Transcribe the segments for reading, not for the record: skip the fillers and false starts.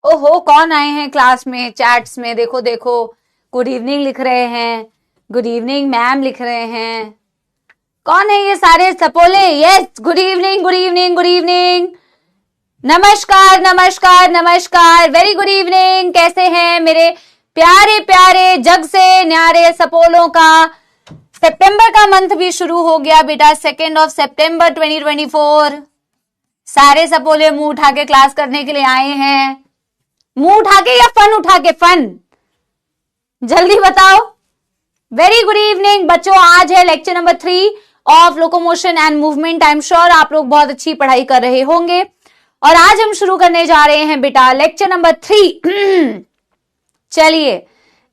ओहो, कौन आए हैं क्लास में, चैट्स में? देखो देखो, गुड इवनिंग लिख रहे हैं, गुड इवनिंग मैम लिख रहे हैं। कौन है ये सारे सपोले? Yes, good evening, good evening, good evening. नमस्कार नमस्कार नमस्कार, वेरी गुड इवनिंग। कैसे हैं मेरे प्यारे प्यारे जग से न्यारे सपोलों का? सितंबर का मंथ भी शुरू हो गया बेटा, 2 सितंबर 2024। सारे सपोले मुंह उठा के क्लास करने के लिए आए हैं। मुंह उठा के या फन उठा के? फन, जल्दी बताओ। वेरी गुड इवनिंग बच्चों, आज है lecture number 3 of locomotion and movement. I am sure आप लोग बहुत अच्छी पढ़ाई कर रहे होंगे और आज हम शुरू करने जा रहे हैं बेटा लेक्चर नंबर 3। चलिए,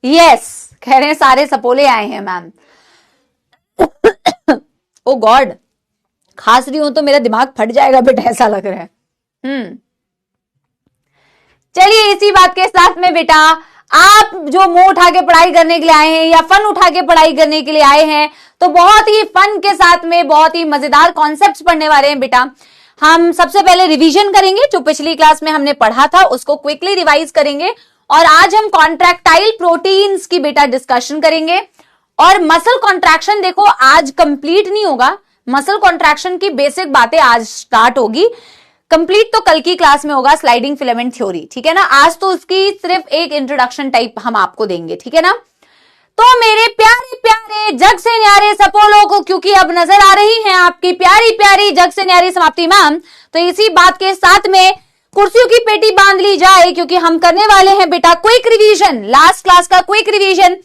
यस, कह रहे हैं सारे सपोले आए हैं मैम। ओ गॉड, खांस रही हूं तो मेरा दिमाग फट जाएगा बेटा, ऐसा लग रहा है। चलिए, इसी बात के साथ में बेटा, आप जो मुंह उठा के पढ़ाई करने के लिए आए हैं या फन उठा के पढ़ाई करने के लिए आए हैं, तो बहुत ही फन के साथ में बहुत ही मजेदार कॉन्सेप्ट्स पढ़ने वाले हैं बेटा। हम सबसे पहले रिवीजन करेंगे, जो पिछली क्लास में हमने पढ़ा था उसको क्विकली रिवाइज करेंगे और आज हम कॉन्ट्रैक्टाइल प्रोटीन्स की बेटा डिस्कशन करेंगे। और मसल कॉन्ट्रैक्शन देखो आज कंप्लीट नहीं होगा, मसल कॉन्ट्रैक्शन की बेसिक बातें आज स्टार्ट होगी, कंप्लीट तो कल की क्लास में होगा स्लाइडिंग फिलामेंट थ्योरी, ठीक है ना। आज तो उसकी सिर्फ एक इंट्रोडक्शन टाइप हम आपको देंगे, ठीक है ना। तो मेरे प्यारे प्यारे जग से न्यारे सपोलों को, क्योंकि अब नजर आ रही हैं आपकी प्यारी प्यारी जग से न्यारी समाप्ति मैम, तो इसी बात के साथ में कुर्सियों की पेटी बांध ली जाए, क्योंकि हम करने वाले हैं बेटा क्विक रिवीजन, लास्ट क्लास का क्विक रिवीजन।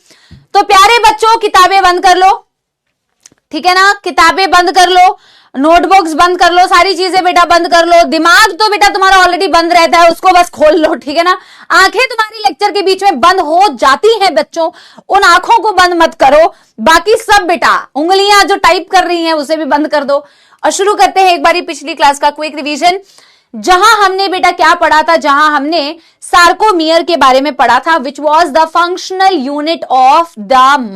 तो प्यारे बच्चों, किताबें बंद कर लो, ठीक है ना, किताबें बंद कर लो, नोटबुक्स बंद कर लो, सारी चीजें बेटा बंद कर लो। दिमाग तो बेटा तुम्हारा ऑलरेडी बंद रहता है, उसको बस खोल लो, ठीक है ना। आंखें तुम्हारी लेक्चर के बीच में बंद हो जाती हैं बच्चों, उन आंखों को बंद मत करो। बाकी सब बेटा, उंगलियां जो टाइप कर रही हैं उसे भी बंद कर दो। और शुरू करते हैं एक बारी पिछली क्लास का क्विक रिवीजन, जहां हमने बेटा क्या पढ़ा था, जहां हमने सार्कोमियर के बारे में पढ़ा था, which was the functional unit of the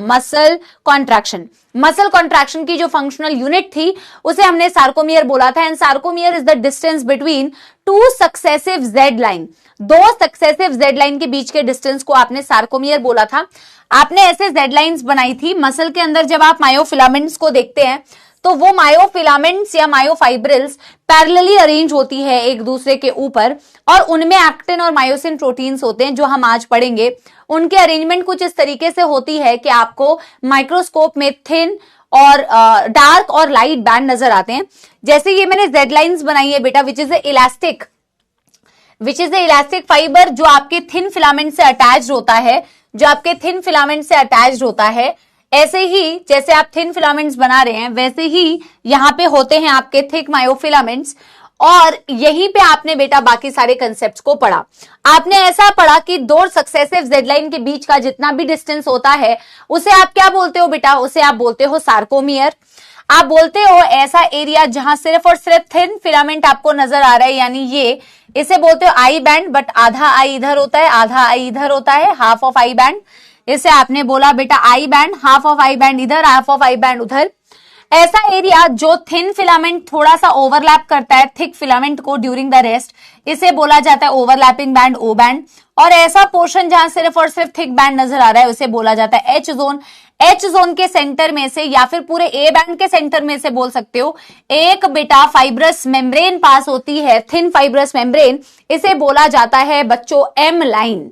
muscle contraction. Muscle contraction की जो फंक्शनल यूनिट थी उसे हमने सार्कोमियर बोला था। And sarcomere is the distance between two successive Z line, दो सक्सेसिव जेड लाइन के बीच के डिस्टेंस को आपने सार्कोमियर बोला था। आपने ऐसे जेड लाइन्स बनाई थी मसल के अंदर। जब आप मायोफिलामेंट्स को देखते हैं तो वो मायोफिलामेंट्स या मायोफाइब्रिल्स पैरेलली अरेंज होती है एक दूसरे के ऊपर, और उनमें एक्टिन और मायोसिन प्रोटीन्स होते हैं जो हम आज पढ़ेंगे। उनके अरेंजमेंट कुछ इस तरीके से होती है कि आपको माइक्रोस्कोप में थिन और डार्क और लाइट बैंड नजर आते हैं। जैसे ये मैंने जेड लाइन्स बनाई है बेटा, which is the elastic fibre, जो आपके थिन फिलामेंट से अटैच्ड होता है, जो आपके थिन फिलामेंट से अटैच्ड होता है। ऐसे ही जैसे आप थिन फिलामेंट्स बना रहे हैं, वैसे ही यहाँ पे होते हैं आपके थिक मायोफिलामेंट्स। और यहीं पे आपने बेटा बाकी सारे कंसेप्ट्स को पढ़ा। आपने ऐसा पढ़ा कि दो सक्सेसिव जेड लाइन के बीच का जितना भी डिस्टेंस होता है उसे आप क्या बोलते हो बेटा? उसे आप बोलते हो सार्कोमियर। आप बोलते हो ऐसा एरिया जहां सिर्फ और सिर्फ थिन फिलामेंट आपको नजर आ रहा है, यानी ये, इसे बोलते हो आई बैंड, बट आधा आई इधर होता है, आधा आई इधर होता है, हाफ ऑफ आई बैंड। इसे आपने बोला बेटा I band, half of I band इधर, हाफ ऑफ आई बैंड उधर। ऐसा एरिया जो थिन फिलामेंट थोड़ा सा ओवरलैप करता है थिक फिलामेंट को ड्यूरिंग द रेस्ट, इसे बोला जाता है ओवरलैपिंग बैंड, ओ बैंड। और ऐसा पोर्शन जहां सिर्फ और सिर्फ थिक बैंड नजर आ रहा है उसे बोला जाता है एच जोन। एच जोन के सेंटर में से या फिर पूरे ए बैंड के सेंटर में से बोल सकते हो, एक बेटा फाइब्रस मेम्ब्रेन पास होती है, थिन फाइब्रस मेम्ब्रेन, इसे बोला जाता है बच्चों एम लाइन।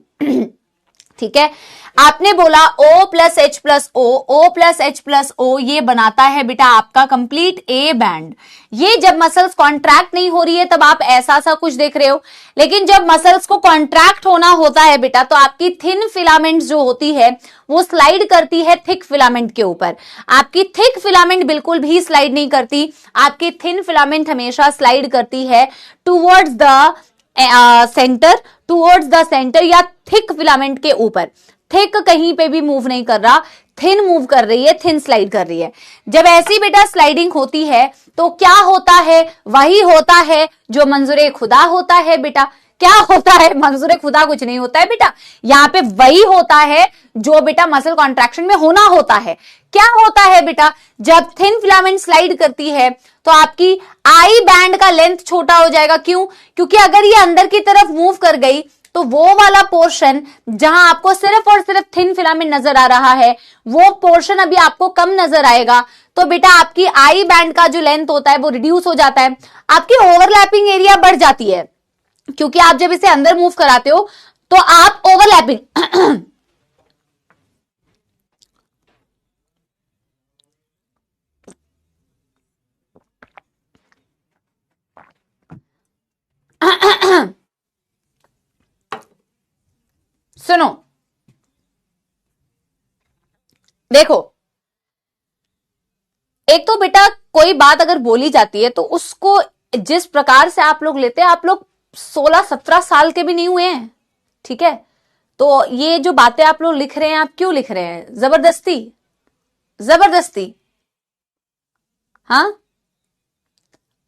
ठीक है, आपने बोला O plus H plus O plus H plus O, ये बनाता है बेटा आपका कंप्लीट ए बैंड। ये जब मसल्स कॉन्ट्रैक्ट नहीं हो रही है तब आप ऐसा सा कुछ देख रहे हो, लेकिन जब मसल्स को कॉन्ट्रैक्ट होना होता है बेटा तो आपकी थिन फिलामेंट जो होती है वो स्लाइड करती है थिक फिलामेंट के ऊपर। आपकी थिक फिलामेंट बिल्कुल भी स्लाइड नहीं करती, आपकी थिन फिलामेंट हमेशा स्लाइड करती है टूवर्ड्स द सेंटर या थिक फिलामेंट के ऊपर। थिक कहीं पे भी मूव नहीं कर रहा, थिन मूव कर रही है, थिन स्लाइड कर रही है। जब ऐसी बेटा स्लाइडिंग होती है तो क्या होता है? वही होता है जो मंजूरे खुदा होता है बेटा। क्या होता है? मंजूरे खुदा कुछ नहीं होता है बेटा, यहाँ पे वही होता है जो बेटा मसल कॉन्ट्रैक्शन में होना होता है। क्या होता है बेटा? जब थिन फिलामेंट स्लाइड करती है तो आपकी आई बैंड का लेंथ छोटा हो जाएगा। क्यों? क्योंकि अगर ये अंदर की तरफ मूव कर गई तो वो वाला पोर्शन जहां आपको सिर्फ और सिर्फ थिन फिलामेंट नजर आ रहा है, वो पोर्शन अभी आपको कम नजर आएगा। तो बेटा आपकी आई बैंड का जो लेंथ होता है वो रिड्यूस हो जाता है, आपकी ओवरलैपिंग एरिया बढ़ जाती है, क्योंकि आप जब इसे अंदर मूव कराते हो तो आप ओवरलैपिंग सुनो, देखो, एक तो बेटा कोई बात अगर बोली जाती है तो उसको जिस प्रकार से आप लोग लेते हैं, आप लोग 16-17 साल के भी नहीं हुए हैं, ठीक है? तो ये जो बातें आप लोग लिख रहे हैं, आप क्यों लिख रहे हैं? जबरदस्ती, जबरदस्ती। हाँ,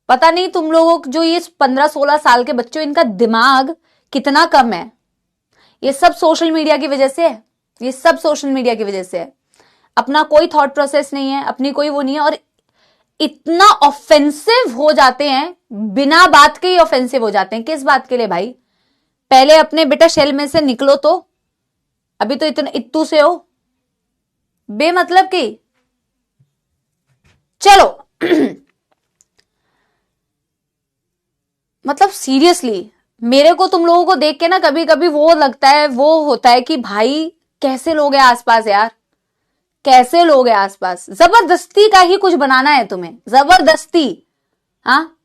पता नहीं तुम लोगों जो ये 15-16 साल के बच्चों, इनका दिमाग कितना कम है। ये सब सोशल मीडिया की वजह से है, ये सब सोशल मीडिया की वजह से है। अपना कोई थॉट प्रोसेस नहीं है, अपनी कोई वो नहीं है, और इतना ऑफेंसिव हो जाते हैं, बिना बात के ही ऑफेंसिव हो जाते हैं। किस बात के लिए भाई? पहले अपने बेटा शेल में से निकलो, तो अभी तो इतना इत्तू से हो बेमतलब की। चलो मतलब सीरियसली मेरे को तुम लोगों को देख के ना कभी कभी वो लगता है, वो होता है कि भाई कैसे लोग हैं आसपास यार, कैसे लोग हैं आसपास। जबरदस्ती का ही कुछ बनाना है तुम्हें, जबरदस्ती। हाँ,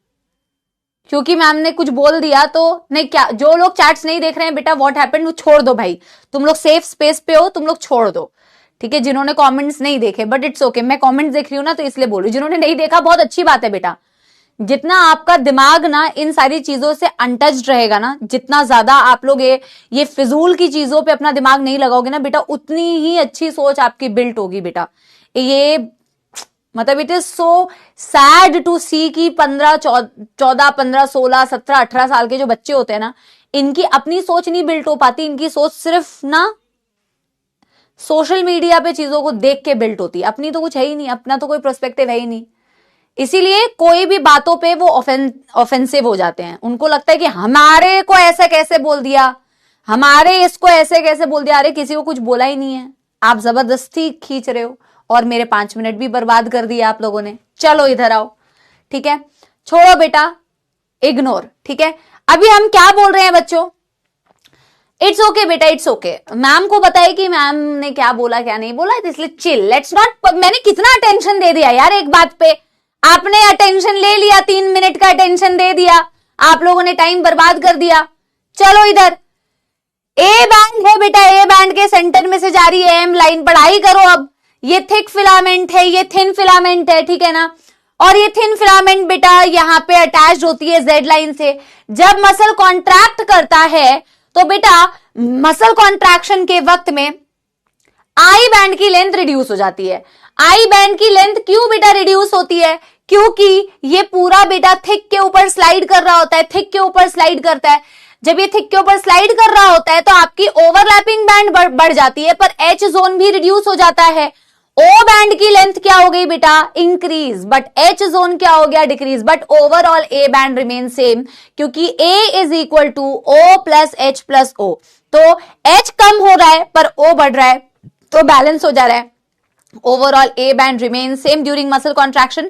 क्योंकि मैम ने कुछ बोल दिया तो नहीं। क्या जो लोग चैट्स नहीं देख रहे हैं बेटा, व्हाट हैपेंड, वो छोड़ दो भाई, तुम लोग सेफ स्पेस पे हो, तुम लोग छोड़ दो, ठीक है? जिन्होंने कमेंट्स नहीं देखे, बट इट्स ओके, मैं कमेंट्स देख रही हूं ना तो इसलिए बोल रही हूं। जिन्होंने नहीं देखा बहुत अच्छी बात है बेटा। जितना आपका दिमाग ना इन सारी चीजों से अनटच्ड रहेगा ना, जितना ज्यादा आप लोग ये फिजूल की चीजों पे अपना दिमाग नहीं लगाओगे ना बेटा, उतनी ही अच्छी सोच आपकी बिल्ट होगी बेटा। ये मतलब it is so sad to see कि 14, 15, 16, 17, 18 साल के जो बच्चे होते हैं ना, इनकी अपनी सोच नहीं बिल्ट हो पाती। इनकी सोच सिर्फ ना सोशल मीडिया पे चीजों को देख के बिल्ट होती है, अपनी तो कुछ है ही नहीं, अपना तो कोई पर्सपेक्टिव है ही नहीं। इसीलिए कोई भी बातों पे वो ऑफेंसिव हो जाते हैं। उनको लगता है कि हमारे को ऐसे कैसे बोल दिया, हमारे इसको ऐसे कैसे बोल दिया। अरे किसी को कुछ बोला ही नहीं है, आप जबरदस्ती खींच रहे हो, और मेरे 5 मिनट भी बर्बाद कर दिया आप लोगों ने। चलो इधर आओ, ठीक है? छोड़ो बेटा, इग्नोर, ठीक है? अभी हम क्या बोल रहे हैं बच्चों? इट्स ओके बेटा, इट्स ओके। मैम को बताइए कि मैम ने क्या बोला क्या नहीं बोला, इसलिए चिल, लेट्स नॉट। मैंने कितना अटेंशन दे दिया यार एक बात पे, आपने अटेंशन ले लिया, 3 मिनट का अटेंशन दे दिया, आप लोगों ने टाइम बर्बाद कर दिया। चलो इधर, ए बैंड है बेटा, ए बैंड के सेंटर में से जा रही है एम लाइन, पढ़ाई करो अब। ये थिक फिलामेंट है, ये थिन फिलामेंट है, ठीक है ना? और ये थिन फिलामेंट बेटा यहां पे अटैच्ड होती है जेड लाइन से। जब मसल कॉन्ट्रैक्ट करता है तो बेटा मसल कॉन्ट्रैक्शन के वक्त में आई बैंड की लेंथ रिड्यूस हो जाती है। आई बैंड की लेंथ क्यों बेटा रिड्यूस होती है? क्योंकि ये पूरा बेटा थिक के ऊपर स्लाइड कर रहा होता है, थिक के ऊपर स्लाइड करता है। जब ये थिक के ऊपर स्लाइड कर रहा होता है तो आपकी ओवरलैपिंग बैंड बढ़ जाती है, पर एच जोन भी रिड्यूस हो जाता है। ओ बैंड की लेंथ क्या हो गई बेटा? इंक्रीज, बट एच जोन क्या हो गया? Decreases. But overall A band remain same, क्योंकि A is equal to O plus H plus O. तो एच कम हो रहा है पर ओ बढ़ रहा है, तो बैलेंस हो जा रहा है। Overall A band remain same during muscle contraction.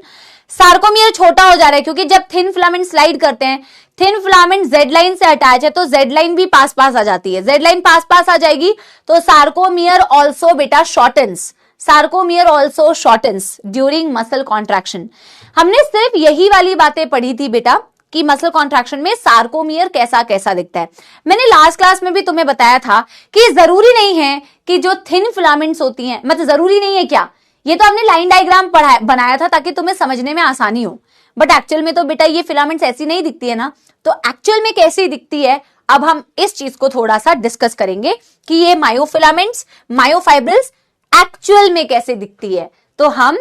Sarcomere छोटा हो जा रहा है, क्योंकि जब थिन फिलामेंट स्लाइड करते हैं, थिन फिलामेंट जेड लाइन से अटैच है, तो जेड लाइन भी पास पास आ जाती है। जेड लाइन पास पास आ जाएगी तो सार्कोमियर ऑल्सो बेटा shortens, sarcomere also shortens during muscle contraction. हमने सिर्फ यही वाली बातें पढ़ी थी बेटा कि मसल कॉन्ट्रैक्शन में सार्कोमियर कैसा कैसा दिखता है। मैंने लास्ट क्लास में भी तुम्हें बताया था कि जरूरी नहीं है कि जो थिन फिलामेंट्स होती हैं, मतलब जरूरी नहीं है क्या, ये तो हमने लाइन डायग्राम बनाया था ताकि तुम्हें समझने में आसानी हो, बट एक्चुअल में तो बेटा ये फिलामेंट्स ऐसी नहीं दिखती है ना। तो एक्चुअल में कैसी दिखती है, अब हम इस चीज को थोड़ा सा डिस्कस करेंगे कि ये मायोफिलामेंट्स, मायोफाइब्रिल्स एक्चुअल में कैसे दिखती है। तो हम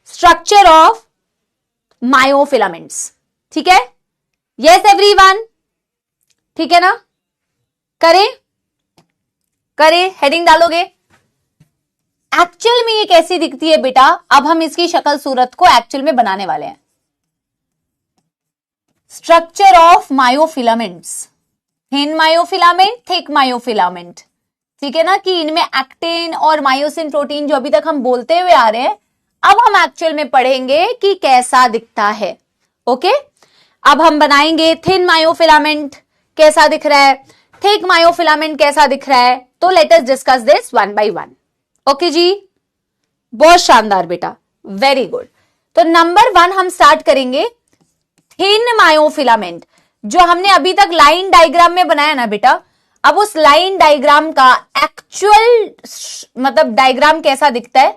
स्ट्रक्चर ऑफ मायोफिलामेंट्स, ठीक है? यस एवरीवन, ठीक है ना? करें करें, हेडिंग डालोगे। एक्चुअल में ये कैसी दिखती है बेटा, अब हम इसकी शक्ल सूरत को एक्चुअल में बनाने वाले हैं। Structure of myofilaments, thin myofilament, thick myofilament, ठीक है ना, कि इनमें एक्टिन और मायोसिन प्रोटीन जो अभी तक हम बोलते हुए आ रहे हैं, अब हम एक्चुअल में पढ़ेंगे कि कैसा दिखता है। ओके, अब हम बनाएंगे थिन मायोफिलामेंट कैसा दिख रहा है, थिक मायोफिलामेंट कैसा दिख रहा है, तो let us discuss this one by one. Okay जी, बहुत शानदार बेटा, वेरी गुड। तो नंबर 1 हम स्टार्ट करेंगे थिन मायोफिलामेंट, जो हमने अभी तक लाइन डायग्राम में बनाया ना बेटा, अब उस लाइन डायग्राम का एक्चुअल मतलब डायग्राम कैसा दिखता है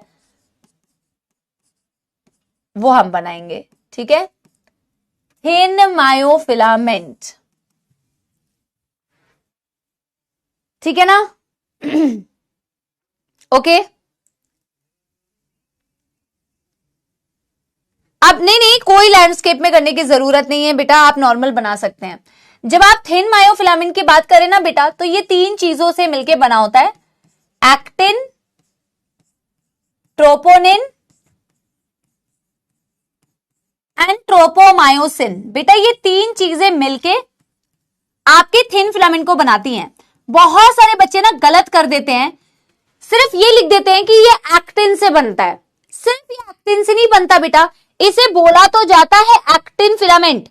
वो हम बनाएंगे, ठीक है। थिन मायोफिलामेंट, ठीक है ना। ओके, अब नहीं कोई लैंडस्केप में करने की जरूरत नहीं है बेटा, आप नॉर्मल बना सकते हैं। जब आप थिन मायोफिलामेंट की बात करें ना बेटा, तो ये 3 चीजों से मिलकर बना होता है, एक्टिन, ट्रोपोनिन एंड ट्रोपोमायोसिन। बेटा ये 3 चीजें मिलके आपके थिन फिलामेंट को बनाती हैं। बहुत सारे बच्चे ना गलत कर देते हैं, सिर्फ ये लिख देते हैं कि ये एक्टिन से बनता है। सिर्फ ये एक्टिन से नहीं बनता बेटा, इसे बोला तो जाता है एक्टिन फिलामेंट,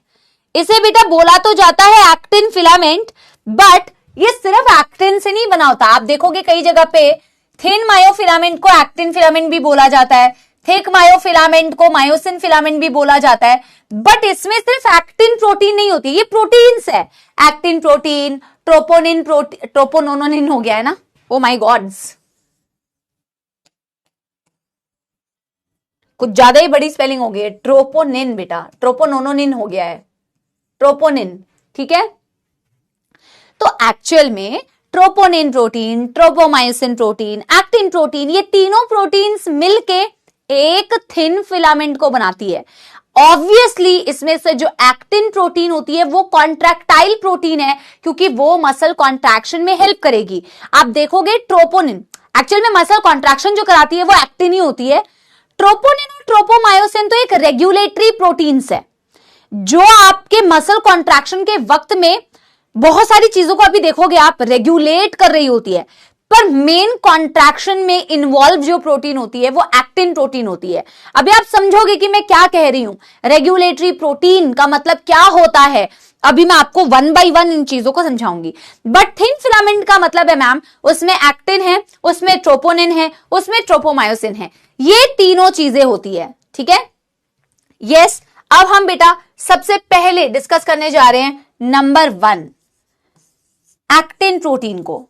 इसे बेटा बोला तो जाता है एक्टिन फिलामेंट, बट ये सिर्फ एक्टिन से नहीं बना होता। आप देखोगे कई जगह पे थिन मायोफिलामेंट को एक्टिन फिलामेंट भी बोला जाता है, थिक मायोफिलामेंट को मायोसिन फिलामेंट भी बोला जाता है, बट इसमें सिर्फ एक्टिन प्रोटीन नहीं होती, ये प्रोटीन्स है। एक्टिन प्रोटीन, ट्रोपोनिन प्रोटीन, ट्रोपोनोनिन हो गया है ना, ओ माय गॉड्स, कुछ ज्यादा ही बड़ी स्पेलिंग हो गई है, ट्रोपोनिन बेटा, ट्रोपोनोनिन हो गया है, ट्रोपोनिन, ठीक है। तो एक्चुअल में troponin protein, tropomyosin protein, actin protein, ये तीनों प्रोटीन्स मिलके एक थिन फिलामेंट को बनाती है। ऑब्वियसली इसमें से जो एक्टिन प्रोटीन होती है वो कॉन्ट्रैक्टाइल प्रोटीन है, क्योंकि वो मसल कॉन्ट्रैक्शन में हेल्प करेगी। आप देखोगे ट्रोपोनिन एक्चुअल में मसल कॉन्ट्रैक्शन जो कराती है वो एक्टिन ही होती है। ट्रोपोनिन और ट्रोपोमायोसिन तो एक रेगुलेटरी प्रोटीन्स है, जो आपके मसल कॉन्ट्रैक्शन के वक्त में बहुत सारी चीजों को अभी देखोगे आप रेगुलेट कर रही होती है, पर मेन कॉन्ट्रैक्शन में इन्वॉल्व जो प्रोटीन होती है वो एक्टिन प्रोटीन होती है। अभी आप समझोगे कि मैं क्या कह रही हूं, रेगुलेटरी प्रोटीन का मतलब क्या होता है, अभी मैं आपको 1 बाय 1 इन चीजों को समझाऊंगी। बट थिन फिलामेंट का मतलब है मैम, उसमें एक्टिन है, उसमें ट्रोपोनिन है, उसमें ट्रोपोमायोसिन है, ये तीनों चीजें होती है, ठीक है। यस, अब हम बेटा सबसे पहले डिस्कस करने जा रहे हैं नंबर 1 एक्टिन प्रोटीन को।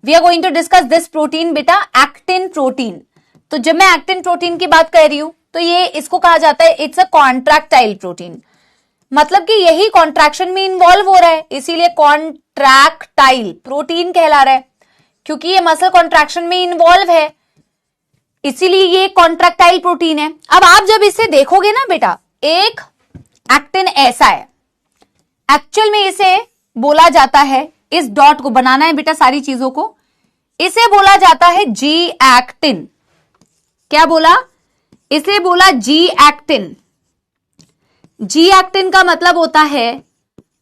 We are going to discuss this protein बेटा, एक्टिन प्रोटीन। तो जब मैं एक्टिन प्रोटीन की बात कर रही हूं तो ये इसको कहा जाता है इट्स अ कॉन्ट्रैक्टाइल प्रोटीन, मतलब कि यही कॉन्ट्रैक्शन में इन्वॉल्व हो रहा है, इसीलिए कॉन्ट्रैक्टाइल प्रोटीन कहला रहा है, क्योंकि ये मसल कॉन्ट्रैक्शन में इन्वॉल्व है, इसीलिए ये कॉन्ट्रैक्टाइल प्रोटीन है। अब आप जब इसे देखोगे ना बेटा, एक एक्टिन ऐसा है, एक्चुअल में इसे बोला जाता है, इस डॉट को बनाना है बेटा सारी चीजों को, इसे बोला जाता है जी एक्टिन। क्या बोला, इसे बोला जी एक्टिन। जी एक्टिन का मतलब होता है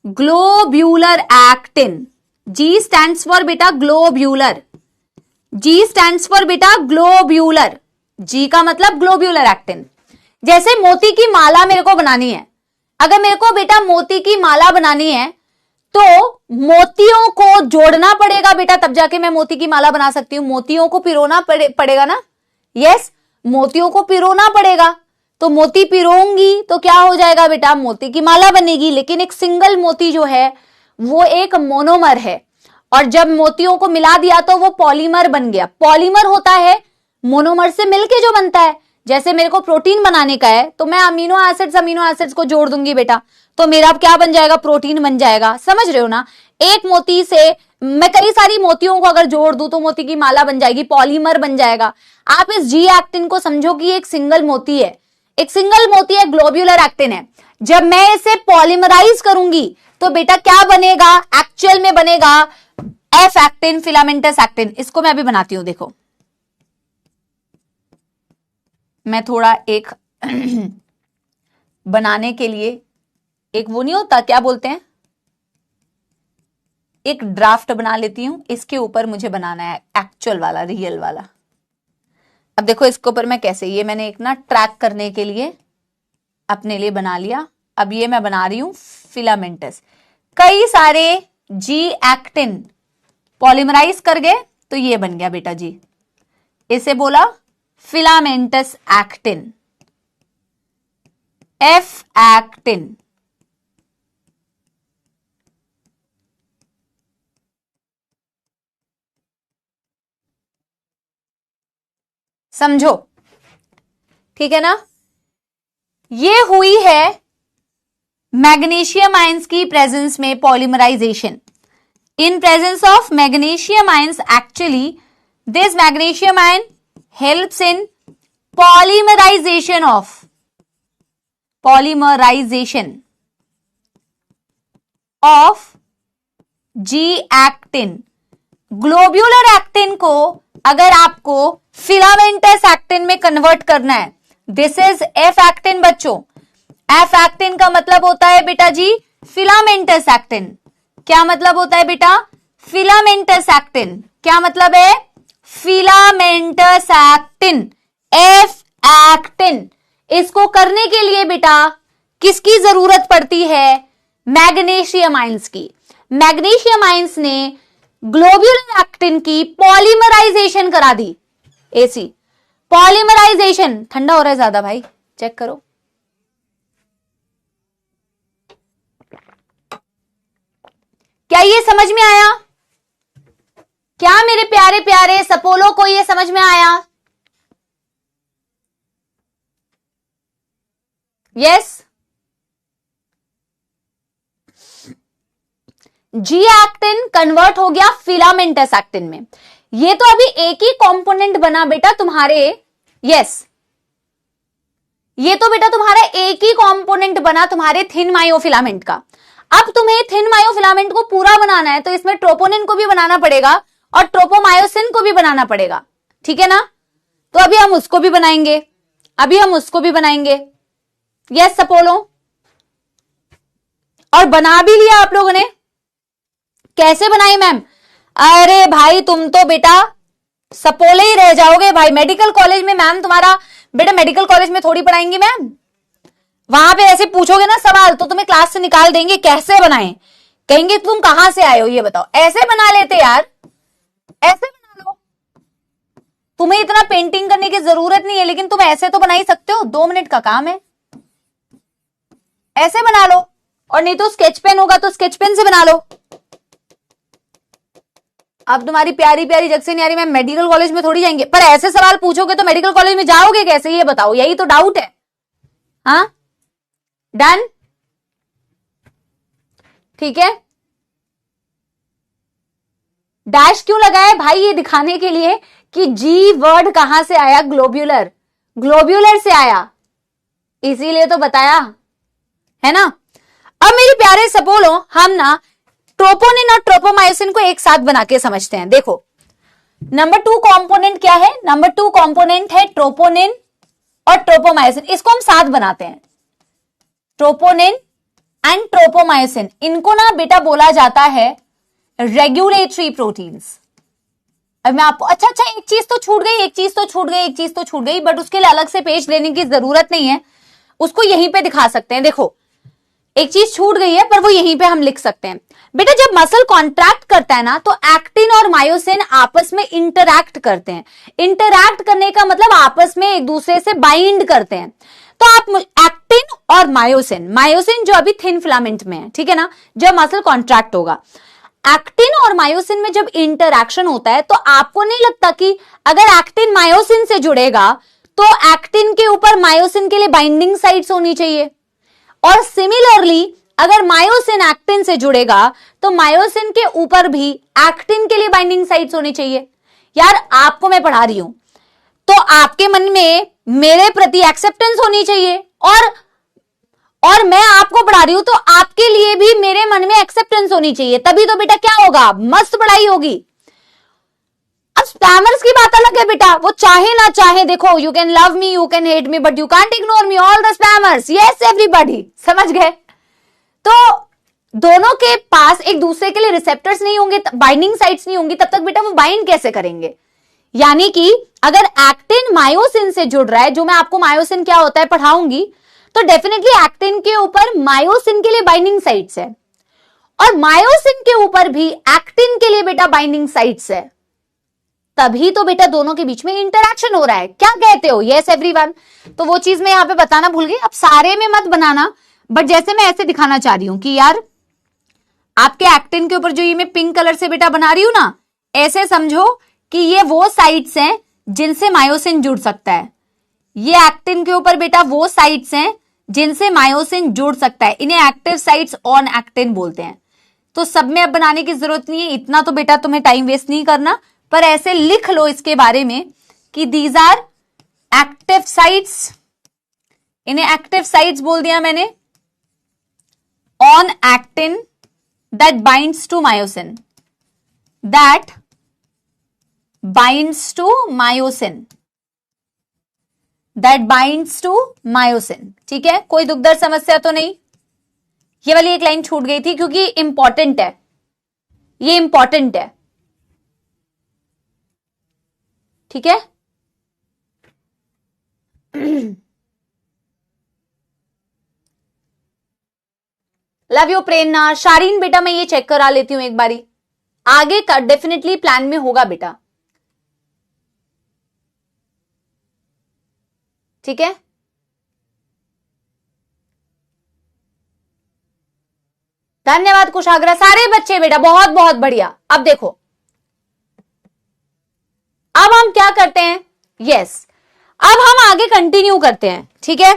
globular actin. Ji stands for बेटा ग्लोब्यूलर, जी स्टैंड्स फॉर बेटा ग्लोब्यूलर, जी का मतलब ग्लोब्यूलर एक्टिन। जैसे मोती की माला मेरे को बनानी है, अगर मेरे को बेटा मोती की माला बनानी है तो मोतियों को जोड़ना पड़ेगा बेटा, तब जाके मैं मोती की माला बना सकती हूं। मोतियों को पिरोना पड़ेगा ना, यस, मोतियों को पिरोना पड़ेगा, तो मोती पिरोंगी तो क्या हो जाएगा बेटा, मोती की माला बनेगी। लेकिन एक सिंगल मोती जो है वो एक मोनोमर है, और जब मोतियों को मिला दिया तो वो पॉलीमर बन गया। पॉलीमर होता है मोनोमर से मिलके जो बनता है। जैसे मेरे को प्रोटीन बनाने का है तो मैं अमीनो एसिड्स को जोड़ दूंगी बेटा, तो मेरा क्या बन जाएगा, प्रोटीन बन जाएगा। समझ रहे हो ना, एक मोती से मैं कई सारी मोतियों को अगर जोड़ दूं तो मोती की माला बन जाएगी, पॉलीमर बन जाएगा। आप इस जी एक्टिन को समझो कि एक सिंगल मोती है, एक सिंगल मोती है, ग्लोब्यूलर एक्टिन है। जब मैं इसे पॉलीमराइज करूंगी तो बेटा क्या बनेगा, एक्चुअल में बनेगा एफ एक्टिन, फिलामेंटस एक्टिन। इसको मैं अभी बनाती हूं, देखो मैं थोड़ा एक बनाने के लिए एक वो नहीं होता, क्या बोलते हैं, एक ड्राफ्ट बना लेती हूं, इसके ऊपर मुझे बनाना है एक्चुअल वाला, रियल वाला। अब देखो इसके ऊपर मैं कैसे, ये मैंने एक ना ट्रैक करने के लिए अपने लिए बना लिया। अब ये मैं बना रही हूं फिलामेंटस, कई सारे जी एक्टिन पॉलीमराइज कर गए तो ये बन गया बेटा जी, इसे बोला फिलामेंटस एक्टिन, एफ एक्टिन। समझो, ठीक है ना। ये हुई है मैग्नीशियम आयंस की प्रेजेंस में polymerisation. In presence of magnesium ions, actually this magnesium ion helps in polymerisation of G actin. Globular actin को अगर आपको फिलामेंटस एक्टिन में कन्वर्ट करना है, दिस इज एफ एक्टिन बच्चों। एफ एक्टिन का मतलब होता है बेटा जी फिलामेंटस एक्टिन। क्या मतलब होता है बेटा? Filamentous actin. क्या मतलब है? Filamentous actin, F actin. इसको करने के लिए बेटा किसकी जरूरत पड़ती है? मैग्नीशियम आयंस की। मैग्नीशियम आयंस ने ग्लोब्यूलर एक्टिन की पॉलीमराइजेशन करा दी। एसी पॉलीमराइजेशन, ठंडा हो रहा है ज्यादा भाई, चेक करो। क्या ये समझ में आया? क्या मेरे प्यारे प्यारे सपोलो को ये समझ में आया? यस। जी एक्टिन कन्वर्ट हो गया फिलामेंटस एक्टिन में। ये तो अभी एक ही कंपोनेंट बना बेटा तुम्हारे, यस, ये तो बेटा तुम्हारा एक ही कंपोनेंट बना तुम्हारे थिन मायोफिलामेंट का। अब तुम्हें थिन मायोफिलामेंट को पूरा बनाना है तो इसमें ट्रोपोनिन को भी बनाना पड़ेगा और ट्रोपोमायोसिन को भी बनाना पड़ेगा, ठीक है ना। तो अभी हम उसको भी बनाएंगे, अभी हम उसको भी बनाएंगे। यस सपोलो, और बना भी लिया आप लोगों ने। कैसे बनाई मैम? अरे भाई तुम तो बेटा सपोले ही रह जाओगे भाई। मेडिकल कॉलेज में मैम तुम्हारा बेटा, मेडिकल कॉलेज में थोड़ी पढ़ाएंगी मैम। वहां पे ऐसे पूछोगे ना सवाल तो तुम्हें क्लास से निकाल देंगे। कैसे बनाएं? कहेंगे तुम कहां से आए हो ये बताओ। ऐसे बना लेते यार, ऐसे बना लो। तुम्हें इतना पेंटिंग करने की जरूरत नहीं है, लेकिन तुम ऐसे तो बना ही सकते हो, 2 मिनट का काम है। ऐसे बना लो, और नहीं तो स्केच पेन होगा तो स्केच पेन से बना लो। अब तुम्हारी प्यारी प्यारी जग से नहीं आ रही मैम, मेडिकल कॉलेज में थोड़ी जाएंगे। पर ऐसे सवाल पूछोगे तो मेडिकल कॉलेज में जाओगे कैसे ये बताओ, यही तो डाउट है। हाँ डन, ठीक है। डैश क्यों लगाया भाई? ये दिखाने के लिए कि जी वर्ड कहां से आया, ग्लोब्यूलर, ग्लोब्यूलर से आया, इसीलिए तो बताया है ना। अब मेरे प्यारे सपोलो, हम ना ट्रोपोनिन और ट्रोपोमायोसिन को एक साथ बना के समझते हैं। देखो नंबर 2 कंपोनेंट क्या है? नंबर 2 कंपोनेंट है ट्रोपोनिन और ट्रोपोमायोसिन। इसको हम साथ बनाते हैं, ट्रोपोनिन एंड ट्रोपोमायोसिन। इनको ना बेटा बोला जाता है रेगुलेटरी प्रोटीन्स। अब मैं आपको अच्छा एक चीज तो छूट गई, एक चीज तो छूट गई, बट उसके लिए अलग से पेज लेने की जरूरत नहीं है, उसको यहीं पे दिखा सकते हैं। देखो एक चीज छूट गई है पर वो यहीं पे हम लिख सकते हैं। बेटा जब मसल कॉन्ट्रैक्ट करता है ना तो एक्टिन और मायोसिन आपस में इंटरैक्ट करते हैं। इंटरैक्ट करने का मतलब आपस में एक दूसरे से बाइंड करते हैं। तो आप एक्टिन और मायोसिन, मायोसिन जो अभी थिन फिलामेंट में है, ठीक है ना, जब मसल कॉन्ट्रैक्ट होगा, एक्टिन और मायोसिन में जब इंटरैक्शन होता है तो आपको नहीं लगता कि अगर एक्टिन मायोसिन से जुड़ेगा तो एक्टिन के ऊपर मायोसिन के लिए बाइंडिंग साइट्स होनी चाहिए, और सिमिलरली अगर मायोसिन एक्टिन से जुड़ेगा तो मायोसिन के ऊपर भी एक्टिन के लिए बाइंडिंग साइट्स होनी चाहिए। यार आपको मैं पढ़ा रही हूं तो आपके मन में मेरे प्रति एक्सेप्टेंस होनी चाहिए, और मैं आपको पढ़ा रही हूं तो आपके लिए भी मेरे मन में एक्सेप्टेंस होनी चाहिए। तभी तो बेटा क्या होगा, मस्त पढ़ाई होगी। अब स्पैमर्स की बात अलग है बेटा, वो चाहे ना चाहे, देखो you can love me, you can hate me, but you can't ignore me, all the spammers, yes everybody, समझ गए। तो दोनों के पास एक दूसरे के लिए रिसेप्टर्स नहीं होंगे, बाइंडिंग साइट्स नहीं होंगी, तब तक बेटा वो बाइंड कैसे करेंगे? यानी कि अगर एक्टिन मायोसिन से जुड़ रहा है, जो मैं आपको मायोसिन क्या होता है पढ़ाऊंगी, तो डेफिनेटली एक्टिन के ऊपर मायोसिन के लिए बाइंडिंग साइट्स है और मायोसिन के ऊपर भी एक्टिन के लिए बेटा बाइंडिंग साइट्स है, तभी तो बेटा दोनों के बीच में इंटरैक्शन हो रहा है। क्या कहते हो? Yes everyone. तो वो चीज मैं यहां पे बताना भूल गई, अब सारे में मत बनाना, बट जैसे मैं ऐसे दिखाना चाह रही हूं कि यार आपके एक्टिन के ऊपर जो ये मैं पिंक कलर से बेटा बना रही हूं ना, ऐसे समझो कि ये वो साइट्स हैं जिनसे मायोसिन जुड़ सकता है। ये एक्टिन के ऊपर बेटा वो साइट्स हैं जिनसे मायोसिन जुड़ सकता है, इन्हें एक्टिव साइट्स ऑन एक्टिन बोलते हैं। तो सब में अब बनाने की जरूरत नहीं है, इतना तो बेटा तुम्हें टाइम वेस्ट नहीं करना, पर ऐसे लिख लो इसके बारे में कि दीज आर एक्टिव साइट्स, इन्हें एक्टिव साइट्स बोल दिया मैंने, on actin that binds to myosin, that binds to myosin, that binds to myosin. ठीक है, कोई दुखदर समस्या तो नहीं? ये वाली एक लाइन छूट गई थी क्योंकि इंपॉर्टेंट है, ये इंपॉर्टेंट है। ठीक है, लव यू प्रेरणा। शारीन बेटा मैं ये चेक करा लेती हूं एक बारी, आगे का डेफिनेटली प्लान में होगा बेटा। ठीक है, धन्यवाद कुशाग्रा, सारे बच्चे बेटा बहुत बहुत बढ़िया। अब देखो, अब हम क्या करते हैं? यस, अब हम आगे कंटिन्यू करते हैं। ठीक है,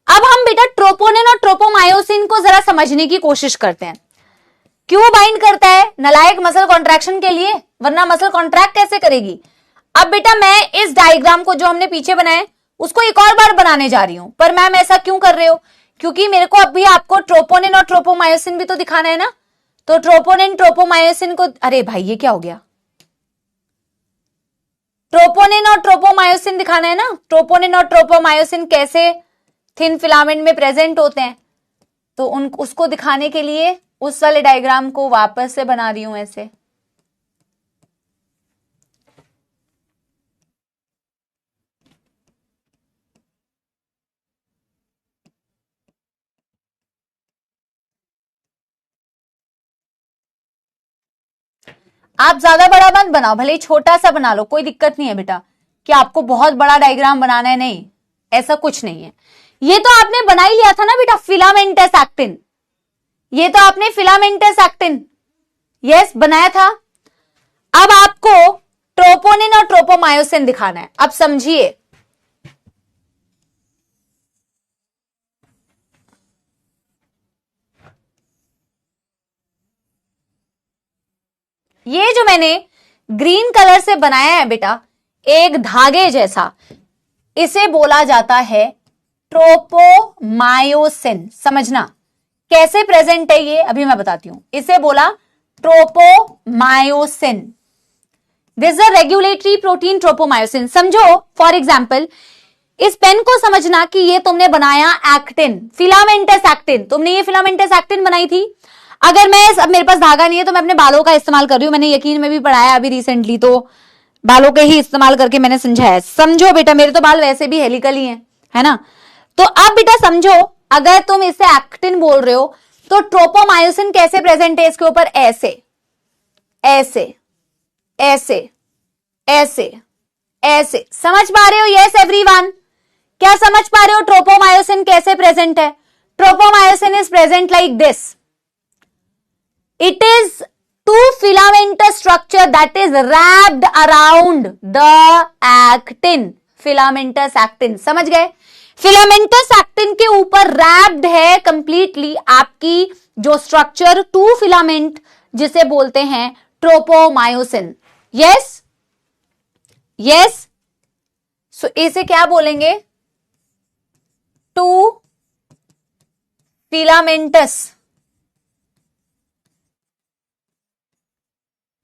अब हम बेटा ट्रोपोनिन और ट्रोपोमायोसिन को जरा समझने की कोशिश करते हैं। क्यों बाइंड करता है? नलायक मसल कॉन्ट्रैक्शन के लिए, वरना मसल कॉन्ट्रैक्ट कैसे करेगी? अब बेटा मैं इस डायग्राम को जो हमने पीछे बनाया उसको एक और बार बनाने जा रही हूं, पर मैम ऐसा क्यों कर रहे हो? क्योंकि मेरे को अभी आपको ट्रोपोनिन और ट्रोपोमायोसिन भी तो दिखाना है ना। तो ट्रोपोनिन ट्रोपोमायोसिन को, अरे भाई ये क्या हो गया? ट्रोपोनिन और ट्रोपोमायोसिन दिखाना है ना, ट्रोपोनिन और ट्रोपोमायोसिन कैसे थिन फिलामेंट में प्रेजेंट होते हैं, तो उसको दिखाने के लिए उस वाले डायग्राम को वापस से बना रही हूं ऐसे। आप ज्यादा बड़ा मत बनाओ, भले छोटा सा बना लो, कोई दिक्कत नहीं है बेटा कि आपको बहुत बड़ा डायग्राम बनाना है, नहीं ऐसा कुछ नहीं है। ये तो आपने बना ही लिया था ना बेटा, फिलामेंटस एक्टिन, ये तो आपने फिलामेंटस एक्टिन यस बनाया था। अब आपको ट्रोपोनिन और ट्रोपोमायोसिन दिखाना है। अब समझिए, ये जो मैंने ग्रीन कलर से बनाया है बेटा एक धागे जैसा, इसे बोला जाता है ट्रोपोमायोसिन। समझना कैसे प्रेजेंट है ये अभी मैं बताती हूं। इसे बोला tropomyosin, this a regulatory protein tropomyosin. समझो फॉर एग्जाम्पल इस पेन को समझना कि ये तुमने बनाया एक्टिन, फिलामेंटस एक्टिन, तुमने ये फिलामेंटस एक्टिन बनाई थी। अगर मैं अब मेरे पास धागा नहीं है तो मैं अपने बालों का इस्तेमाल कर रही हूं, मैंने यकीन में भी पढ़ाया अभी रिसेंटली, तो बालों के ही इस्तेमाल करके मैंने समझाया। समझो बेटा, मेरे तो बाल वैसे भी हेलिकल ही है ना। तो अब बेटा समझो, अगर तुम इसे एक्टिन बोल रहे हो तो ट्रोपोमायोसिन कैसे प्रेजेंट है इसके ऊपर? ऐसे ऐसे ऐसे ऐसे ऐसे। समझ पा रहे हो? यस एवरीवन, क्या समझ पा रहे हो ट्रोपोमायोसिन कैसे प्रेजेंट है? Tropomyosin is present like this, it is two filamentous structure that is wrapped around the actin, filamentous actin। समझ गए? filamentous actin के ऊपर wrapped है कंप्लीटली आपकी जो स्ट्रक्चर टू फिलामेंट जिसे बोलते हैं ट्रोपोमायोसिन। यस यस, सो इसे क्या बोलेंगे? Two filamentous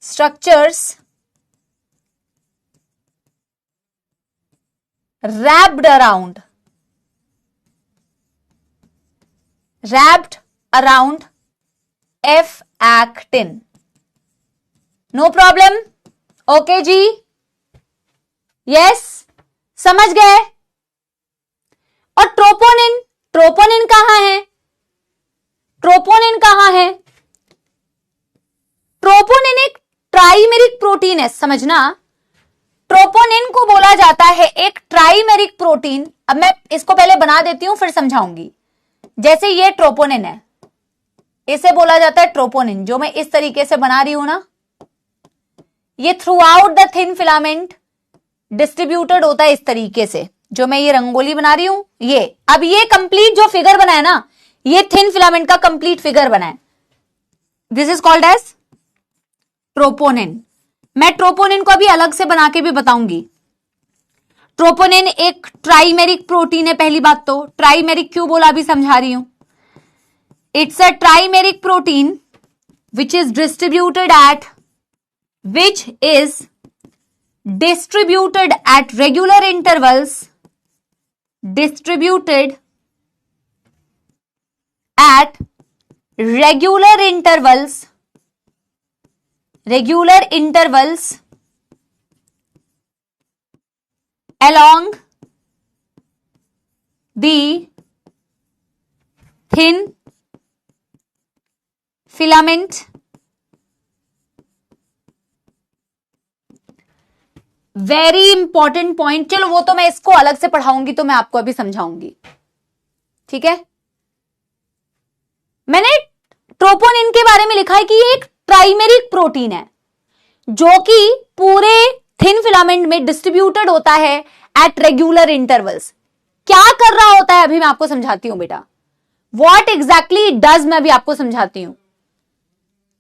structures wrapped around F actin. No problem, okay जी, यस, समझ गए। और ट्रोपोनिन, ट्रोपोनिन कहां है? ट्रोपोनिन कहां है? ट्रोपोनिन एक ट्राइमेरिक प्रोटीन है, समझना। ट्रोपोनिन को बोला जाता है एक ट्राइमेरिक प्रोटीन। अब मैं इसको पहले बना देती हूं, फिर समझाऊंगी। जैसे ये ट्रोपोनिन है, इसे बोला जाता है ट्रोपोनिन। जो मैं इस तरीके से बना रही हूं ना, ये through out the thin filament distributed होता है इस तरीके से। जो मैं ये रंगोली बना रही हूं, ये अब ये कंप्लीट जो फिगर बना है ना, ये थिन फिलामेंट का कंप्लीट फिगर बना है। This is called as troponin. मैं ट्रोपोनिन को अभी अलग से बना के भी बताऊंगी। ट्रोपोनिन एक ट्राइमेरिक प्रोटीन है। पहली बात तो ट्राइमेरिक क्यों बोला अभी समझा रही हूं। It's a trimeric protein which is distributed at which is distributed at regular intervals, distributed at regular intervals, regular intervals along the thin filament very important point. चलो वो तो मैं इसको अलग से पढ़ाऊंगी, तो मैं आपको अभी समझाऊंगी, ठीक है। मैंने ट्रोपोनिन के बारे में लिखा है कि ये एक ट्राइमेरिक प्रोटीन है जो कि पूरे थिन फिलामेंट में डिस्ट्रीब्यूटेड होता है एट रेगुलर इंटरवल्स। क्या कर रहा होता है अभी मैं आपको समझाती हूं बेटा। व्हाट एग्जैक्टली इट डज मैं भी आपको समझाती हूं,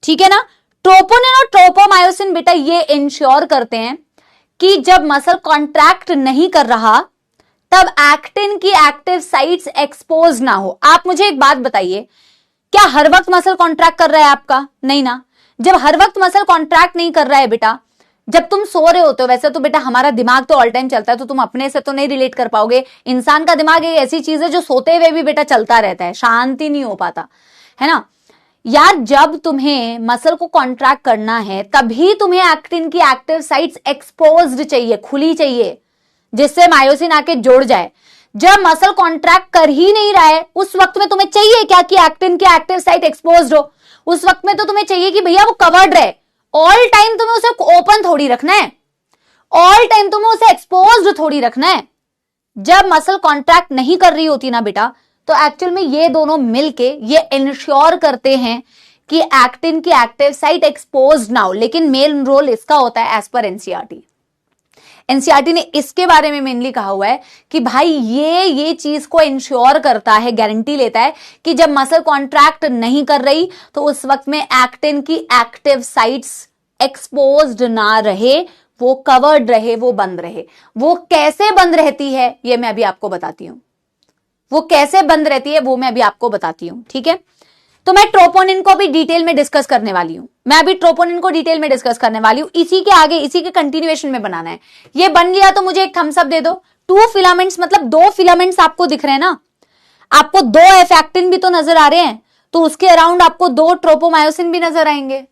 ठीक है ना। ट्रोपोनिन और ट्रोपोमायोसिन बेटा ये इंश्योर करते हैं कि जब मसल कॉन्ट्रैक्ट नहीं कर रहा तब एक्टिन की एक्टिव साइट्स एक्सपोज ना हो। आप मुझे एक बात बताइए, क्या हर वक्त मसल कॉन्ट्रैक्ट कर रहा है आपका? नहीं ना। जब हर वक्त मसल कॉन्ट्रैक्ट नहीं कर रहा है बेटा, जब तुम सो रहे होते हो, वैसे तो बेटा हमारा दिमाग तो ऑल टाइम चलता है, तो तुम अपने से तो नहीं रिलेट कर पाओगे। इंसान का दिमाग एक ऐसी चीज है जो सोते हुए भी बेटा चलता रहता है, शांति नहीं हो पाता है ना यार। जब तुम्हें मसल को कॉन्ट्रैक्ट करना है तभी तुम्हें एक्टिन की एक्टिव साइट्स एक्सपोज्ड चाहिए, खुली चाहिए, जिससे मायोसिन आके जुड़ जाए। जब मसल कॉन्ट्रैक्ट कर ही नहीं रहा है उस वक्त में तुम्हें चाहिए क्या कि एक्टिन की एक्टिव साइट एक्सपोज्ड हो। उस वक्त में तो तुम्हें चाहिए कि भैया वो कवर्ड रहे। ऑल टाइम तुम्हें उसे ओपन थोड़ी रखना है, ऑल टाइम तुम्हें उसे एक्सपोज्ड थोड़ी रखना है। जब मसल कॉन्ट्रैक्ट नहीं कर रही होती ना बेटा, तो एक्चुअल में ये दोनों मिलके ये इंश्योर करते हैं कि एक्टिन की एक्टिव साइट एक्सपोज्ड ना हो। लेकिन मेन रोल इसका होता है एज पर एनसीईआरटी। एनसीईआरटी ने इसके बारे में मेनली कहा हुआ है कि भाई ये चीज को इंश्योर करता है, गारंटी लेता है कि जब मसल कॉन्ट्रैक्ट नहीं कर रही तो उस वक्त में एक्टिन की एक्टिव साइट्स एक्सपोज्ड ना रहे, वो कवर्ड रहे, वो बंद रहे। वो कैसे बंद रहती है ये मैं अभी आपको बताती हूं। वो कैसे बंद रहती है वो मैं अभी आपको बताती हूं, ठीक है। तो मैं ट्रोपोनिन को भी डिटेल में डिस्कस करने वाली हूं। मैं अभी ट्रोपोनिन को डिटेल में डिस्कस करने वाली हूं। इसी के आगे, इसी के कंटिन्यूएशन में बनाना है। ये बन गया तो मुझे एक थम्स अप दे दो। 2 फिलामेंट्स मतलब 2 फिलामेंट्स आपको दिख रहे हैं ना। आपको 2 एफ एक्टिन भी तो नजर आ रहे हैं, तो उसके अराउंड आपको 2 ट्रोपोमायोसिन भी नजर आएंगे।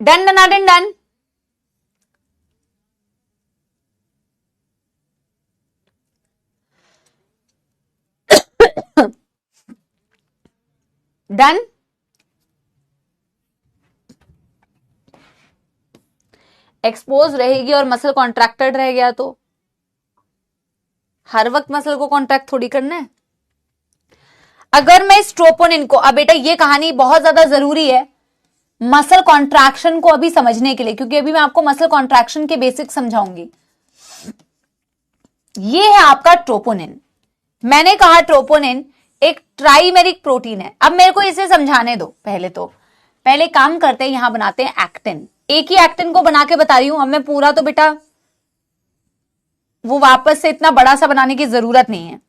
Done done done done. Done. Expose रहेगी और मसल कॉन्ट्रैक्टेड रह गया तो हर वक्त मसल को कॉन्ट्रैक्ट थोड़ी करना है। अगर मैं इस ट्रोपोनिन को, अब बेटा ये कहानी बहुत ज्यादा जरूरी है मसल कॉन्ट्रैक्शन को अभी समझने के लिए, क्योंकि अभी मैं आपको मसल कॉन्ट्रैक्शन के बेसिक समझाऊंगी। ये है आपका ट्रोपोनिन। मैंने कहा ट्रोपोनिन एक ट्राइमेरिक प्रोटीन है। अब मेरे को इसे समझाने दो। पहले काम करते हैं, यहां बनाते हैं एक्टिन। एक ही एक्टिन को बना के बता रही हूं। अब मैं पूरा तो बेटा वो वापस से इतना बड़ा सा बनाने की जरूरत नहीं है।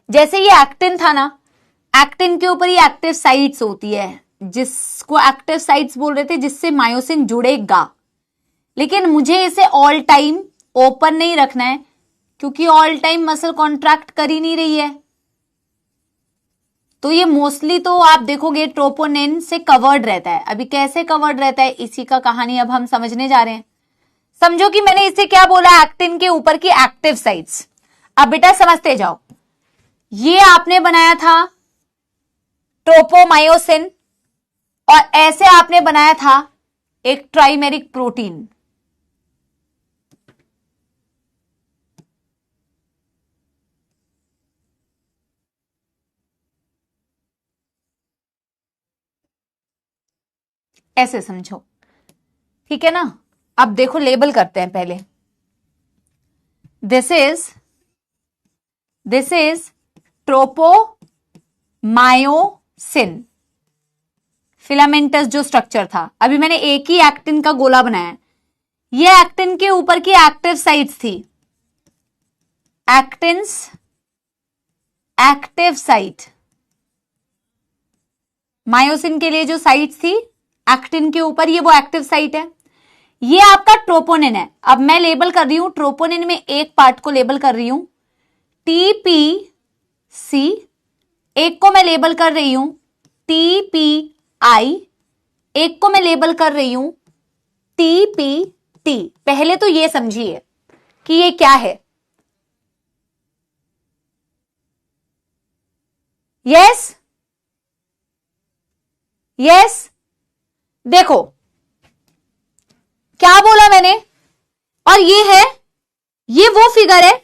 जैसे ये एक्टिन था ना, एक्टिन के ऊपर ये एक्टिव साइट्स होती है, जिसको एक्टिव साइट्स बोल रहे थे, जिससे मायोसिन जुड़ेगा। लेकिन मुझे इसे ऑल टाइम ओपन नहीं रखना है, क्योंकि ऑल टाइम मसल कॉन्ट्रैक्ट कर ही नहीं रही है, तो ये मोस्टली तो आप देखोगे ट्रोपोनिन से कवर्ड रहता है। अभी कैसे कवर्ड रहता है, इसी का कहानी अब हम समझने जा रहे हैं। समझो कि मैंने इसे क्या बोला, एक्टिन के ऊपर की एक्टिव साइट्स। अब बेटा समझते जाओ, ये आपने बनाया था ट्रोपोमायोसिन और ऐसे आपने बनाया था एक ट्राइमेरिक प्रोटीन। ऐसे समझो, ठीक है ना। अब देखो लेबल करते हैं पहले। दिस इज ट्रोपोमायोसिन, फिलामेंटस जो स्ट्रक्चर था। अभी मैंने एक ही एक्टिन का गोला बनाया, ये एक्टिन के ऊपर की एक्टिव साइट्स थी, एक्टिन्स एक्टिव साइट। मायोसिन के लिए जो साइट्स थी एक्टिन के ऊपर, ये वो एक्टिव साइट है। ये आपका ट्रोपोनिन है। अब मैं लेबल कर रही हूं ट्रोपोनिन में, एक पार्ट को लेबल कर रही हूं TPC, एक को मैं लेबल कर रही हूं TPI, एक को मैं लेबल कर रही हूं TPT। पहले तो ये समझिए कि ये क्या है। यस यस, देखो क्या बोला मैंने, और ये है, ये वो फिगर है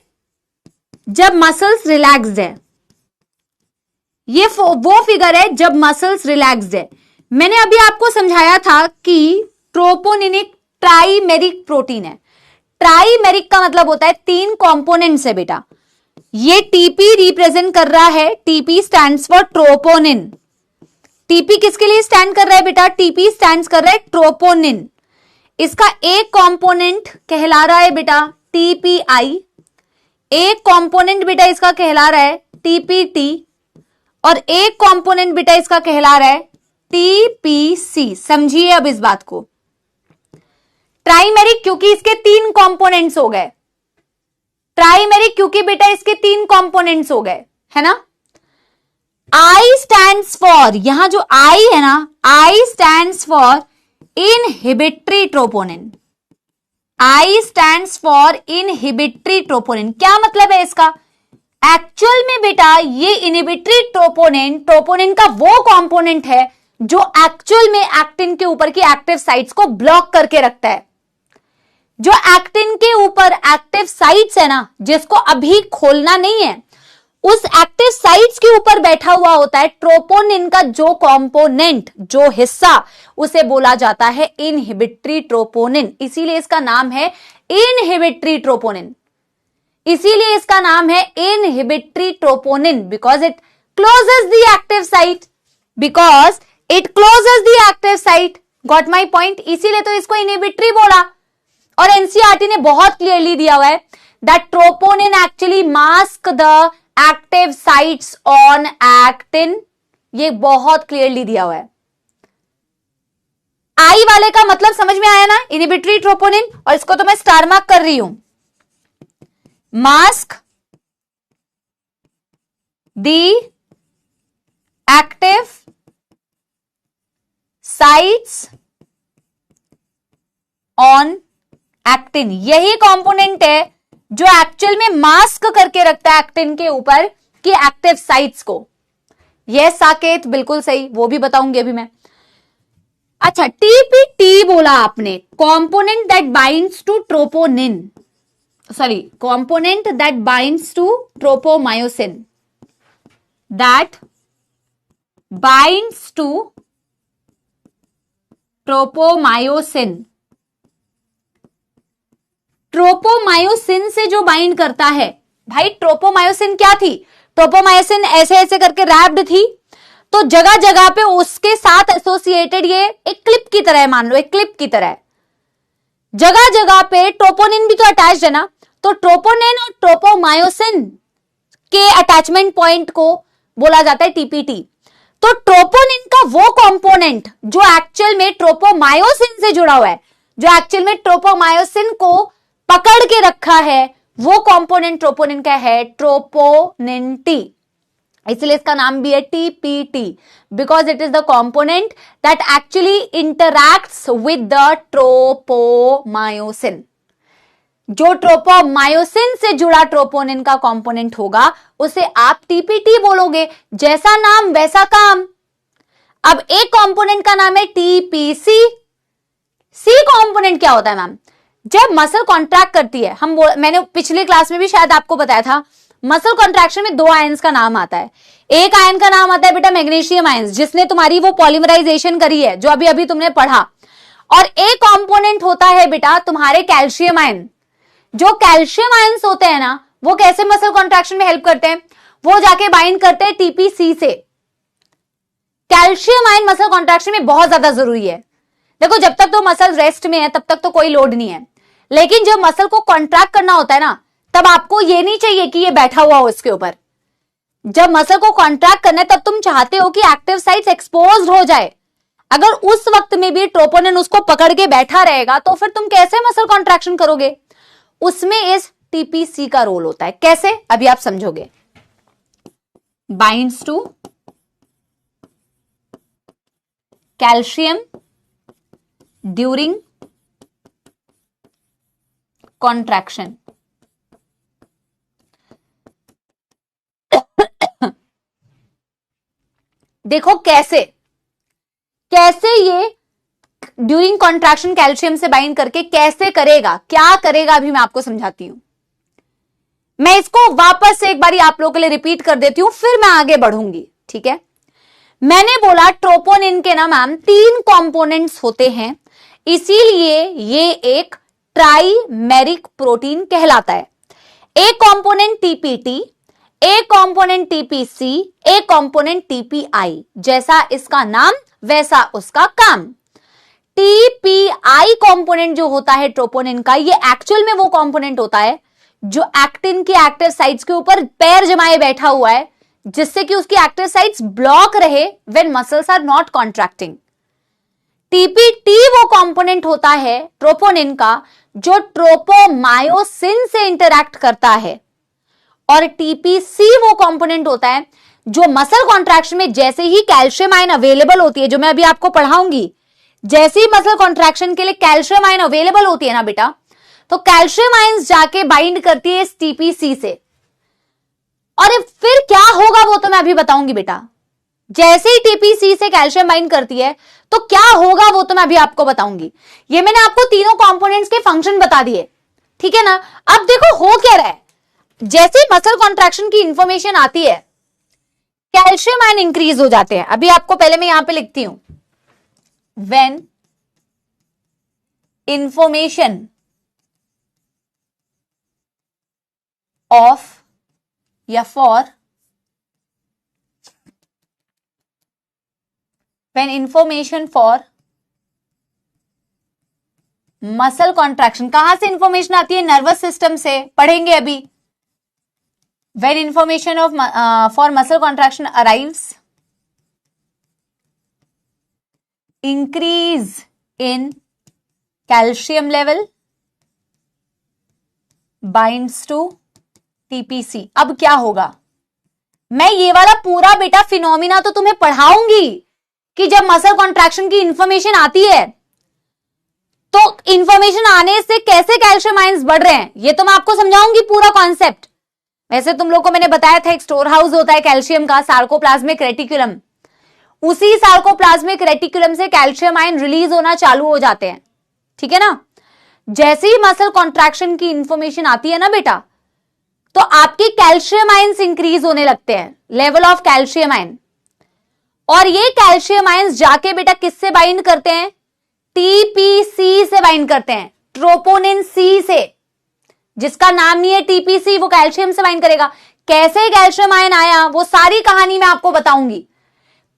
जब मसल्स रिलैक्स्ड है, ये वो फिगर है जब मसल्स रिलैक्स्ड है। मैंने अभी आपको समझाया था कि ट्रोपोनिन एक ट्राइमेरिक प्रोटीन है। ट्राइमेरिक का मतलब होता है 3 कंपोनेंट्स है बेटा। ये टीपी रिप्रेजेंट कर रहा है, TP stands for troponin. TP किसके लिए स्टैंड कर रहा है बेटा, टीपी स्टैंड्स कर रहा है ट्रोपोनिन। इसका एक कंपोनेंट कहला रहा है बेटा टीपीआई, एक कंपोनेंट बेटा इसका कहला रहा है टीपीटी, और एक कंपोनेंट बेटा इसका कहला रहा है टीपीसी। समझिए अब इस बात को। ट्राइमेरिक क्योंकि इसके 3 कंपोनेंट्स हो गए, ट्राइमेरिक क्योंकि बेटा इसके 3 कंपोनेंट्स हो गए, है ना। आई स्टैंड्स फॉर, यहां जो आई है ना, आई stands for inhibitory troponin. I stands for inhibitory troponin. क्या मतलब है इसका, एक्चुअल में बेटा ये इनहिबिटरी ट्रोपोनिन, ट्रोपोनिन का वो कंपोनेंट है जो एक्चुअल में एक्टिन के ऊपर की एक्टिव साइट्स को ब्लॉक करके रखता है। जो एक्टिन के ऊपर एक्टिव साइट्स है ना, जिसको अभी खोलना नहीं है, उस एक्टिव साइट्स के ऊपर बैठा हुआ होता है ट्रोपोनिन का जो कंपोनेंट, जो हिस्सा, उसे बोला जाता है इनहिबिटरी ट्रोपोनिन। इसीलिए इसका नाम है इनहिबिटरी ट्रोपोनिन, इसीलिए इसका नाम है inhibitory troponin, because it closes the active site, because it closes the active site. Got my point. इसीलिए तो इसको इनहिबिटरी बोला। और एनसीईआरटी ने बहुत क्लियरली दिया हुआ है that troponin actually mask the active sites on actin. ये बहुत क्लियरली दिया हुआ है। आई वाले का मतलब समझ में आया ना, इनहिबिटरी ट्रोपोनिन, और इसको तो मैं स्टार मार्क कर रही हूं। Mask the active sites on actin. यही कंपोनेंट है जो एक्चुअल में मास्क करके रखता है एक्टिन के ऊपर की एक्टिव साइट्स को। यह साकेत बिल्कुल सही, वो भी बताऊंगी अभी मैं। अच्छा, टीपीटी बोला आपने, component that binds to troponin, sorry, component that binds to tropomyosin, that binds to tropomyosin. Tropomyosin से जो बाइंड करता है, भाई ट्रोपोमायोसिन क्या थी, ट्रोपोमायोसिन ऐसे ऐसे करके रैप्ड थी, तो जगह जगह पे उसके साथ एसोसिएटेड ये एक क्लिप की तरह है, मान लो एक क्लिप की तरह है, जगह जगह पे ट्रोपोनिन भी तो अटैच्ड है ना, तो ट्रोपोनिन और ट्रोपोमायोसिन के अटैचमेंट पॉइंट को बोला जाता है टीपीटी। तो ट्रोपोनिन का वो कंपोनेंट जो एक्चुअल में ट्रोपोमायोसिन से जुड़ा हुआ है, जो एक्चुअल में ट्रोपोमायोसिन को पकड़ के रखा है, वो कंपोनेंट ट्रोपोनिन का है ट्रोपोनिन टी, इसलिए इसका नाम भी है TPT, because it is the component that actually interacts with the tropomyosin. जो ट्रोपोमायोसिन से जुड़ा ट्रोपोनिन का कंपोनेंट होगा उसे आप टीपीटी बोलोगे। जैसा नाम वैसा काम। अब एक कंपोनेंट का नाम है टीपीसी। सी कंपोनेंट क्या होता है मैम? जब मसल कॉन्ट्रैक्ट करती है, मैंने पिछले क्लास में भी शायद आपको बताया था, मसल कॉन्ट्रैक्शन में 2 आयंस का नाम आता है। एक आयन का नाम आता है बेटा मैग्नीशियम आयंस, जिसने तुम्हारी वो पॉलीमराइजेशन करी है जो अभी अभी तुमने पढ़ा। और एक कंपोनेंट होता है बेटा तुम्हारे कैल्शियम आयन। जो कैल्शियम आयंस होते हैं ना, वो कैसे मसल कॉन्ट्रैक्शन में हेल्प करते हैं? वो जाके बाइंड करते हैं टीपीसी से। कैल्शियम आयन मसल कॉन्ट्रैक्शन में बहुत ज्यादा जरूरी है। देखो, जब तक तो मसल रेस्ट में है तब तक तो कोई लोड नहीं है, लेकिन जब मसल को कॉन्ट्रैक्ट करना होता है ना, तब आपको ये नहीं चाहिए कि ये बैठा हुआ हो इसके ऊपर। जब मसल को कॉन्ट्रैक्ट करना है तब तुम चाहते हो कि एक्टिव साइट्स एक्सपोज्ड हो जाए। अगर उस वक्त में भी ट्रोपोनिन उसको पकड़ के बैठा रहेगा तो फिर तुम कैसे मसल कॉन्ट्रैक्शन करोगे? उसमें इस टीपीसी का रोल होता है। कैसे? अभी आप समझोगे। Binds to calcium during contraction. देखो कैसे ये ड्यूरिंग कॉन्ट्रैक्शन कैल्शियम से बाइंड करके कैसे करेगा, क्या करेगा, अभी मैं आपको समझाती हूं। मैं इसको वापस से एक बारी आप लोगों के लिए रिपीट कर देती हूं, फिर मैं आगे बढ़ूंगी। ठीक है? मैंने बोला ट्रोपोनिन के ना मैम 3 कंपोनेंट्स होते हैं, इसीलिए ये एक ट्राइमेरिक प्रोटीन कहलाता है। एक कंपोनेंट टीपीटी, एक कंपोनेंट टीपीसी, एक कंपोनेंट टीपीआई। जैसा इसका नाम वैसा उसका काम। टीपीआई कंपोनेंट जो होता है ट्रोपोनिन का, ये एक्चुअल में वो कंपोनेंट होता है जो एक्टिन के एक्टिव साइट्स के ऊपर पैर जमाए बैठा हुआ है, जिससे कि उसकी एक्टिव साइट्स ब्लॉक रहे when muscles are not contracting. TPT वो कंपोनेंट होता है ट्रोपोनिन का जो ट्रोपोमायोसिन से इंटरैक्ट करता है, और टीपीसी वो कंपोनेंट होता है जो मसल कॉन्ट्रैक्शन में जैसे ही कैल्शियम आयन अवेलेबल होती है, जो मैं अभी आपको पढ़ाऊंगी, जैसे ही मसल कॉन्ट्रैक्शन के लिए कैल्शियम आयन अवेलेबल होती है ना बेटा, तो कैल्शियम आयंस जाके बाइंड करती है इस टीपीसी से। और फिर क्या होगा वो तो मैं अभी बताऊंगी बेटा। जैसे ही टीपीसी से कैल्शियम बाइंड करती है तो क्या होगा वो तो मैं अभी आपको बताऊंगी। ये मैंने आपको तीनों कंपोनेंट्स के फंक्शन बता दिए, ठीक है ना। अब देखो हो क्या रहा है, जैसे मसल कॉन्ट्रैक्शन की इंफॉर्मेशन आती है कैल्शियम आयन इंक्रीज हो जाते हैं। अभी आपको पहले मैं यहां पे लिखती हूं, व्हेन इंफॉर्मेशन ऑफ या for when information for muscle contraction, कहां से इंफॉर्मेशन आती है? नर्वस सिस्टम से, पढ़ेंगे अभी। when information of for muscle contraction arrives, increase in calcium level binds to TPC। अब क्या होगा? मैं ये वाला पूरा बेटा फिनोमिना तो तुम्हें पढ़ाऊंगी कि जब मसल कॉन्ट्रैक्शन की इंफॉर्मेशन आती है तो इंफॉर्मेशन आने से कैसे कैल्शियम आयंस बढ़ रहे हैं, ये तो मैं आपको समझाऊंगी पूरा कॉन्सेप्ट। वैसे तुम लोग को मैंने बताया था एक स्टोर हाउस होता है कैल्शियम का, सार्कोप्लाज्मिक रेटिकुलम। उसी सार्कोप्लाज्मिक रेटिकुलम से कैल्शियम आयन रिलीज होना चालू हो जाते हैं, ठीक है ना। जैसे ही मसल कॉन्ट्रैक्शन की इंफॉर्मेशन आती है ना बेटा, तो आपके कैल्शियम आयंस इंक्रीज होने लगते हैं, लेवल ऑफ कैल्शियम आयन। और ये कैल्शियम आयंस जाके बेटा किससे बाइंड करते हैं? टीपीसी से बाइंड करते हैं, ट्रोपोनिन सी से, जिसका नाम ही है टीपीसी, वो कैल्शियम से बाइंड करेगा। कैसे कैल्शियम आयन आया वो सारी कहानी मैं आपको बताऊंगी,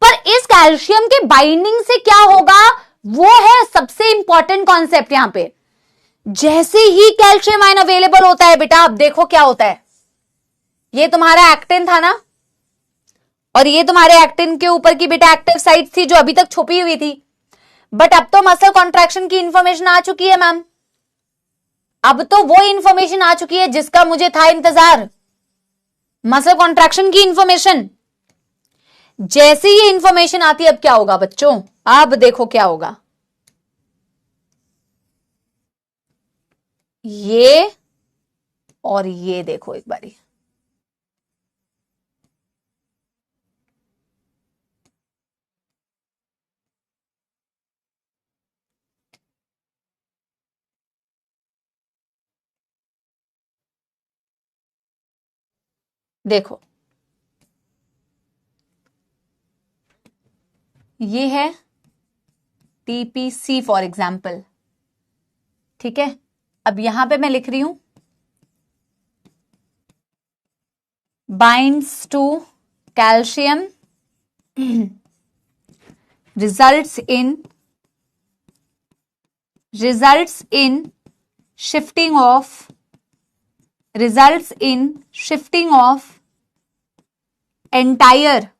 पर इस कैल्शियम के बाइंडिंग से क्या होगा वो है सबसे इंपॉर्टेंट कॉन्सेप्ट यहां पे। जैसे ही कैल्शियम आयन अवेलेबल होता है बेटा, अब देखो क्या होता है। ये तुम्हारा एक्टिन था ना, और ये तुम्हारे एक्टिन के ऊपर की बेटा एक्टिव साइट थी जो अभी तक छुपी हुई थी, बट अब तो मसल कॉन्ट्रैक्शन की इंफॉर्मेशन आ चुकी है मैम। अब तो वो इंफॉर्मेशन आ चुकी है जिसका मुझे था इंतजार, मसल कॉन्ट्रैक्शन की इंफॉर्मेशन। जैसे ये इंफॉर्मेशन आती है, अब क्या होगा बच्चों, अब देखो क्या होगा। ये और ये देखो एक बारी, देखो ये है टीपीसी फॉर एग्जाम्पल, ठीक है। अब यहां पे मैं लिख रही हूं binds to calcium results in shifting of entire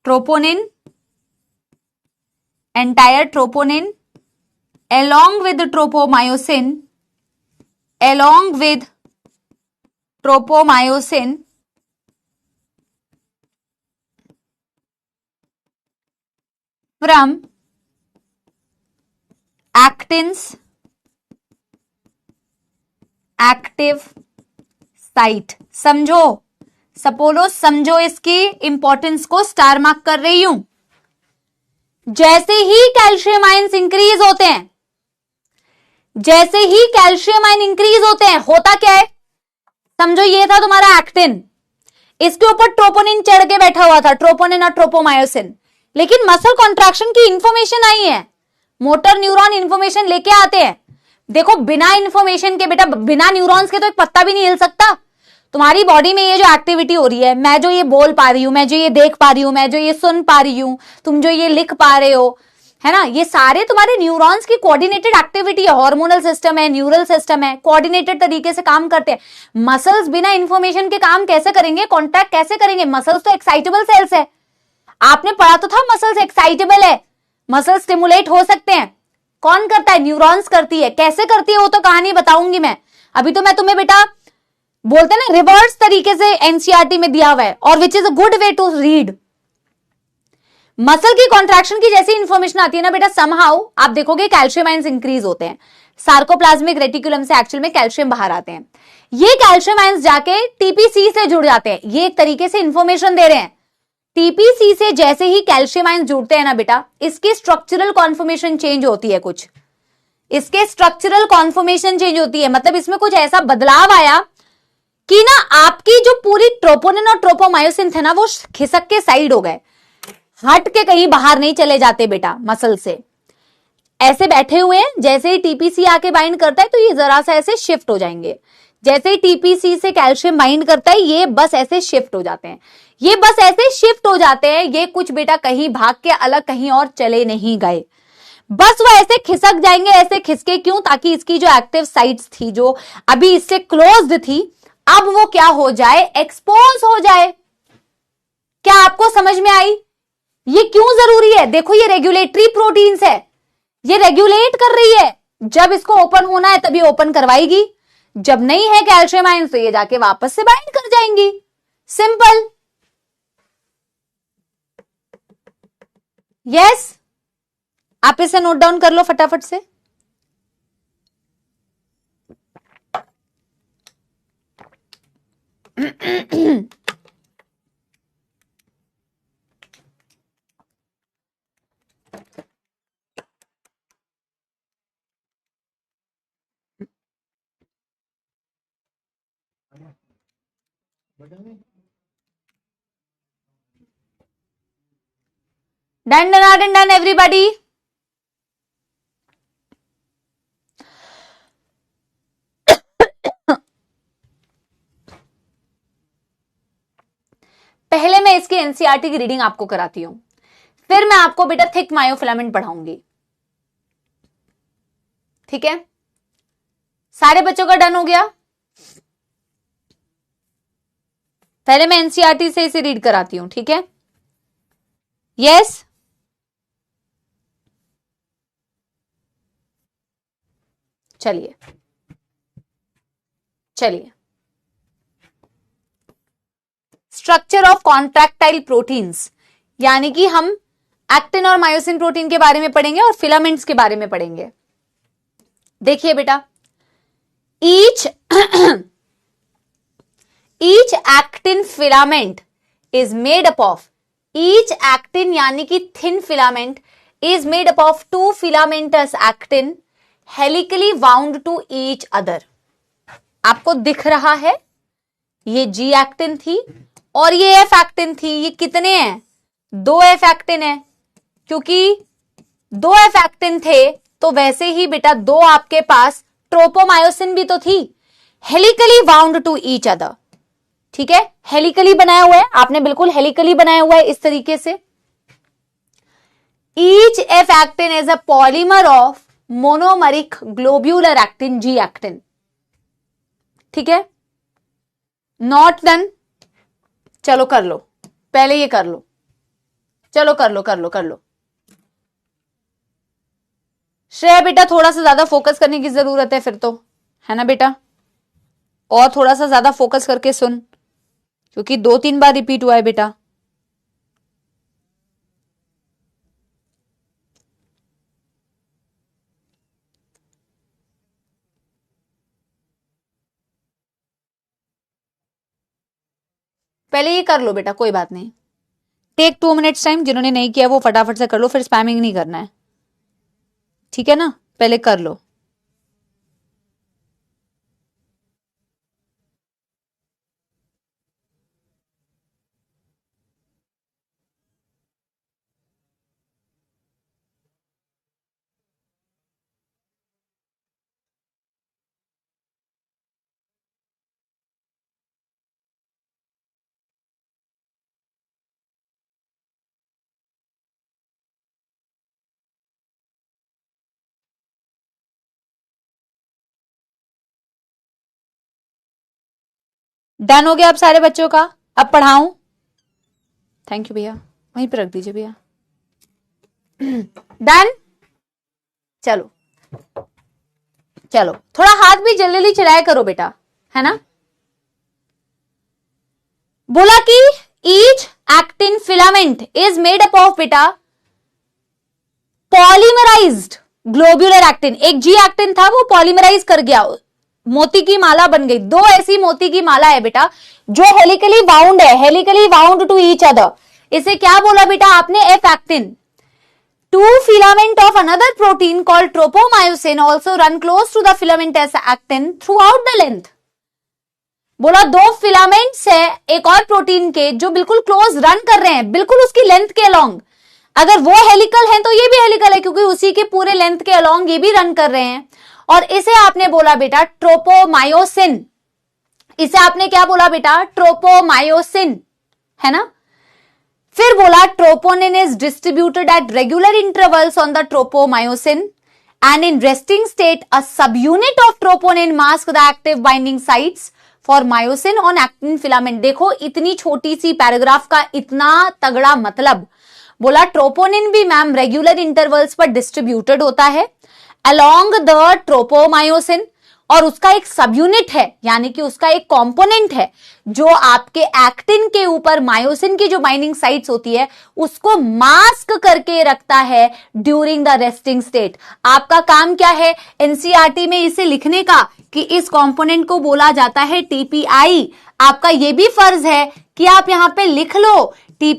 troponin along with tropomyosin from actin's active site। समझो, सपोलो समझो, इसकी इंपॉर्टेंस को स्टार मार्क कर रही हूं। जैसे ही कैल्शियम आयंस इंक्रीज होते हैं, जैसे ही कैल्शियम आयन इंक्रीज होते हैं, होता क्या है समझो, ये था तुम्हारा एक्टिन, इसके ऊपर ट्रोपोनिन चढ़ के बैठा हुआ था, ट्रोपोनिन और ट्रोपोमायोसिन। लेकिन मसल कॉन्ट्रैक्शन की इंफॉर्मेशन आई है, मोटर न्यूरॉन इंफॉर्मेशन लेके आते हैं। देखो बिना इंफॉर्मेशन के बेटा, बिना न्यूरॉन्स के तो एक पत्ता भी नहीं हिल सकता। तुम्हारी बॉडी में ये जो एक्टिविटी हो रही है, मैं जो ये बोल पा रही हूं, मैं जो ये देख पा रही हूं, मैं जो ये सुन पा रही हूं, तुम जो ये लिख पा रहे हो, है ना, ये सारे तुम्हारे न्यूरॉन्स की कोऑर्डिनेटेड एक्टिविटी है। हार्मोनल सिस्टम है, न्यूरल सिस्टम है, कोऑर्डिनेटेड तरीके से काम करते हैं। मसल्स बिना इंफॉर्मेशन के काम कैसे करेंगे, कॉन्ट्रैक्ट कैसे करेंगे? मसल्स तो एक्साइटेबल सेल्स है, आपने पढ़ा तो था मसल्स एक्साइटेबल है, मसल स्टिमुलेट हो सकते हैं। कौन करता है? न्यूरॉन्स करती है। कैसे करती है वो तो कहानी बताऊंगी मैं। अभी तो मैं तुम्हें बेटा बोलते हैं ना रिवर्स तरीके से एनसीईआरटी में दिया हुआ है, और which is a good way to read. Muscle की कॉन्ट्रैक्शन की जैसी इंफॉर्मेशन आती है ना बेटा, समहाउ आप देखोगे कैल्शियम आयंस इंक्रीज होते हैं, सार्कोप्लाज्मिक रेटिकुलम से एक्चुअल में कैल्शियम बाहर आते हैं। ये कैल्शियम आयंस जाके टीपीसी से जुड़ जाते हैं। ये एक तरीके से इंफॉर्मेशन दे रहे हैं। टीपीसी से जैसे ही कैल्शियम आयंस जुड़ते हैं ना बेटा, इसकी स्ट्रक्चरल कॉन्फॉर्मेशन चेंज होती है, कुछ इसके स्ट्रक्चरल कॉन्फॉर्मेशन चेंज होती है। मतलब इसमें कुछ ऐसा बदलाव आया कि ना आपकी जो पूरी ट्रोपोनिन और ट्रोपोमायोसिन थे ना, वो खिसक के साइड हो गए, हट के कहीं बाहर नहीं चले जाते बेटा मसल से, ऐसे बैठे हुए हैं। जैसे ही टीपीसी आके बाइंड करता है तो ये जरा सा ऐसे शिफ्ट हो जाएंगे। जैसे ही टीपीसी से कैल्शियम बाइंड करता है, ये बस ऐसे शिफ्ट हो जाते हैं, ये बस ऐसे शिफ्ट हो जाते हैं। ये कुछ बेटा कहीं भाग के अलग कहीं और चले नहीं गए, बस वो ऐसे खिसक जाएंगे। ऐसे खिसके क्यों? ताकि इसकी जो एक्टिव साइट्स थी, जो अभी इससे क्लोज्ड थी, अब वो क्या हो जाए, एक्सपोज हो जाए। क्या आपको समझ में आई? ये क्यों जरूरी है? देखो ये रेगुलेटरी प्रोटीन्स है, ये रेगुलेट कर रही है। जब इसको ओपन होना है तभी ओपन करवाएगी, जब नहीं है कैल्शियम आयन तो ये जाके वापस से बाइंड कर जाएंगी। सिंपल। यस, आप इसे नोट डाउन कर लो फटाफट से। Done done done everybody. पहले मैं इसकी एनसीईआरटी की रीडिंग आपको कराती हूं, फिर मैं आपको बेटा थिक मायोफिलामेंट पढ़ाऊंगी। ठीक है, सारे बच्चों का डन हो गया? पहले मैं एनसीईआरटी से इसे रीड कराती हूं, ठीक है? यस, चलिए चलिए, स्ट्रक्चर ऑफ कॉन्ट्रैक्टाइल प्रोटीन्स, यानी कि हम एक्टिन और मायोसिन प्रोटीन के बारे में पढ़ेंगे और फिलामेंट्स के बारे में पढ़ेंगे। देखिए बेटा, each actin filament is made up of, each actin यानी कि thin filament is made up of 2 filamentous actin helically wound to each other. आपको दिख रहा है, ये जी एक्टिन थी और ये एफ एक्टिन थी। ये कितने हैं? 2 एफ एक्टिन है, क्योंकि 2 एफ एक्टिन थे तो वैसे ही बेटा 2 आपके पास ट्रोपोमायोसिन भी तो थी, helically wound to each other. ठीक है, हेलिकली बनाया हुआ है, आपने बिल्कुल हेलिकली बनाया हुआ है इस तरीके से। Each F actin is a polymer of monomeric globular actin G actin. ठीक है, नॉट डन, चलो कर लो, पहले ये कर लो, चलो कर लो कर लो कर लो। श्रेया बेटा थोड़ा सा ज्यादा फोकस करने की जरूरत है फिर तो, है ना बेटा, और थोड़ा सा ज्यादा फोकस करके सुन, क्योंकि 2-3 बार रिपीट हुआ है बेटा। पहले ये कर लो बेटा, कोई बात नहीं, टेक 2 मिनट्स टाइम। जिन्होंने नहीं किया वो फटाफट से कर लो, फिर स्पैमिंग नहीं करना है, ठीक है ना, पहले कर लो। डन हो गया अब सारे बच्चों का? अब पढ़ाऊं? थैंक यू भैया, वहीं पे रख दीजिए भैया। डन, चलो चलो, थोड़ा हाथ भी जल्दी चलाया करो बेटा, है ना। बोला कि each actin filament is made up of बेटा पॉलीमराइज्ड ग्लोब्यूलर एक्टिन। एक जी एक्टिन था, वो पॉलीमराइज कर गया, मोती की माला बन गई। 2 ऐसी मोती की माला है बेटा जो हेलिकली बाउंड है, helically bound to each other. इसे क्या बोला बेटा आपने? F actin. 2 filament of another protein called tropomyosin also run close to the filamentous actin throughout the length। बोला 2 फिलामेंट्स है एक और प्रोटीन के जो बिल्कुल क्लोज रन कर रहे हैं, बिल्कुल उसकी लेंथ के अलोंग। अगर वो हेलिकल है तो ये भी हेलिकल है, क्योंकि उसी के पूरे लेंथ के अलोंग ये भी रन कर रहे हैं। और इसे आपने बोला बेटा ट्रोपोमायोसिन। इसे आपने क्या बोला बेटा? ट्रोपोमायोसिन, है ना। फिर बोला troponin is distributed at regular intervals on the tropomyosin and in resting state अ सब unit of troponin mask the active binding sites for myosin on actin filament. देखो इतनी छोटी सी पैराग्राफ का इतना तगड़ा मतलब। बोला ट्रोपोनिन भी मैम रेगुलर इंटरवल्स पर डिस्ट्रीब्यूटेड होता है अलोंग द ट्रोपोमायोसिन, और उसका एक सब यूनिट है, यानी कि उसका एक कंपोनेंट है जो आपके एक्टिन के ऊपर मायोसिन की जो बाइंडिंग साइट्स होती है उसको मास्क करके रखता है ड्यूरिंग द रेस्टिंग स्टेट। आपका काम क्या है एनसीईआरटी में इसे लिखने का कि इस कंपोनेंट को बोला जाता है टीपीआई। आपका यह भी फर्ज है कि आप यहां पे लिख लो टी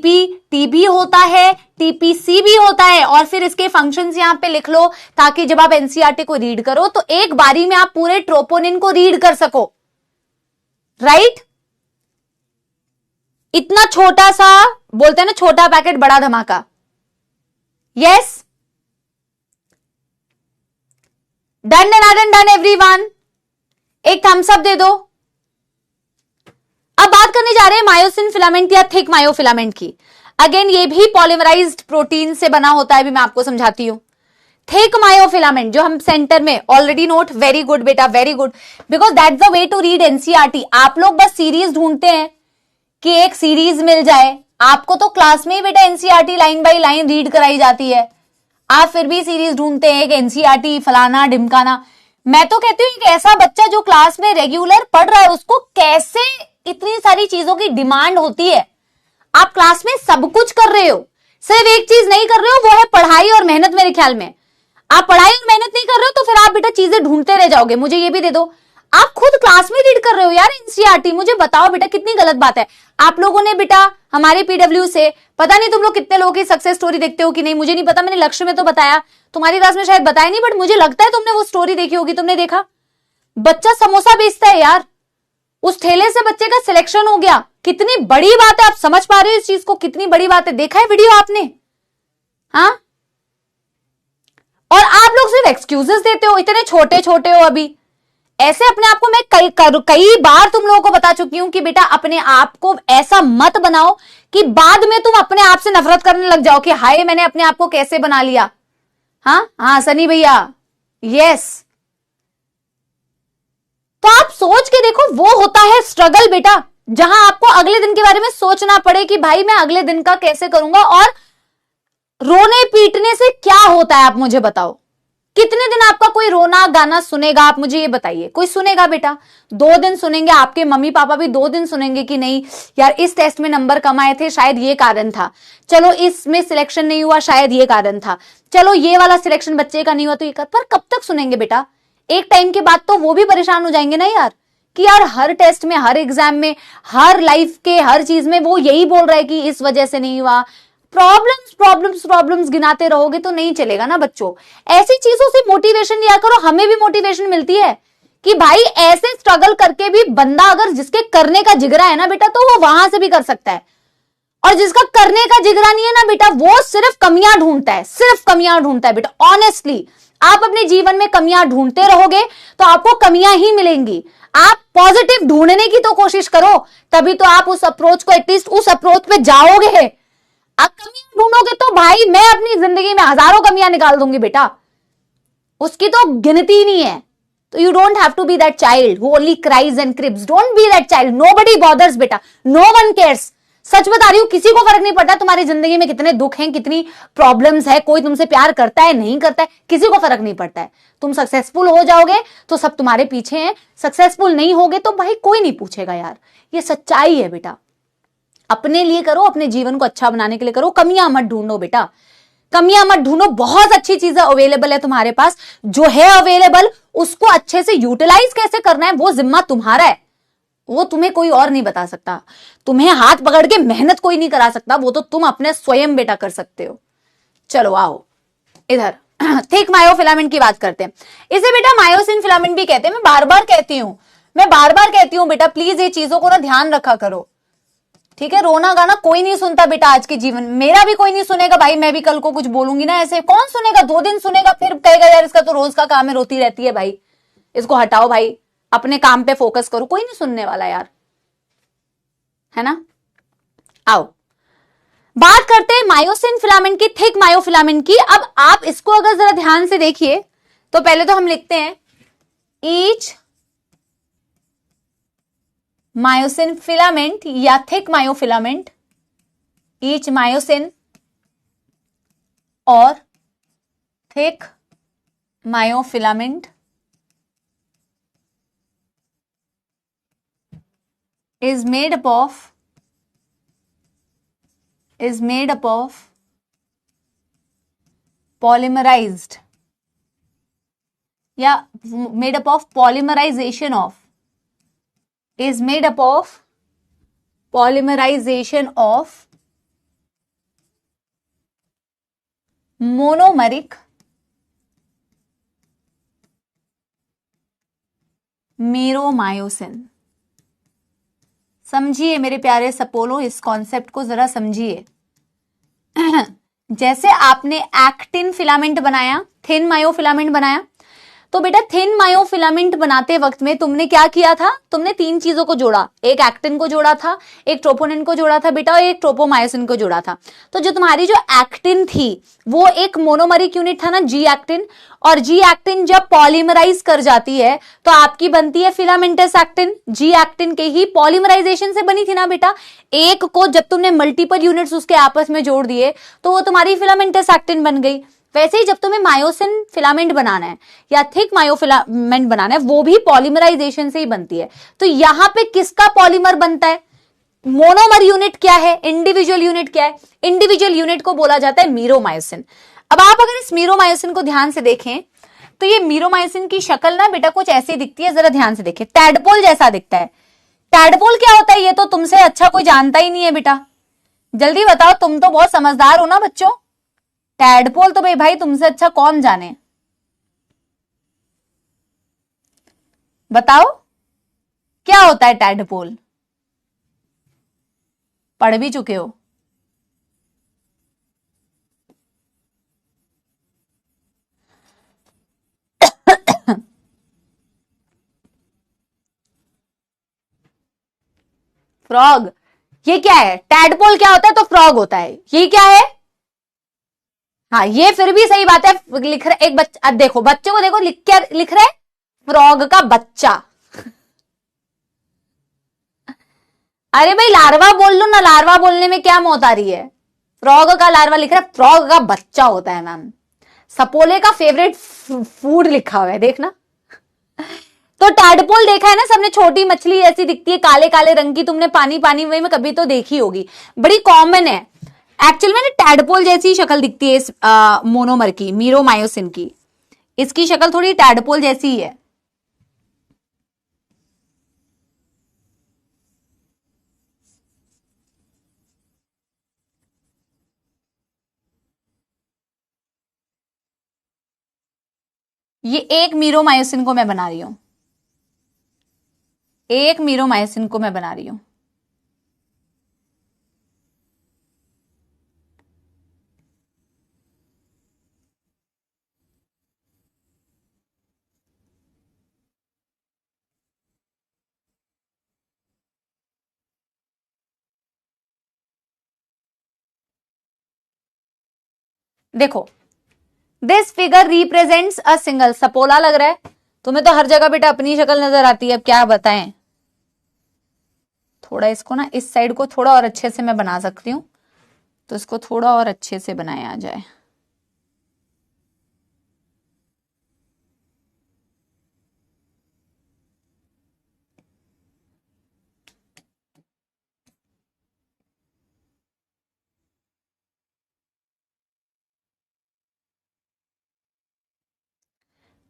भी होता है, टीपीसी भी होता है, और फिर इसके फंक्शंस यहां पे लिख लो ताकि जब आप एनसीईआरटी को रीड करो तो एक बारी में आप पूरे ट्रोपोनिन को रीड कर सको, राइट। इतना छोटा सा बोलते हैं ना, छोटा पैकेट बड़ा धमाका। Yes, done done done everyone, एक थम्स अप दे दो। अब बात करने जा रहे हैं मायोसिन फिलामेंट या थिक मायोफिलामेंट की। अगेन ये भी पॉलीमराइज्ड प्रोटीन से बना होता है, भी मैं आपको समझाती हूं। थिक मायोफिलामेंट जो हम सेंटर में ऑलरेडी नोट, वेरी गुड बेटा, very good, because that's the way to read NCERT. आप लोग बस सीरीज ढूंढते हैं कि एक सीरीज मिल जाए, आपको तो क्लास में ही बेटा NCERT line by line read कराई जाती है, आप फिर भी सीरीज ढूंढते हैं एक एनसीईआरटी फलाना ढिमकाना। मैं तो कहती हूँ एक ऐसा बच्चा जो क्लास में रेगुलर पढ़ रहा है उसको कैसे इतनी सारी चीजों की डिमांड होती है। आप क्लास में सब कुछ कर रहे हो, सिर्फ एक चीज नहीं कर रहे हो, वो है पढ़ाई और मेहनत। मेरे ख्याल में आप पढ़ाई और मेहनत नहीं कर रहे हो तो फिर आप बेटा चीजें ढूंढते रह जाओगे। मुझे ये भी दे दो, आप खुद क्लास में रीड कर रहे हो यार एनसीईआरटी। मुझे बताओ बेटा कितनी गलत बात है। आप लोगों ने बेटा हमारे पीडब्ल्यू से, पता नहीं तुम लोग कितने लोगों की सक्सेस स्टोरी देखते हो कि नहीं, मुझे नहीं पता, मैंने लक्ष्य में तो बताया, तुम्हारी क्लास में शायद बताया नहीं, बट मुझे लगता है तुमने वो स्टोरी देखी होगी। तुमने देखा बच्चा समोसा बेचता है यार, उस ठेले से बच्चे का सिलेक्शन हो गया। कितनी बड़ी बात है, आप समझ पा रहे हो इस चीज को, कितनी बड़ी बात है। देखा है वीडियो आपने? हाँ, और आप लोग सिर्फ एक्सक्यूजेस देते हो, इतने छोटे छोटे हो अभी। ऐसे अपने आप को मैं कई बार तुम लोगों को बता चुकी हूं कि बेटा अपने आप को ऐसा मत बनाओ कि बाद में तुम अपने आप से नफरत करने लग जाओ कि हाय मैंने अपने आप को कैसे बना लिया। हाँ सनी भैया, यस। तो आप सोच के देखो, वो होता है स्ट्रगल बेटा, जहां आपको अगले दिन के बारे में सोचना पड़े कि भाई मैं अगले दिन का कैसे करूंगा। और रोने पीटने से क्या होता है आप मुझे बताओ? कितने दिन आपका कोई रोना गाना सुनेगा? आप मुझे ये बताइए, कोई सुनेगा बेटा? 2 दिन सुनेंगे, आपके मम्मी पापा भी 2 दिन सुनेंगे कि नहीं यार इस टेस्ट में नंबर कम आए थे, शायद ये कारण था, चलो इसमें सिलेक्शन नहीं हुआ, शायद ये कारण था, चलो ये वाला सिलेक्शन बच्चे का नहीं हुआ तो ये पर कब तक सुनेंगे बेटा? एक टाइम के बाद तो वो भी परेशान हो जाएंगे ना यार, कि यार हर टेस्ट में, हर एग्जाम में, हर लाइफ के हर चीज में वो यही बोल रहा है कि इस वजह से नहीं हुआ। प्रॉब्लम्स गिनाते रहोगे तो नहीं चलेगा ना बच्चों। ऐसी चीजों से मोटिवेशन लिया करो। हमें भी मोटिवेशन मिलती है कि भाई ऐसे स्ट्रगल करके भी बंदा अगर जिसके करने का जिगरा है ना बेटा तो वो वहां से भी कर सकता है, और जिसका करने का जिगरा नहीं है ना बेटा वो सिर्फ कमियां ढूंढता है, सिर्फ कमियां ढूंढता है बेटा। ऑनेस्टली आप अपने जीवन में कमियां ढूंढते रहोगे तो आपको कमियां ही मिलेंगी। आप पॉजिटिव ढूंढने की तो कोशिश करो, तभी तो आप उस अप्रोच को, एटलीस्ट उस अप्रोच पे जाओगे। आप कमियां ढूंढोगे तो भाई मैं अपनी जिंदगी में हजारों कमियां निकाल दूंगी बेटा, उसकी तो गिनती नहीं है। तो you don't have to be that child who only cries and cribs. Don't be that child, nobody bothers बेटा, नो वन केयर्स। सच बता रही हूं, किसी को फर्क नहीं पड़ता तुम्हारी जिंदगी में कितने दुख हैं, कितनी प्रॉब्लम्स है, कोई तुमसे प्यार करता है नहीं करता है, किसी को फर्क नहीं पड़ता है। तुम सक्सेसफुल हो जाओगे तो सब तुम्हारे पीछे हैं, सक्सेसफुल नहीं होगे तो भाई कोई नहीं पूछेगा यार। ये सच्चाई है बेटा। अपने लिए करो, अपने जीवन को अच्छा बनाने के लिए करो, कमियां मत ढूंढो बेटा, कमियां मत ढूंढो। बहुत अच्छी चीजें अवेलेबल है तुम्हारे पास, जो है अवेलेबल उसको अच्छे से यूटिलाइज कैसे करना है वो जिम्मा तुम्हारा है, वो तुम्हें कोई और नहीं बता सकता। तुम्हें हाथ पकड़ के मेहनत कोई नहीं करा सकता, वो तो तुम अपने स्वयं बेटा कर सकते हो। चलो आओ इधर थिक मायोफिलामेंट की बात करते हैं। इसे बेटा मायोसिन फिलामेंट भी कहते हैं। मैं बार बार कहती हूं बेटा, प्लीज ये चीजों को ना ध्यान रखा करो, ठीक है? रोना गाना कोई नहीं सुनता बेटा आज के जीवन, मेरा भी कोई नहीं सुनेगा भाई। मैं भी कल को कुछ बोलूंगी ना ऐसे, कौन सुनेगा? 2 दिन सुनेगा फिर कहेगा यार इसका तो रोज का काम है, रोती रहती है भाई, इसको हटाओ भाई, अपने काम पे फोकस करो। कोई नहीं सुनने वाला यार, है ना? आओ बात करते हैं मायोसिन फिलामेंट की, थिक मायोफिलामेंट की। अब आप इसको अगर जरा ध्यान से देखिए तो पहले तो हम लिखते हैं ईच मायोसिन फिलामेंट या थिक मायोफिलामेंट, ईच मायोसिन और thick myofilament is made up of polymerized या made up of polymerization of is made up of polymerization of monomeric meromyosin। समझिए मेरे प्यारे सपोलो, इस कॉन्सेप्ट को जरा समझिए। जैसे आपने एक्टिन फिलामेंट बनाया, थिन मायोफिलामेंट बनाया, तो बेटा थिन मायोफिलामेंट बनाते वक्त में तुमने क्या किया था? तुमने 3 चीजों को जोड़ा, एक एक्टिन को जोड़ा था, एक ट्रोपोनिन को जोड़ा था बेटा, और एक ट्रोपोमायोसिन को जोड़ा था। तो जो तुम्हारी जो एक्टिन थी वो एक मोनोमरिक यूनिट था ना, जी एक्टिन, और जी एक्टिन जब पॉलीमराइज कर जाती है तो आपकी बनती है फिलामेंटस एक्टिन। जी एक्टिन के ही पॉलीमराइजेशन से बनी थी ना बेटा। एक को जब तुमने मल्टीपल यूनिट्स उसके आपस में जोड़ दिए तो वो तुम्हारी फिलामेंटस एक्टिन बन गई। वैसे ही जब तुम्हें मायोसिन फिलामेंट बनाना है या थिक मायोफिलामेंट बनाना है, वो भी पॉलीमराइजेशन से ही बनती है। तो यहां पे किसका पॉलीमर बनता है? मोनोमर यूनिट क्या है, इंडिविजुअल यूनिट क्या है? इंडिविजुअल यूनिट को बोला जाता है मीरोमायोसिन। अब आप अगर इस मीरोमायोसिन को ध्यान से देखें तो ये मीरोमायोसिन की शक्ल ना बेटा कुछ ऐसी दिखती है, जरा ध्यान से देखें, टैडपोल जैसा दिखता है। टैडपोल क्या होता है ये तो तुमसे अच्छा कोई जानता ही नहीं है बेटा, जल्दी बताओ, तुम तो बहुत समझदार हो ना बच्चों। टैडपोल तो भाई तुमसे अच्छा कौन जाने, बताओ क्या होता है टैडपोल? पढ़ भी चुके हो। फ्रॉग, ये क्या है? टैडपोल क्या होता है? तो फ्रॉग होता है। ये क्या है? हाँ ये फिर भी सही बात है, लिख रहे एक बच्चा, देखो बच्चों को देखो लिख क्या लिख रहे, फ्रॉग का बच्चा। अरे भाई लार्वा बोल लो ना, लार्वा बोलने में क्या मौत आ रही है? फ्रॉग का लार्वा लिख रहा है, फ्रॉग का बच्चा होता है मैम। सपोले का फेवरेट फूड लिखा हुआ है देखना। तो टैडपोल देखा है ना सबने, छोटी मछली ऐसी दिखती है काले काले रंग की, तुमने पानी पानी में कभी तो देखी होगी, बड़ी कॉमन है। एक्चुअल में ना टैडपोल जैसी शक्ल दिखती है इस मोनोमर की, मीरोमायोसिन की। इसकी शक्ल थोड़ी टैडपोल जैसी ही है। ये एक मीरोमायोसिन को मैं बना रही हूं, एक मीरोमायोसिन को मैं बना रही हूं। देखो this figure represents a single, सपोला लग रहा है तुम्हें तो हर जगह बेटा अपनी शक्ल नजर आती है, अब क्या बताएं। थोड़ा इसको ना इस साइड को थोड़ा और अच्छे से मैं बना सकती हूँ, तो इसको थोड़ा और अच्छे से बनाया जाए।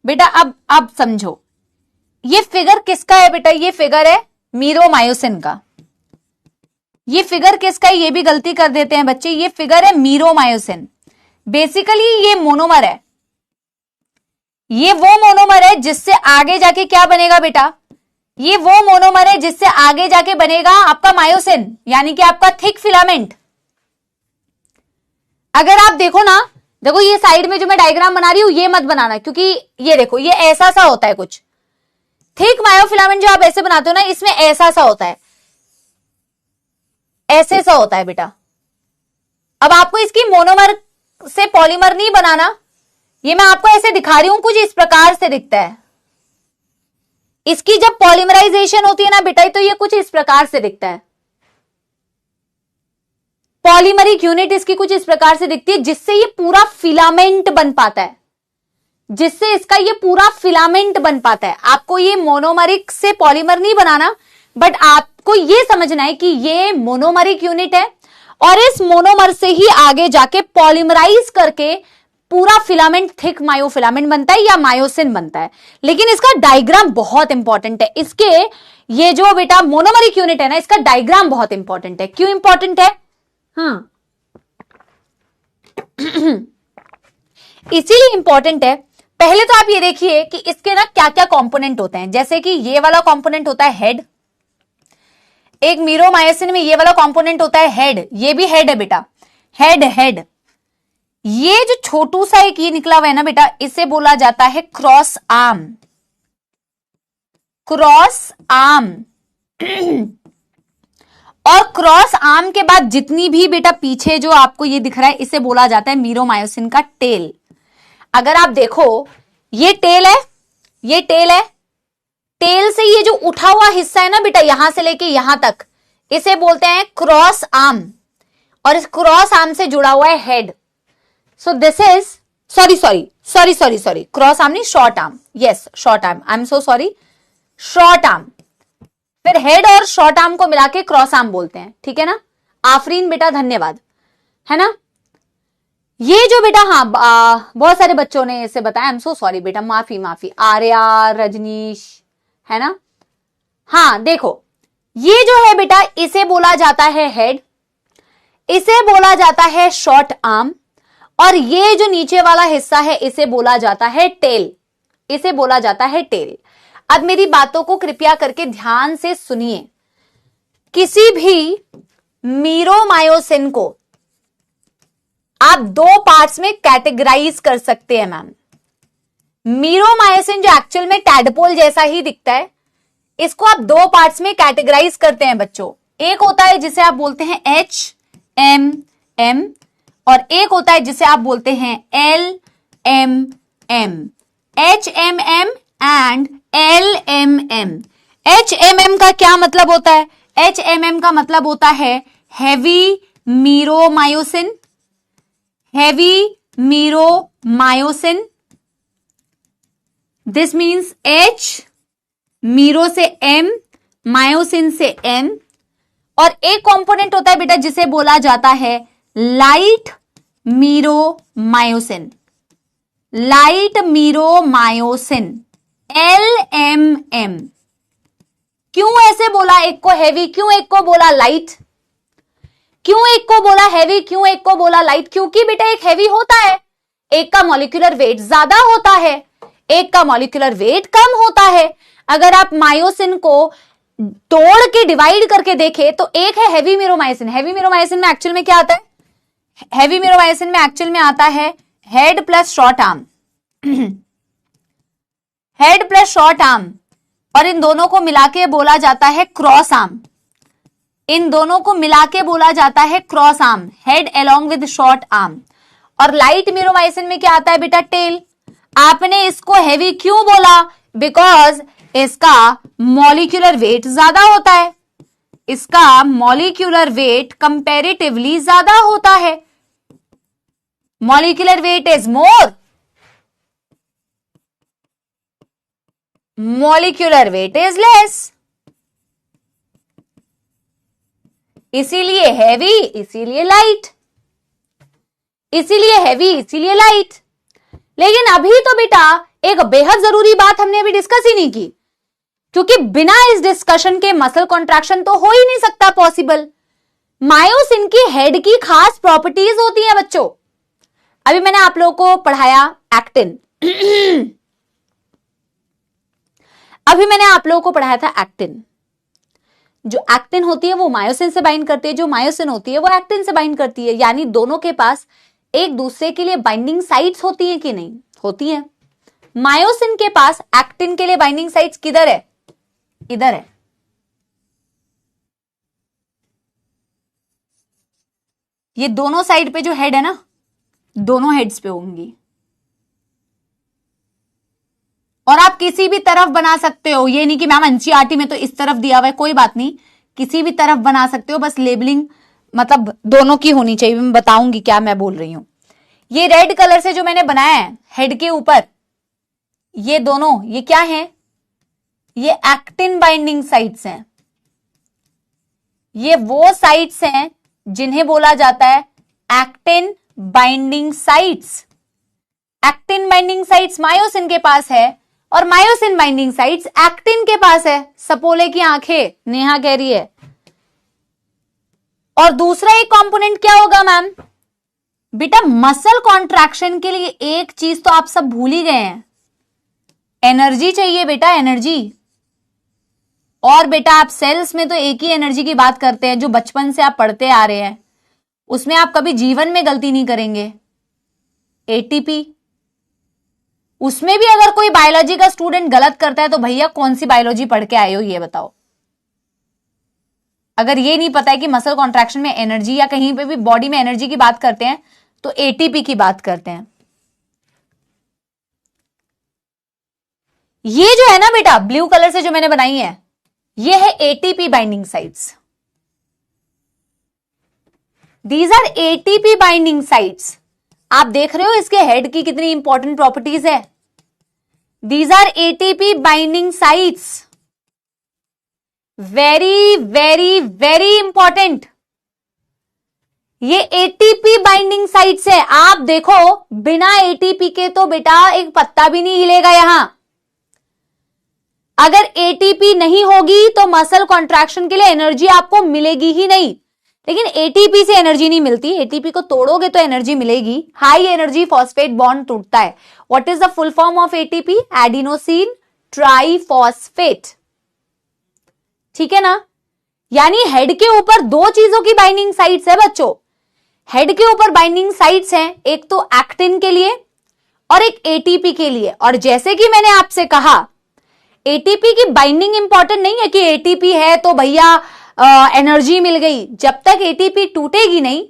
बेटा अब समझो ये फिगर किसका है बेटा, ये फिगर है मीरोमायोसिन का। ये फिगर किसका है, ये भी गलती कर देते हैं बच्चे, ये फिगर है मीरोमायोसिन। बेसिकली ये मोनोमर है, ये वो मोनोमर है जिससे आगे जाके क्या बनेगा बेटा, ये वो मोनोमर है जिससे आगे जाके बनेगा आपका मायोसिन, यानी कि आपका थिक फिलामेंट। अगर आप देखो ना, देखो ये साइड में जो मैं डायग्राम बना रही हूं ये मत बनाना, क्योंकि ये देखो ये ऐसा सा होता है कुछ, थिक मायोफिलामेंट जो आप ऐसे बनाते हो ना, इसमें ऐसा सा होता है, ऐसे सा होता है बेटा। अब आपको इसकी मोनोमर से पॉलीमर नहीं बनाना, ये मैं आपको ऐसे दिखा रही हूं, कुछ इस प्रकार से दिखता है। इसकी जब पॉलीमराइजेशन होती है ना बेटा, तो ये कुछ इस प्रकार से दिखता है। पॉलीमरिक यूनिट इसकी कुछ इस प्रकार से दिखती है, जिससे ये पूरा फिलामेंट बन पाता है, जिससे इसका ये पूरा फिलामेंट बन पाता है। आपको ये मोनोमरिक से पॉलीमर नहीं बनाना, बट आपको ये समझना है कि ये मोनोमरिक यूनिट है और इस मोनोमर से ही आगे जाके पॉलीमराइज करके पूरा फिलामेंट थिक मायोफिलामेंट बनता है या मायोसिन बनता है। लेकिन इसका डायग्राम बहुत इंपॉर्टेंट है, इसके ये जो बेटा मोनोमरिक यूनिट है ना, इसका डायग्राम बहुत इंपॉर्टेंट है। क्यों इंपॉर्टेंट है? हाँ इसीलिए इंपॉर्टेंट है। पहले तो आप ये देखिए कि इसके ना क्या क्या कंपोनेंट होते हैं, जैसे कि ये वाला कंपोनेंट होता है हेड, एक मीरोमायोसिन में ये वाला कंपोनेंट होता है हेड, ये भी हेड है बेटा, हेड हेड। ये जो छोटू सा एक ये निकला हुआ है ना बेटा, इसे बोला जाता है क्रॉस आर्म, क्रॉस आर्म। और क्रॉस आर्म के बाद जितनी भी बेटा पीछे जो आपको ये दिख रहा है, इसे बोला जाता है मीरोमायोसिन का टेल। अगर आप देखो ये टेल है, ये टेल है, टेल से ये जो उठा हुआ हिस्सा है ना बेटा, यहां से लेके यहां तक, इसे बोलते हैं क्रॉस आर्म, और इस क्रॉस आर्म से जुड़ा हुआ है head. So this is sorry, cross arm नहीं, short arm, yes short arm, I am so sorry, short arm. फिर हेड और शॉर्ट आर्म को मिला के क्रॉस आर्म बोलते हैं, ठीक है ना। आफरीन बेटा धन्यवाद, है ना। ये जो बेटा, हाँ बहुत सारे बच्चों ने इसे बताया, आई एम सो सॉरी बेटा, माफी, आर्या, रजनीश, है ना। हाँ देखो, ये जो है बेटा, इसे बोला जाता है हेड, इसे बोला जाता है शॉर्ट आर्म, और ये जो नीचे वाला हिस्सा है इसे बोला जाता है टेल, इसे बोला जाता है टेल। अब मेरी बातों को कृपया करके ध्यान से सुनिए। किसी भी मीरोमायोसिन को आप दो पार्ट्स में कैटेगराइज कर सकते हैं मैम। मीरोमायोसिन जो एक्चुअल में टैडपोल जैसा ही दिखता है, इसको आप दो पार्ट्स में कैटेगराइज करते हैं बच्चों। एक होता है जिसे आप बोलते हैं HMM, और एक होता है जिसे आप बोलते हैं LMM। HMM and LMM। HMM का क्या मतलब होता है? HMM का मतलब होता है heavy meromyosin, heavy meromyosin. This means H, Miro से M, मायोसिन से M। और एक कंपोनेंट होता है बेटा जिसे बोला जाता है light meromyosin, light meromyosin, LMM। क्यों ऐसे बोला? एक को हैवी, क्यों एक को बोला लाइट? क्यों एक को बोला हैवी, क्यों एक को बोला लाइट? क्योंकि बेटा एक हैवी होता है, एक का मॉलिक्यूलर वेट ज्यादा होता है, एक का मॉलिक्यूलर वेट कम होता है। अगर आप मायोसिन को तोड़ के डिवाइड करके देखें तो एक है हैवी मीरोमायोसिन। हैवी मीरोमायोसिन में एक्चुअल में क्या आता है? हैवी मीरोमायोसिन में एक्चुअल में आता है head plus short arm, head plus short arm, और इन दोनों को मिला के बोला जाता है क्रॉस आर्म। इन दोनों को मिला के बोला जाता है cross arm, head along with short arm. और लाइट मीरोमायोसिन में क्या आता है बेटा? टेल। आपने इसको हैवी क्यों बोला? बिकॉज इसका मॉलिक्यूलर वेट ज्यादा होता है, इसका मॉलिक्यूलर वेट कंपैरेटिवली ज्यादा होता है। Molecular weight is more, molecular weight is less, इसीलिए हैवी, इसीलिए लाइट, इसीलिए हैवी, इसीलिए लाइट। लेकिन अभी तो बेटा एक बेहद जरूरी बात हमने अभी डिस्कस ही नहीं की, क्योंकि बिना इस डिस्कशन के मसल कॉन्ट्रैक्शन तो हो ही नहीं सकता पॉसिबल। मायोसिन की हेड की खास प्रॉपर्टीज होती हैं बच्चों। अभी मैंने आप लोगों को पढ़ाया एक्टिन अभी मैंने आप लोगों को पढ़ाया था एक्टिन। जो एक्टिन होती है वो मायोसिन से बाइंड करती है, जो मायोसिन होती है वो एक्टिन से बाइंड करती है। यानी दोनों के पास एक दूसरे के लिए बाइंडिंग साइट्स होती है कि नहीं? होती है। मायोसिन के पास एक्टिन के लिए बाइंडिंग साइट्स किधर है? इधर है। ये दोनों साइड पे जो हेड है ना, दोनों हेड्स पे होंगी। और आप किसी भी तरफ बना सकते हो, ये नहीं कि मैम एनसीईआरटी में तो इस तरफ दिया हुआ है, कोई बात नहीं, किसी भी तरफ बना सकते हो, बस लेबलिंग मतलब दोनों की होनी चाहिए। मैं बताऊंगी क्या मैं बोल रही हूं। ये रेड कलर से जो मैंने बनाया है हेड के ऊपर, ये दोनों, ये क्या है? ये एक्टिन बाइंडिंग साइट्स हैं। ये वो साइट्स हैं जिन्हें बोला जाता है actin binding sites. Actin binding sites myosin के पास है और मायोसिन बाइंडिंग साइट्स एक्टिन के पास है। सपोले की आंखें, नेहा कह रही है। और दूसरा एक कंपोनेंट क्या होगा मैम? बेटा मसल कॉन्ट्रैक्शन के लिए एक चीज तो आप सब भूल ही गए हैं, एनर्जी चाहिए बेटा, एनर्जी। और बेटा आप सेल्स में तो एक ही एनर्जी की बात करते हैं जो बचपन से आप पढ़ते आ रहे हैं, उसमें आप कभी जीवन में गलती नहीं करेंगे। एटीपी, उसमें भी अगर कोई बायोलॉजी का स्टूडेंट गलत करता है तो भैया कौन सी बायोलॉजी पढ़ के आए हो ये बताओ। अगर ये नहीं पता है कि मसल कॉन्ट्रैक्शन में एनर्जी या कहीं पे भी बॉडी में एनर्जी की बात करते हैं तो एटीपी की बात करते हैं। ये जो है ना बेटा ब्लू कलर से जो मैंने बनाई है, ये है ATP binding sites. These are ATP binding sites. आप देख रहे हो इसके हेड की कितनी इंपॉर्टेंट प्रॉपर्टीज है। These are ATP binding sites, very very very important. ये एटीपी बाइंडिंग साइट्स है। आप देखो बिना एटीपी के तो बेटा एक पत्ता भी नहीं हिलेगा यहां। अगर एटीपी नहीं होगी तो मसल कॉन्ट्रैक्शन के लिए एनर्जी आपको मिलेगी ही नहीं। लेकिन एटीपी से एनर्जी नहीं मिलती, एटीपी को तोड़ोगे तो एनर्जी मिलेगी। हाई एनर्जी फॉस्फेट बॉन्ड टूटता है। What is the full form of ATP? Adenosine triphosphate. ठीक है ना। यानी हेड के ऊपर दो चीजों की बाइंडिंग साइट्स है बच्चों। हेड के ऊपर बाइंडिंग साइट्स हैं, एक तो एक्टिन के लिए और एक एटीपी के लिए। और जैसे कि मैंने आपसे कहा एटीपी की बाइंडिंग इंपॉर्टेंट नहीं है कि एटीपी है तो भैया एनर्जी मिल गई। जब तक एटीपी टूटेगी नहीं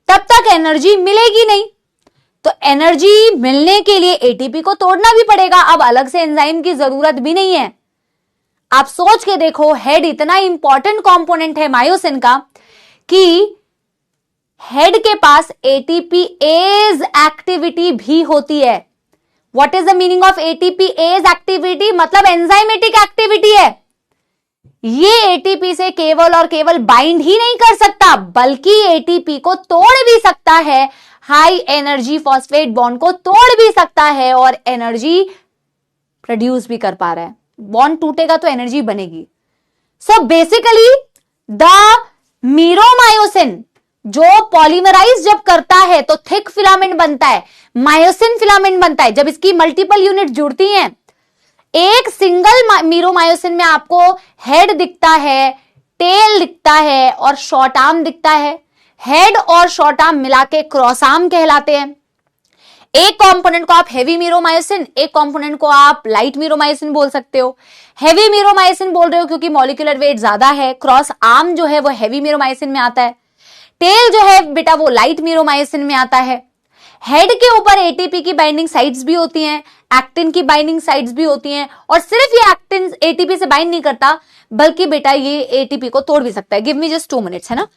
तब तक एनर्जी मिलेगी नहीं। तो एनर्जी मिलने के लिए एटीपी को तोड़ना भी पड़ेगा। अब अलग से एंजाइम की जरूरत भी नहीं है। आप सोच के देखो, हेड इतना इंपॉर्टेंट कंपोनेंट है मायोसिन का कि हेड के पास एटीपीएज एक्टिविटी भी होती है। What is the meaning of ATPase activity? मतलब एंजाइमेटिक एक्टिविटी है। ये एटीपी से केवल और केवल बाइंड ही नहीं कर सकता बल्कि एटीपी को तोड़ भी सकता है। हाई एनर्जी फॉस्फेट बॉन्ड को तोड़ भी सकता है और एनर्जी प्रोड्यूस भी कर पा रहा है। बॉन्ड टूटेगा तो एनर्जी बनेगी। सो बेसिकली द मीरोमायोसिन जो पॉलीमराइज जब करता है तो थिक फिलामेंट बनता है, मायोसिन फिलामेंट बनता है। जब इसकी मल्टीपल यूनिट जुड़ती हैं, एक सिंगल मीरोमायोसिन में आपको हेड दिखता है, टेल दिखता है और शॉर्ट आर्म दिखता है। हेड और शॉर्ट आर्म मिला के क्रॉस आर्म कहलाते हैं। एक कंपोनेंट को आप हेवी मीरोमायोसिन, एक कंपोनेंट को आप लाइट मीरोमायोसिन बोल सकते हो। हेवी मीरोमायोसिन बोल रहे हो क्योंकि मॉलिक्यूलर वेट ज्यादा है। क्रॉस आर्म जो है वो हेवी मीरोमायोसिन में आता है। टेल जो है बेटा वो लाइट मीरोमायोसिन में आता है। हेड के ऊपर एटीपी की बाइंडिंग साइट्स भी होती हैं, एक्टिन की बाइंडिंग साइट्स भी होती हैं। और सिर्फ ये एक्टिन एटीपी से बाइंड नहीं करता बल्कि बेटा ये एटीपी को तोड़ भी सकता है। गिव मी जस्ट 2 मिनट्स, है ना।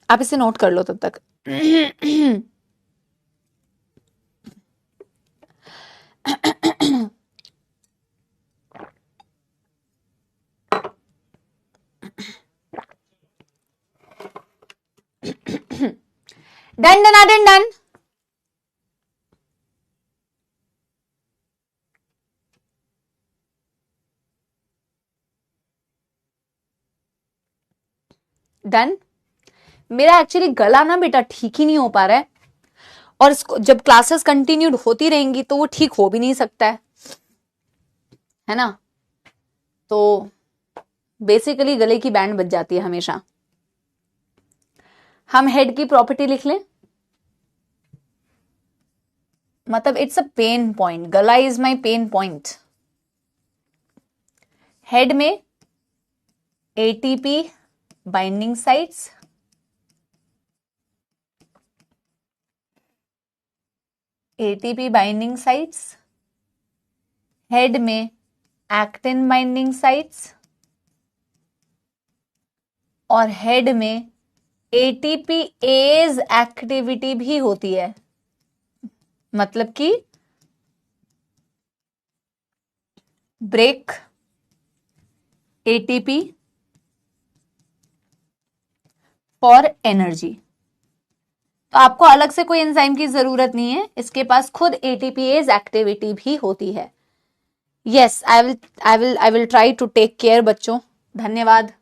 आप इसे नोट कर लो तब तक। Done done done done. Done. मेरा एक्चुअली गला ना बेटा ठीक ही नहीं हो पा रहा है और इसको जब क्लासेस कंटिन्यूड होती रहेंगी तो वो ठीक हो भी नहीं सकता है ना। तो बेसिकली गले की बैंड बज जाती है हमेशा। हम हेड की प्रॉपर्टी लिख लें। मतलब इट्स अ पेन पॉइंट, गला is my pen point. Head में ATP binding sites, ATP binding sites, head में एक्टिन बाइंडिंग साइट्स और हेड में एटीपीएज एक्टिविटी भी होती है। मतलब कि ब्रेक एटीपी फॉर एनर्जी। तो आपको अलग से कोई एंजाइम की जरूरत नहीं है, इसके पास खुद एटीपीएज एक्टिविटी भी होती है। Yes, I will try to take care बच्चों। धन्यवाद।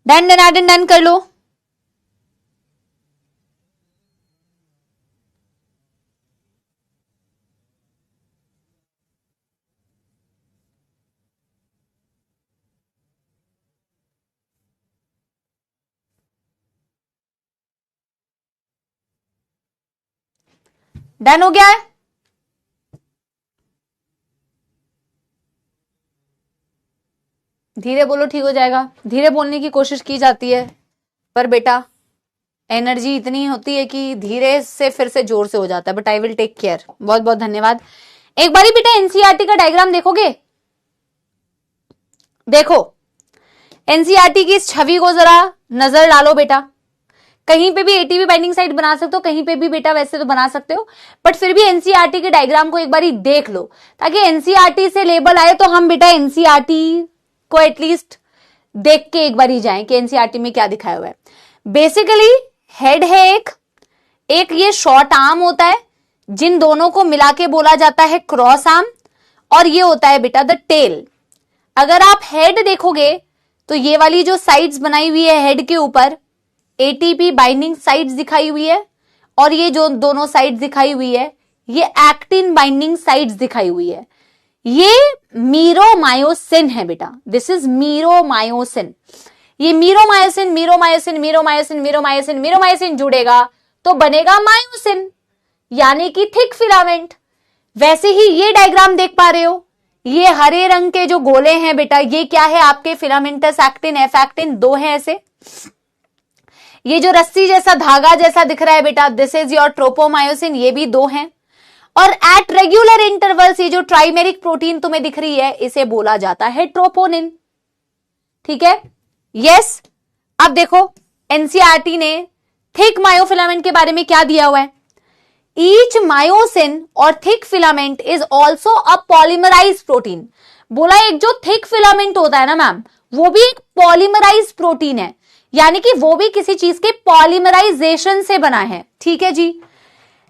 डन डन डन कर लो। डन हो गया है। धीरे बोलो, ठीक हो जाएगा। धीरे बोलने की कोशिश की जाती है पर बेटा एनर्जी इतनी होती है कि धीरे से फिर से जोर से हो जाता है। But I will take care. बहुत बहुत धन्यवाद। एक बारी बेटा एनसीईआरटी का डायग्राम देखोगे? देखो एनसीईआरटी की इस छवि को जरा नजर डालो बेटा, कहीं पे भी एटीपी बाइंडिंग साइट बना सकते हो, कहीं पे भी बेटा वैसे तो बना सकते हो, बट फिर भी एनसीईआरटी के डायग्राम को एक बार देख लो ताकि एनसीईआरटी से लेबल आए तो हम बेटा एनसीईआरटी को एटलीस्ट देख के एक बार ही जाएं कि एनसीईआरटी में क्या दिखाया हुआ है। बेसिकली हेड है एक ये शॉर्ट आर्म होता है जिन दोनों को मिला के बोला जाता है क्रॉस आर्म, और ये होता है बेटा द टेल। अगर आप हेड देखोगे तो ये वाली जो साइड्स बनाई हुई है हेड के ऊपर एटीपी बाइंडिंग साइट्स दिखाई हुई है, और ये जो दोनों साइड्स दिखाई हुई है ये एक्टिन बाइंडिंग साइट्स दिखाई हुई है। ये मीरोमायोसिन है बेटा, दिस इज मीरोमायोसिन। ये meromyosin meromyosin meromyosin meromyosin meromyosin जुड़ेगा तो बनेगा मायोसिन, यानी कि थिक फिलामेंट। वैसे ही ये डायग्राम देख पा रहे हो, ये हरे रंग के जो गोले हैं बेटा ये क्या है आपके फिलामेंटस एक्टिन एफ एक्टिन, दो हैं ऐसे। ये जो रस्सी जैसा धागा जैसा दिख रहा है बेटा दिस इज योर ट्रोपोमायोसिन, ये भी दो हैं। और एट रेगुलर इंटरवल्स ये जो ट्राइमेरिक प्रोटीन तुम्हें दिख रही है इसे बोला जाता है ट्रोपोनिन। ठीक है, यस। अब देखो एनसीईआरटी ने थिक मायोफिलामेंट के बारे में क्या दिया हुआ है, ईच मायोसिन और thick filament is also a polymerise protein. बोला एक जो थिक फिलामेंट होता है ना मैम वो भी एक पॉलीमराइज प्रोटीन है, यानी कि वो भी किसी चीज के पॉलीमराइजेशन से बना है। ठीक है जी।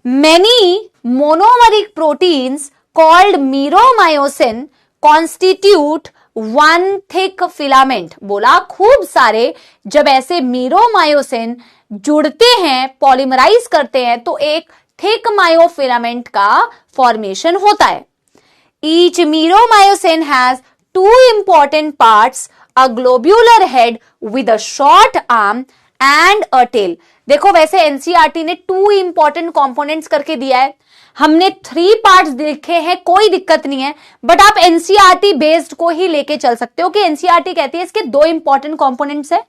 Many monomeric proteins called meromyosin constitute one thick filament. बोला खूब सारे जब ऐसे मीरोमायोसिन जुड़ते हैं पॉलीमराइज करते हैं तो एक थिक मायोफिलामेंट का फॉर्मेशन होता है। Each meromyosin has two important parts, a globular head with a short arm and a tail. देखो वैसे एनसीईआरटी ने टू इंपॉर्टेंट कंपोनेंट्स करके दिया है, हमने 3 पार्ट्स देखे हैं, कोई दिक्कत नहीं है, बट आप एनसीईआरटी बेस्ड को ही लेके चल सकते हो कि एनसीईआरटी कहती है इसके 2 इंपॉर्टेंट कंपोनेंट्स है।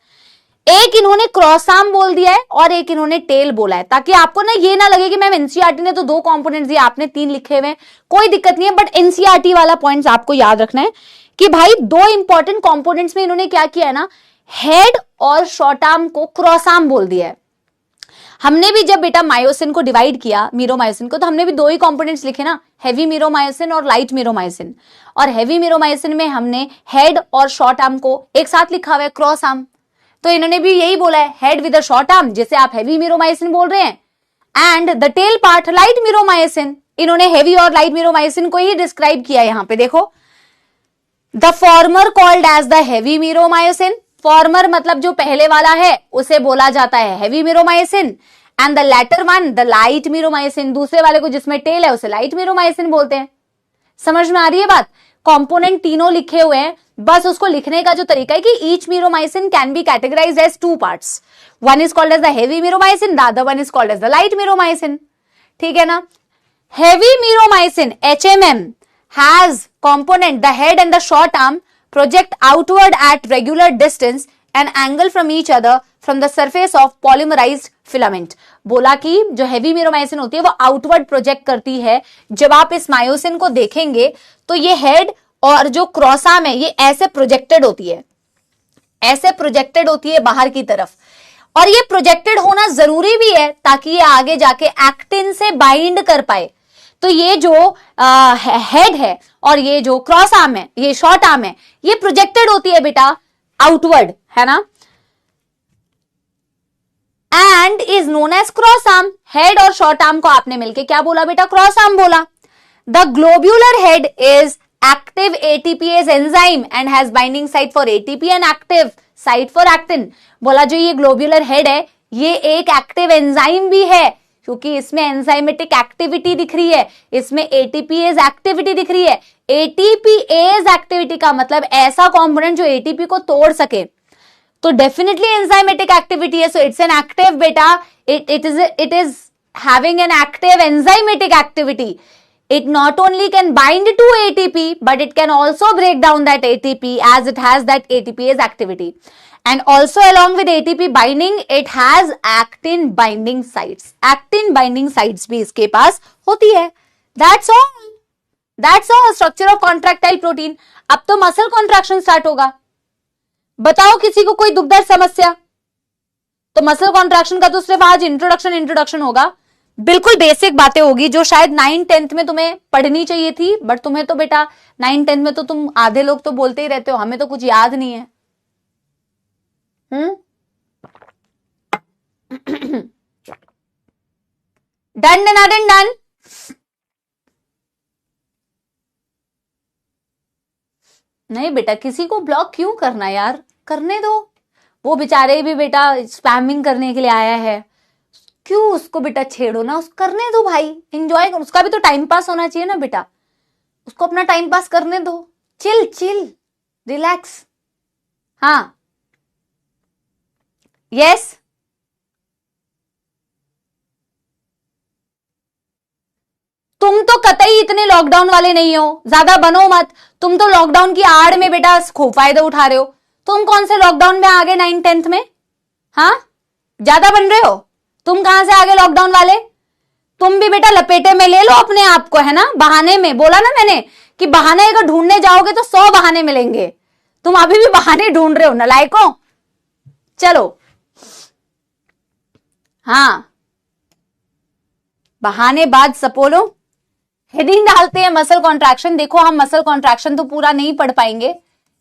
एक इन्होंने क्रॉस आर्म बोल दिया है और एक इन्होंने टेल बोला है, ताकि आपको ना ये ना लगे कि मैम एनसीईआरटी ने तो 2 कंपोनेंट्स दिए आपने 3 लिखे हुए हैं, कोई दिक्कत नहीं है। बट एनसीईआरटी वाला पॉइंट्स आपको याद रखना है कि भाई 2 इंपॉर्टेंट कंपोनेंट्स में इन्होंने क्या किया है ना, हेड और शॉर्ट आर्म को क्रॉस आर्म बोल दिया है। हमने भी जब बेटा मायोसिन को डिवाइड किया मीरोमायोसिन को तो हमने भी 2 ही कंपोनेंट्स लिखे ना, हेवी मीरोमायोसिन और लाइट मीरोमायोसिन। और हेवी मीरोमायोसिन में हमने हेड और शॉर्ट आर्म को एक साथ लिखा हुआ है क्रॉस आर्म, तो इन्होंने भी यही बोला है head with a short arm जिसे आप हेवी मीरोमायोसिन बोल रहे हैं, and the tail part light meromyosin. इन्होंने हेवी और लाइट मीरोमायोसिन को ही डिस्क्राइब किया यहां पे देखो। The former called as the heavy meromyosin, former मतलब जो पहले वाला है उसे बोला जाता है heavy meromyosin, and the latter one the light meromyosin, दूसरे वाले को जिसमें टेल है उसे लाइट मीरोमायोसिन बोलते हैं। समझ में आ रही है बात? कंपोनेंट तीनों लिखे हुए हैं, बस उसको लिखने का जो तरीका है कि each meromyosin can be categorised as 2 parts, one is called as the heavy meromyosin, the other one is called as the light meromyosin. ठीक है ना। Heavy meromyosin HMM has component the head and the short arm project outward at regular distance and angle from each other from the surface of polymerized filament। बोला कि जो heavy meromyosin होती है वो outward project करती है। जब आप इस मायोसिन को देखेंगे तो ये हेड और जो क्रॉस आर्म है ये ऐसे प्रोजेक्टेड होती है, ऐसे प्रोजेक्टेड होती है बाहर की तरफ, और ये प्रोजेक्टेड होना जरूरी भी है ताकि ये आगे जाके एक्टिन से बाइंड कर पाए। तो ये जो हेड है और ये जो क्रॉस आर्म है, ये शॉर्ट आर्म है, ये प्रोजेक्टेड होती है बेटा आउटवर्ड, है ना, and is known as cross arm. Head और शॉर्ट आर्म को आपने मिलके क्या बोला बेटा? क्रॉस आर्म बोला। The globular head is active ATPase enzyme and has binding site for ATP and active site for actin. बोला जो ये ग्लोब्यूलर हेड है ये एक एक्टिव एंजाइम भी है क्योंकि इसमें एंजाइमेटिक एक्टिविटी दिख रही है, इसमें एटीपीएज एक्टिविटी दिख रही है। एटीपीएज एक्टिविटी का मतलब ऐसा कंपोनेंट जो एटीपी को तोड़ सके, तो डेफिनेटली एंजाइमेटिक एक्टिविटी है, सो इट्स एन एक्टिव बेटा, it is having an active enzymatic activity. It not only can bind to ATP but it can also break down that ATP as it has that ATPase activity. And also along with ATP binding it has actin binding sites. Actin binding sites भी इसके पास होती है. That's all. That's all structure of contractile protein. अब तो muscle contraction start होगा। बताओ किसी को कोई दुखदार समस्या? तो मसल कॉन्ट्रैक्शन का तो सिर्फ आज इंट्रोडक्शन होगा, बिल्कुल बेसिक बातें होगी जो शायद 9th-10th में तुम्हें पढ़नी चाहिए थी, बट तुम्हें तो बेटा 9th-10th में तो तुम आधे लोग तो बोलते ही रहते हो, हमें तो कुछ याद नहीं है। Done done. नहीं बेटा, किसी को ब्लॉक क्यों करना यार, करने दो। वो बेचारे भी बेटा स्पैमिंग करने के लिए आया है, क्यों उसको बेटा छेड़ो ना, उसको करने दो भाई, एंजॉय कर, उसका भी तो टाइम पास होना चाहिए ना बेटा, उसको अपना टाइम पास करने दो, चिल रिलैक्स। हाँ यस तुम तो कतई इतने लॉकडाउन वाले नहीं हो, ज्यादा बनो मत। तुम तो लॉकडाउन की आड़ में बेटा खूब फायदा उठा रहे हो। तुम कौन से लॉकडाउन में आ गए 9th-10th में? हाँ ज्यादा बन रहे हो तुम, कहां से आ गए लॉकडाउन वाले? तुम भी बेटा लपेटे में ले लो अपने आप को, है ना, बहाने में। बोला ना मैंने कि बहाने अगर ढूंढने जाओगे तो 100 बहाने मिलेंगे। तुम अभी भी बहाने ढूंढ रहे हो नालायकों। चलो हाँ, बहानेबाज सपोलो। हेडिंग डालते हैं मसल कॉन्ट्रैक्शन। देखो हम मसल कॉन्ट्रैक्शन तो पूरा नहीं पढ़ पाएंगे,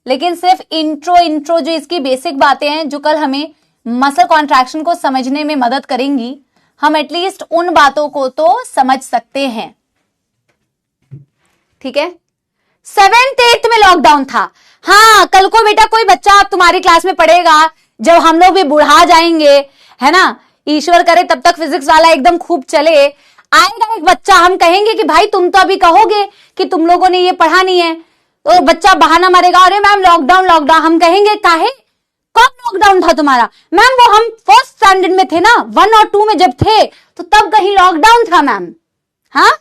लेकिन सिर्फ इंट्रो जो इसकी बेसिक बातें हैं जो कल हमें मसल कॉन्ट्रैक्शन को समझने में मदद करेंगी, हम एटलीस्ट उन बातों को तो समझ सकते हैं। ठीक है, 7th-8th में लॉकडाउन था। हाँ कल को बेटा कोई बच्चा तुम्हारी क्लास में पढ़ेगा, जब हम लोग भी बुढ़ा जाएंगे, है ना, ईश्वर करे तब तक फिजिक्स वाला एकदम खूब चले, आएगा एक बच्चा, हम कहेंगे कि भाई तुम तो अभी कहोगे कि तुम लोगों ने ये पढ़ा नहीं है, तो बच्चा बहाना मारेगा, अरे मैम लॉकडाउन। हम कहेंगे काहे, कब लॉकडाउन था तुम्हारा? मैम वो हम 1st स्टैंडर्ड में थे ना, 1 और 2 में जब थे, तो तब कहीं लॉकडाउन था मैम। हाँ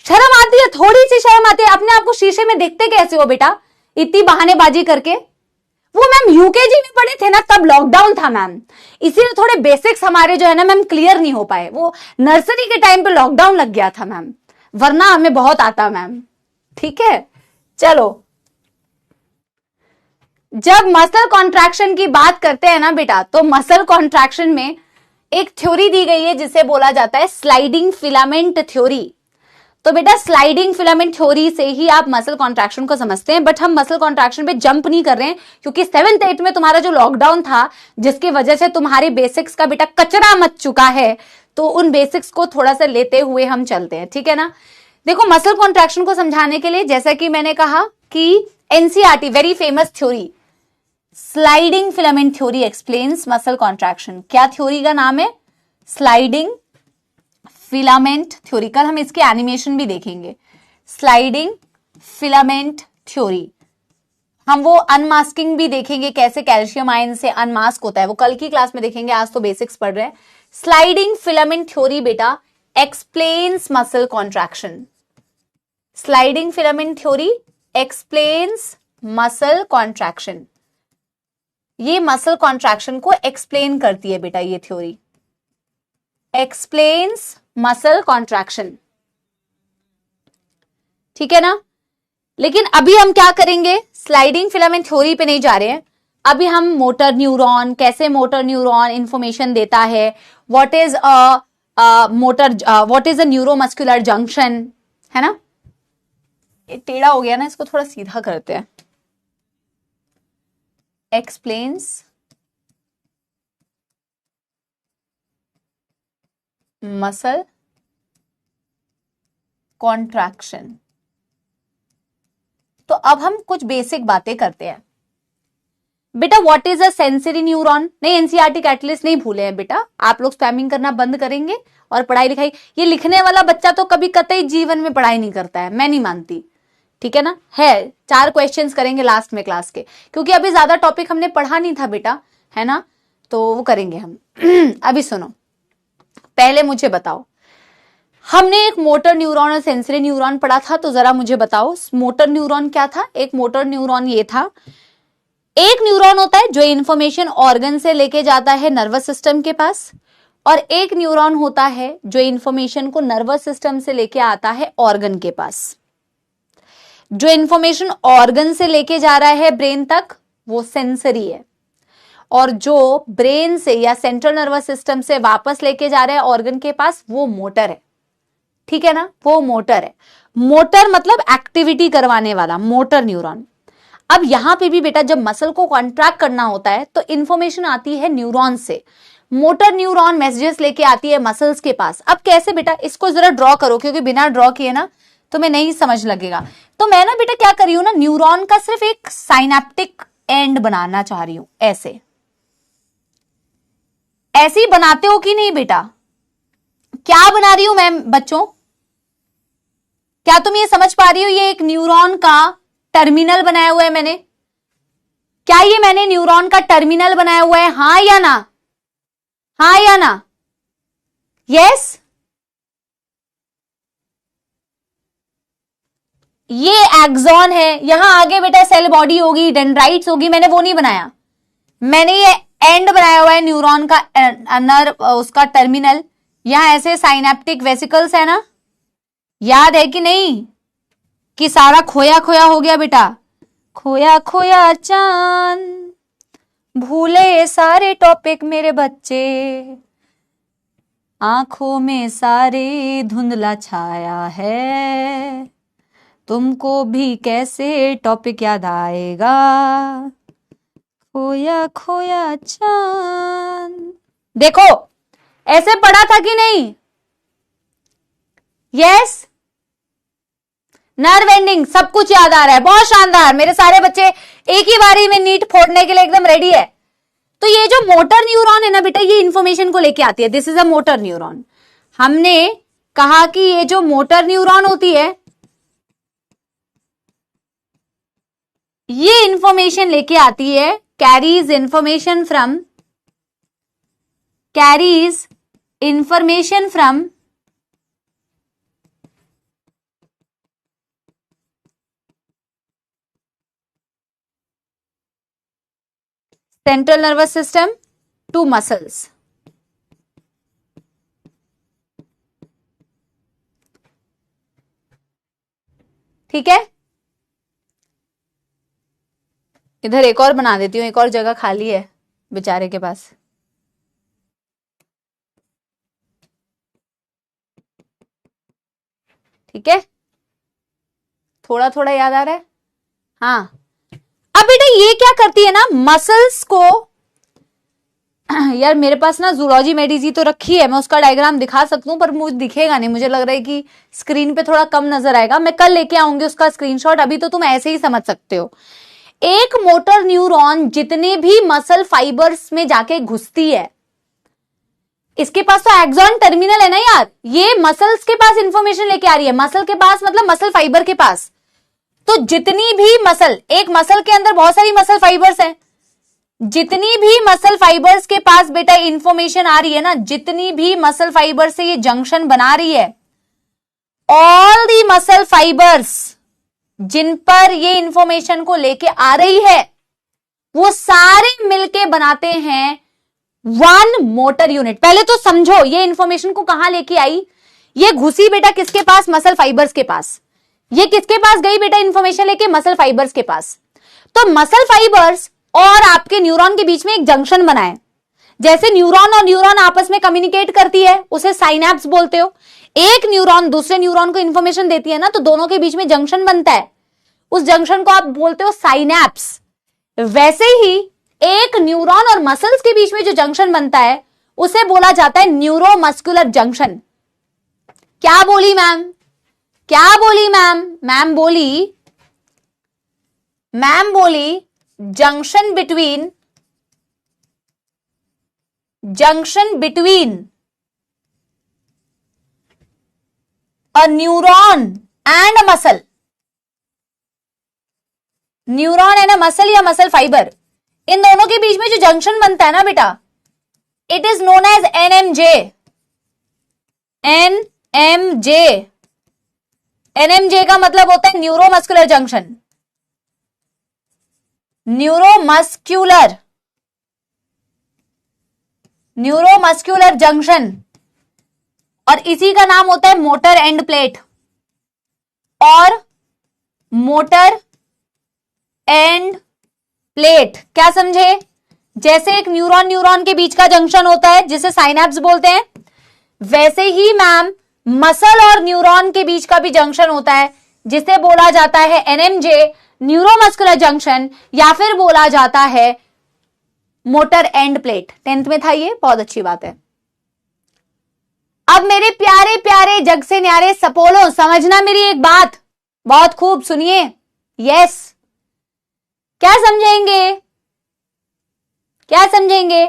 शर्म आती है, थोड़ी सी शर्म आती है। अपने आप को शीशे में देखते कैसे हो बेटा इतनी बहानेबाजी करके? वो मैम यूकेजी में पढ़े थे ना, तब लॉकडाउन था मैम, इसीलिए थोड़े बेसिक्स हमारे जो है ना मैम क्लियर नहीं हो पाए। वो नर्सरी के टाइम पे लॉकडाउन लग गया था मैम, वरना हमें बहुत आता मैम। ठीक है चलो, जब मसल कॉन्ट्रैक्शन की बात करते हैं ना बेटा, तो मसल कॉन्ट्रैक्शन में एक थ्योरी दी गई है जिसे बोला जाता है स्लाइडिंग फिलामेंट थ्योरी। तो बेटा स्लाइडिंग फिलामेंट थ्योरी से ही आप मसल कॉन्ट्रैक्शन को समझते हैं, बट हम मसल कॉन्ट्रैक्शन पे जंप नहीं कर रहे हैं, क्योंकि 7th-8th में तुम्हारा जो लॉकडाउन था, जिसकी वजह से तुम्हारे बेसिक्स का बेटा कचरा मच चुका है, तो उन बेसिक्स को थोड़ा सा लेते हुए हम चलते हैं। ठीक है ना। देखो मसल कॉन्ट्रैक्शन को समझाने के लिए, जैसा कि मैंने कहा कि NCERT very famous theory sliding filament theory explains muscle contraction. क्या थ्योरी का नाम है? Sliding filament theory. कल हम इसके एनिमेशन भी देखेंगे। स्लाइडिंग फिलामेंट थ्योरी, हम वो अनमास्किंग भी देखेंगे, कैसे कैल्शियम आयन से अनमास्क होता है, वो कल की क्लास में देखेंगे, आज तो बेसिक्स पढ़ रहे हैं। स्लाइडिंग फिलामेंट थ्योरी बेटा explains muscle contraction. Sliding filament theory explains muscle contraction. ये मसल कॉन्ट्रैक्शन को एक्सप्लेन करती है बेटा, ये थ्योरी एक्सप्लेन्स मसल कॉन्ट्रैक्शन। ठीक है ना। लेकिन अभी हम क्या करेंगे, स्लाइडिंग फिलामेंट थ्योरी पे नहीं जा रहे हैं, अभी हम मोटर न्यूरॉन, कैसे मोटर न्यूरॉन इंफॉर्मेशन देता है, what is what is a neuromuscular junction, है ना। ये टेढ़ा हो गया ना, इसको थोड़ा सीधा करते हैं। Explains muscle contraction. तो अब हम कुछ बेसिक बातें करते हैं बेटा। What is a sensory neuron? नहीं, एनसीईआरटी कैटलिस्ट नहीं भूले हैं बेटा, आप लोग स्पैमिंग करना बंद करेंगे और पढ़ाई लिखाई, ये लिखने वाला बच्चा तो कभी कतई जीवन में पढ़ाई नहीं करता है, मैं नहीं मानती। ठीक है ना। है 4 क्वेश्चंस करेंगे लास्ट में क्लास के, क्योंकि अभी ज्यादा टॉपिक हमने पढ़ा नहीं था बेटा, है ना, तो वो करेंगे हम। अभी सुनो, पहले मुझे बताओ, हमने एक मोटर न्यूरॉन और सेंसरी न्यूरॉन पढ़ा था, तो जरा मुझे बताओ मोटर न्यूरॉन क्या था। एक मोटर न्यूरॉन ये था, एक न्यूरॉन होता है जो इंफॉर्मेशन ऑर्गन से लेके जाता है नर्वस सिस्टम के पास, और एक न्यूरॉन होता है जो इंफॉर्मेशन को नर्वस सिस्टम से लेके आता है ऑर्गन के पास। जो इंफॉर्मेशन ऑर्गन से लेके जा रहा है ब्रेन तक वो सेंसरी है, और जो ब्रेन से या सेंट्रल नर्वस सिस्टम से वापस लेके जा रहा है ऑर्गन के पास वो मोटर है। ठीक है ना, वो मोटर है। मोटर मतलब एक्टिविटी करवाने वाला, मोटर न्यूरॉन। अब यहां पे भी बेटा जब मसल को कॉन्ट्रैक्ट करना होता है तो इंफॉर्मेशन आती है न्यूरॉन से। मोटर न्यूरॉन मैसेजेस लेके आती है मसल्स के पास। अब कैसे बेटा, इसको जरा ड्रॉ करो, क्योंकि बिना ड्रॉ किए ना तुम्हें नहीं समझ लगेगा। तो मैं ना बेटा क्या कर रही हूं ना, न्यूरॉन का सिर्फ एक साइनेप्टिक एंड बनाना चाह रही हूं। ऐसे ऐसे ही बनाते हो कि नहीं बेटा? क्या बना रही हूं मैं बच्चों? क्या तुम ये समझ पा रही हो? ये एक न्यूरॉन का टर्मिनल बनाया हुआ है मैंने। क्या ये मैंने न्यूरॉन का टर्मिनल बनाया हुआ है? हाँ या ना? हाँ या ना? यस। ये एक्सॉन है, यहां आगे बेटा सेल बॉडी होगी, डेंड्राइट्स होगी। मैंने वो नहीं बनाया, मैंने ये एंड बनाया हुआ है न्यूरॉन का, नर्व उसका टर्मिनल। यहां ऐसे साइनेप्टिक वेसिकल्स है ना, याद है कि नहीं? कि सारा खोया खोया हो गया बेटा। खोया खोया चांद भूले सारे टॉपिक मेरे बच्चे, आंखों में सारे धुंधला छाया है, तुमको भी कैसे टॉपिक याद आएगा, खोया खोया चांद। देखो ऐसे पढ़ा था कि नहीं? यस। नर्व एंडिंग सब कुछ याद आ रहा है, बहुत शानदार। मेरे सारे बच्चे एक ही बारी में नीट फोड़ने के लिए एकदम रेडी है। तो ये जो मोटर न्यूरॉन है ना बेटा, ये इंफॉर्मेशन को लेके आती है। This is a motor neuron. हमने कहा कि ये जो मोटर न्यूरॉन होती है ये इंफॉर्मेशन लेके आती है, carries information from central nervous system to muscles. ठीक है, इधर एक और बना देती हूं, एक और जगह खाली है बेचारे के पास। ठीक है, थोड़ा थोड़ा याद आ रहा है। हाँ, अब बेटा ये क्या करती है ना, मसल्स को यार मेरे पास ना जूलॉजी मेडिजी तो रखी है, मैं उसका डायग्राम दिखा सकता हूं, पर मुझे दिखेगा नहीं, मुझे लग रहा है कि स्क्रीन पे थोड़ा कम नजर आएगा। मैं कल लेके आऊंगी उसका स्क्रीनशॉट, अभी तो तुम ऐसे ही समझ सकते हो। एक मोटर न्यूरॉन जितने भी मसल फाइबर्स में जाके घुसती है, इसके पास तो एक्सॉन टर्मिनल है ना यार, ये मसल्स के पास इंफॉर्मेशन लेके आ रही है। मसल के पास मतलब मसल फाइबर के पास। तो जितनी भी मसल, एक मसल के अंदर बहुत सारी मसल फाइबर्स हैं, जितनी भी मसल फाइबर्स के पास बेटा इंफॉर्मेशन आ रही है ना, जितनी भी मसल फाइबर से ये जंक्शन बना रही है, ऑल दी मसल फाइबर्स जिन पर ये इंफॉर्मेशन को लेके आ रही है, वो सारे मिलके बनाते हैं वन मोटर यूनिट। पहले तो समझो ये इंफॉर्मेशन को कहां लेके आई। ये घुसी बेटा किसके पास? मसल फाइबर्स के पास। ये किसके पास गई बेटा इंफॉर्मेशन लेके? मसल फाइबर्स के पास। तो मसल फाइबर्स और आपके न्यूरॉन के बीच में एक जंक्शन बनाए। जैसे न्यूरॉन और न्यूरॉन आपस में कम्युनिकेट करती है, उसे साइनैप्स बोलते हो। एक न्यूरॉन दूसरे न्यूरॉन को इंफॉर्मेशन देती है ना, तो दोनों के बीच में जंक्शन बनता है, उस जंक्शन को आप बोलते हो साइनैप्स। वैसे ही एक न्यूरॉन और मसल्स के बीच में जो जंक्शन बनता है उसे बोला जाता है न्यूरोमस्कुलर जंक्शन। क्या बोली मैम? क्या बोली मैम? मैम बोली junction between a neuron and a muscle. Neuron है ना मसल या मसल फाइबर, इन दोनों के बीच में जो जंक्शन बनता है ना बेटा, it is known as NMJ. NMJ का मतलब होता है neuromuscular junction. Neuromuscular neuromuscular junction, और इसी का नाम होता है मोटर एंड प्लेट और मोटर एंड प्लेट। क्या समझे? जैसे एक न्यूरॉन न्यूरॉन के बीच का जंक्शन होता है जिसे साइनैप्स बोलते हैं, वैसे ही मैम मसल और न्यूरॉन के बीच का भी जंक्शन होता है जिसे बोला जाता है एनएमजे, न्यूरोमस्कुलर जंक्शन, या फिर बोला जाता है मोटर एंड प्लेट। 10th में था ये, बहुत अच्छी बात है। अब मेरे प्यारे प्यारे जग से न्यारे सपोलो, समझना मेरी एक बात, बहुत खूब सुनिए। यस, क्या समझेंगे? क्या समझेंगे?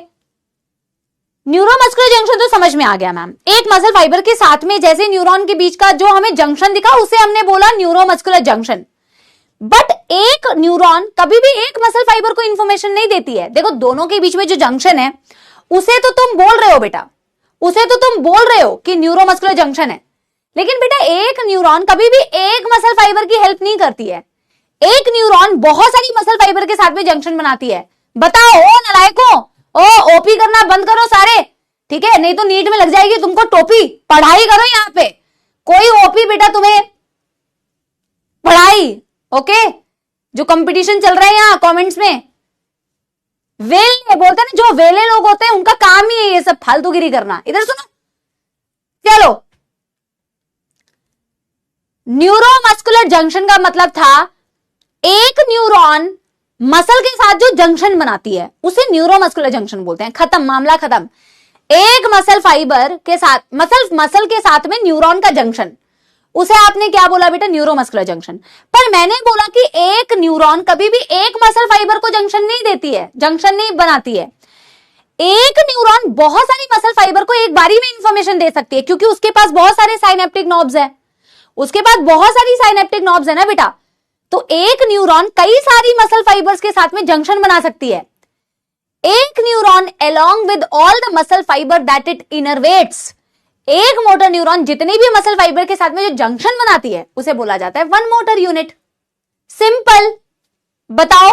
न्यूरोमस्कुलर जंक्शन तो समझ में आ गया मैम, एक मसल फाइबर के साथ में जैसे न्यूरॉन के बीच का जो हमें जंक्शन दिखा उसे हमने बोला न्यूरोमस्कुलर जंक्शन। बट एक न्यूरॉन कभी भी एक मसल फाइबर को इंफॉर्मेशन नहीं देती है। देखो, दोनों के बीच में जो जंक्शन है उसे तो तुम बोल रहे हो बेटा, उसे तो तुम बोल रहे हो कि न्यूरोमस्कुलर जंक्शन है, लेकिन बेटा एक न्यूरॉन कभी भी एक मसल फाइबर की हेल्प नहीं करती है। एक न्यूरॉन बहुत सारी मसल फाइबर के साथ में जंक्शन बनाती है। बताओ ओ नलायकों, ओ ओपी करना बंद करो सारे, ठीक है? नहीं तो नीट में लग जाएगी तुमको टोपी। पढ़ाई करो यहाँ पे, कोई ओपी बेटा तुम्हें पढ़ाई, ओके? जो कंपटीशन चल रहा है यहाँ कमेंट्स में, वेले बोलते हैं ना, जो वेले लोग होते हैं उनका काम ही है ये सब फालतूगिरी करना। इधर सुनो, चलो। न्यूरोमस्कुलर जंक्शन का मतलब था एक न्यूरॉन मसल के साथ जो जंक्शन बनाती है उसे न्यूरोमस्कुलर जंक्शन बोलते हैं। खत्म, मामला खत्म। एक मसल फाइबर के साथ मसल के साथ में न्यूरॉन का जंक्शन, उसे आपने क्या बोला बेटा? Neuromuscular junction. पर मैंने बोला कि एक न्यूरॉन कभी भी एक मसल फाइबर को जंक्शन नहीं देती है, जंक्शन नहीं बनाती है। एक न्यूरॉन बहुत सारी मसल फाइबर को एक बारी में इंफॉर्मेशन दे सकती है क्योंकि उसके पास बहुत सारे साइनेप्टिक नॉब्स है, उसके पास बहुत सारी साइनेप्टिक नॉब्स है ना बेटा। तो एक न्यूरॉन कई सारी मसल फाइबर्स के साथ में जंक्शन बना सकती है। एक neuron along with all the muscle fiber that it innervates, एक मोटर न्यूरॉन जितने भी मसल फाइबर के साथ में जो जंक्शन बनाती है उसे बोला जाता है वन मोटर यूनिट। सिंपल। बताओ,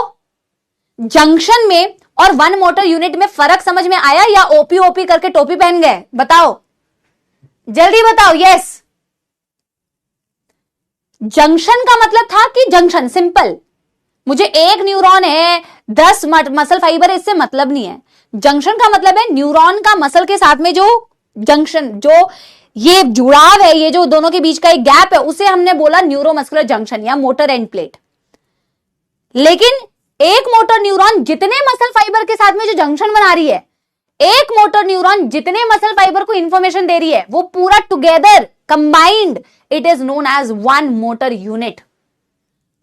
जंक्शन में और वन मोटर यूनिट में फर्क समझ में आया या ओपी ओपी करके टोपी पहन गए? बताओ, जल्दी बताओ। यस, जंक्शन का मतलब था कि जंक्शन, सिंपल। मुझे एक न्यूरॉन है 10 मसल फाइबर, इससे मतलब नहीं है। जंक्शन का मतलब है न्यूरॉन का मसल के साथ में जो जंक्शन, जो ये जुड़ाव है, ये जो दोनों के बीच का एक गैप है, उसे हमने बोला न्यूरोमस्कुलर जंक्शन या मोटर एंड प्लेट। लेकिन एक मोटर न्यूरॉन जितने मसल फाइबर के साथ में जो जंक्शन बना रही है, एक मोटर न्यूरॉन जितने मसल फाइबर को इंफॉर्मेशन दे रही है, वो पूरा together combined, it is known as one motor unit.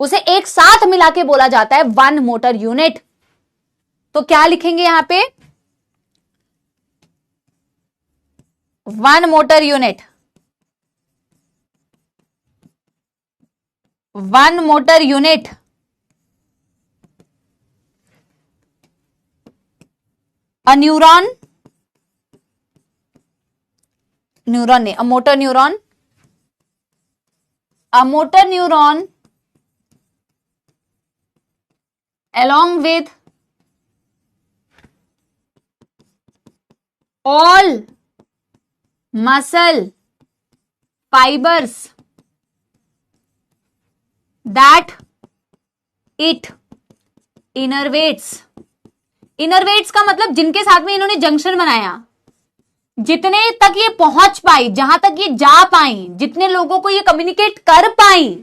उसे एक साथ मिला के बोला जाता है वन मोटर यूनिट। तो क्या लिखेंगे यहां पे? One motor unit, one motor unit. A neuron, neuron नहीं, a motor neuron, a motor neuron along with all muscle fibers that it innervates। Innervates का मतलब जिनके साथ में इन्होंने जंक्शन बनाया, जितने तक ये पहुंच पाई, जहां तक ये जा पाई, जितने लोगों को ये कम्युनिकेट कर पाई,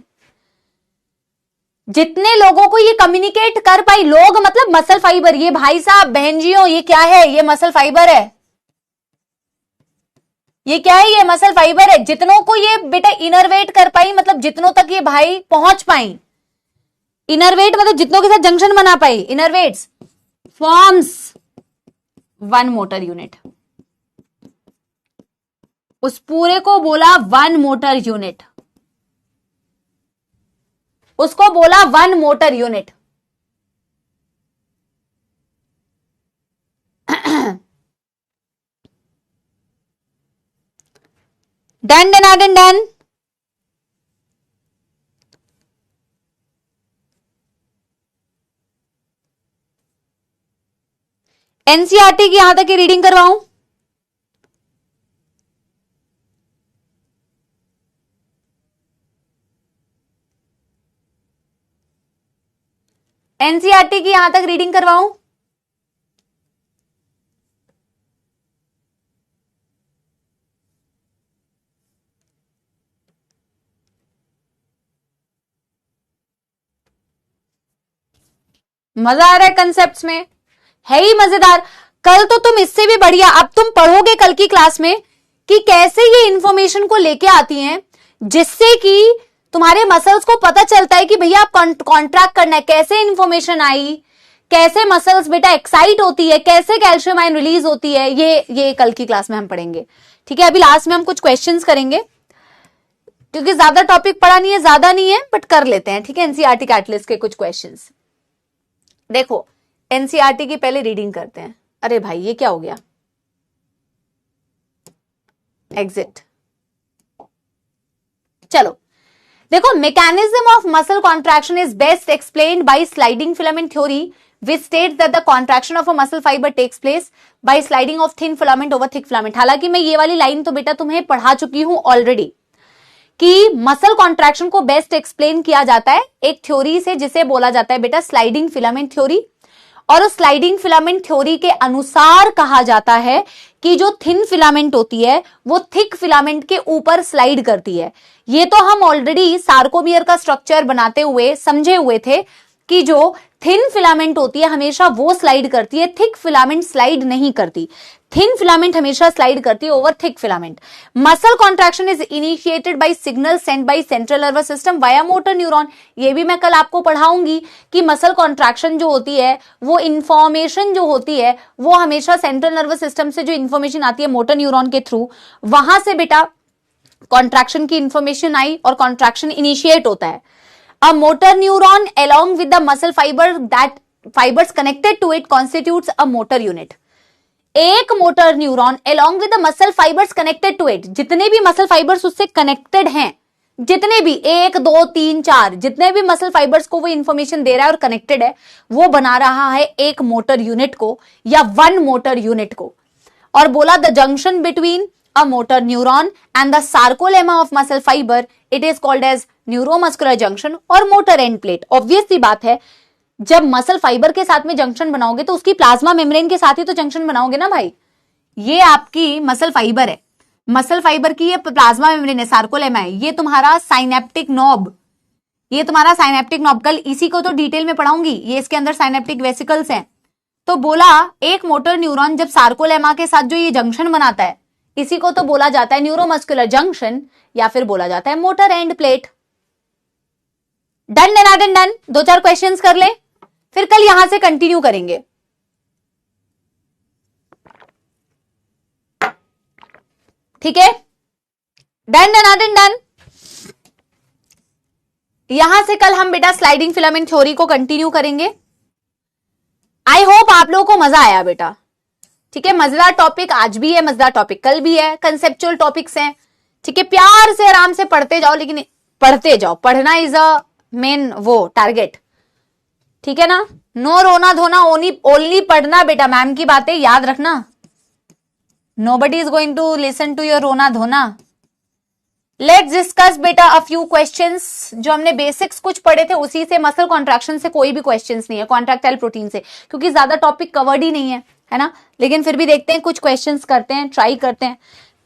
जितने लोगों को ये कम्युनिकेट कर पाई, लोग मतलब मसल फाइबर। ये भाई साहब बहनजियों, ये क्या है? ये मसल फाइबर है। ये क्या है? ये मसल फाइबर है। जितनों को ये बेटा इनरवेट कर पाई, मतलब जितनों तक ये भाई पहुंच पाई। इनरवेट मतलब जितनों के साथ जंक्शन बना पाई, इनरवेट्स फॉर्म्स वन मोटर यूनिट। उस पूरे को बोला वन मोटर यूनिट, उसको बोला one motor unit. Done done done done. NCERT की यहां तक की रीडिंग करवाऊं? एनसीईआरटी की यहां तक रीडिंग करवाऊं? मजा आ रहा है कंसेप्ट्स में, है ही मजेदार। कल तो तुम इससे भी बढ़िया, अब तुम पढ़ोगे कल की क्लास में कि कैसे ये इंफॉर्मेशन को लेके आती हैं, जिससे कि तुम्हारे मसल्स को पता चलता है कि भैया आप कॉन्ट्रैक्ट करना है, कैसे इंफॉर्मेशन आई, कैसे मसल्स बेटा एक्साइट होती है, कैसे कैल्शियम आयन रिलीज होती है, ये कल की क्लास में हम पढ़ेंगे। ठीक है, अभी लास्ट में हम कुछ क्वेश्चंस करेंगे, क्योंकि ज्यादा टॉपिक पढ़ा नहीं है, ज्यादा नहीं है, बट कर लेते हैं। ठीक है, एनसीईआरटी कैटलिस्ट के कुछ क्वेश्चंस देखो। एनसीईआरटी की पहले रीडिंग करते हैं। अरे भाई ये क्या हो गया, एग्जिट। चलो देखो, mechanism of muscle contraction is best explained bye sliding filament theory which states that the contraction of a muscle fiber takes place by sliding of thin filament over thick filament। हालांकि मैं ये वाली line तो बेटा तुम्हें पढ़ा चुकी हूं ऑलरेडी, कि मसल कॉन्ट्रैक्शन को बेस्ट एक्सप्लेन किया जाता है एक थ्योरी से, जिसे बोला जाता है बेटा स्लाइडिंग फिलामेंट थ्योरी। और उस स्लाइडिंग फिलामेंट थ्योरी के अनुसार कहा जाता है कि जो थिन फिलामेंट होती है वो थिक फिलामेंट के ऊपर स्लाइड करती है। ये तो हम ऑलरेडी सार्कोमियर का स्ट्रक्चर बनाते हुए समझे हुए थे कि जो थिन फिलामेंट होती है हमेशा वो स्लाइड करती है, थिक फिलामेंट स्लाइड नहीं करती। थिन फिलामेंट हमेशा स्लाइड करती है over thick filament. Muscle contraction is initiated buy signal send by central nervous system via motor neuron. ये भी मैं कल आपको पढ़ाऊंगी कि मसल कॉन्ट्रैक्शन जो होती है वो इंफॉर्मेशन जो होती है वो हमेशा सेंट्रल नर्वस सिस्टम से जो इंफॉर्मेशन आती है मोटर न्यूरॉन के थ्रू, वहां से बेटा कॉन्ट्रैक्शन की इंफॉर्मेशन आई और कॉन्ट्रैक्शन इनिशिएट होता है। A motor neuron along with the muscle fiber that fibers connected to it constitutes a motor unit। एक motor neuron along with the muscle fibers connected to it, जितने भी muscle fibres उससे connected हैं, जितने भी 1 2 3 4 जितने भी मसल फाइबर्स को वो इंफॉर्मेशन दे रहा है और कनेक्टेड है, वो बना रहा है एक मोटर यूनिट को या वन मोटर यूनिट को। और बोला the junction between a motor neuron and the sarcolemma of muscle fiber, it is called as neuromuscular junction और मोटर एंड प्लेट। ऑब्वियस सी बात है, जब मसल फाइबर के साथ में जंक्शन बनाओगे तो उसकी प्लाज्मा मेम्ब्रेन के साथ ही तो जंक्शन बनाओगे ना भाई। ये आपकी मसल फाइबर है, मसल फाइबर की ये प्लाज्मा मेम्ब्रेन है, सार्कोलेमा है, ये तुम्हारा साइनेप्टिक नॉब, ये तुम्हारा साइनेप्टिक नॉब, कल इसी को तो डिटेल में पढ़ाऊंगी। ये इसके अंदर साइनेप्टिक वेसिकल्स हैं। तो बोला एक मोटर न्यूरॉन जब सार्कोलेमा के साथ जो ये जंक्शन बनाता है, इसी को तो बोला जाता है न्यूरोमस्कुलर जंक्शन या फिर बोला जाता है motor end plate. Done done done, 2-4 questions कर ले, फिर कल यहां से कंटिन्यू करेंगे। ठीक है, डन डन डन। यहां से कल हम बेटा स्लाइडिंग फिलामेंट थ्योरी को कंटिन्यू करेंगे। आई होप आप लोगों को मजा आया बेटा। ठीक है, मजेदार टॉपिक आज भी है, मजेदार टॉपिक कल भी है, कंसेप्चुअल टॉपिक्स हैं। ठीक है, प्यार से आराम से पढ़ते जाओ, लेकिन पढ़ते जाओ, पढ़ना इज अ मेन वो टारगेट। ठीक है ना, नो रोना धोना, ओनली पढ़ना बेटा, मैम की बातें याद रखना। Nobody is going to listen to your रोना धोना। लेट्स डिस्कस बेटा अ फ्यू क्वेश्चंस। जो हमने बेसिक्स कुछ पढ़े थे उसी से, मसल कॉन्ट्रैक्शन से कोई भी क्वेश्चंस नहीं है, कॉन्ट्रैक्टाइल प्रोटीन से, क्योंकि ज्यादा टॉपिक कवर्ड ही नहीं है ना। लेकिन फिर भी देखते हैं, कुछ क्वेश्चंस करते हैं, ट्राई करते हैं।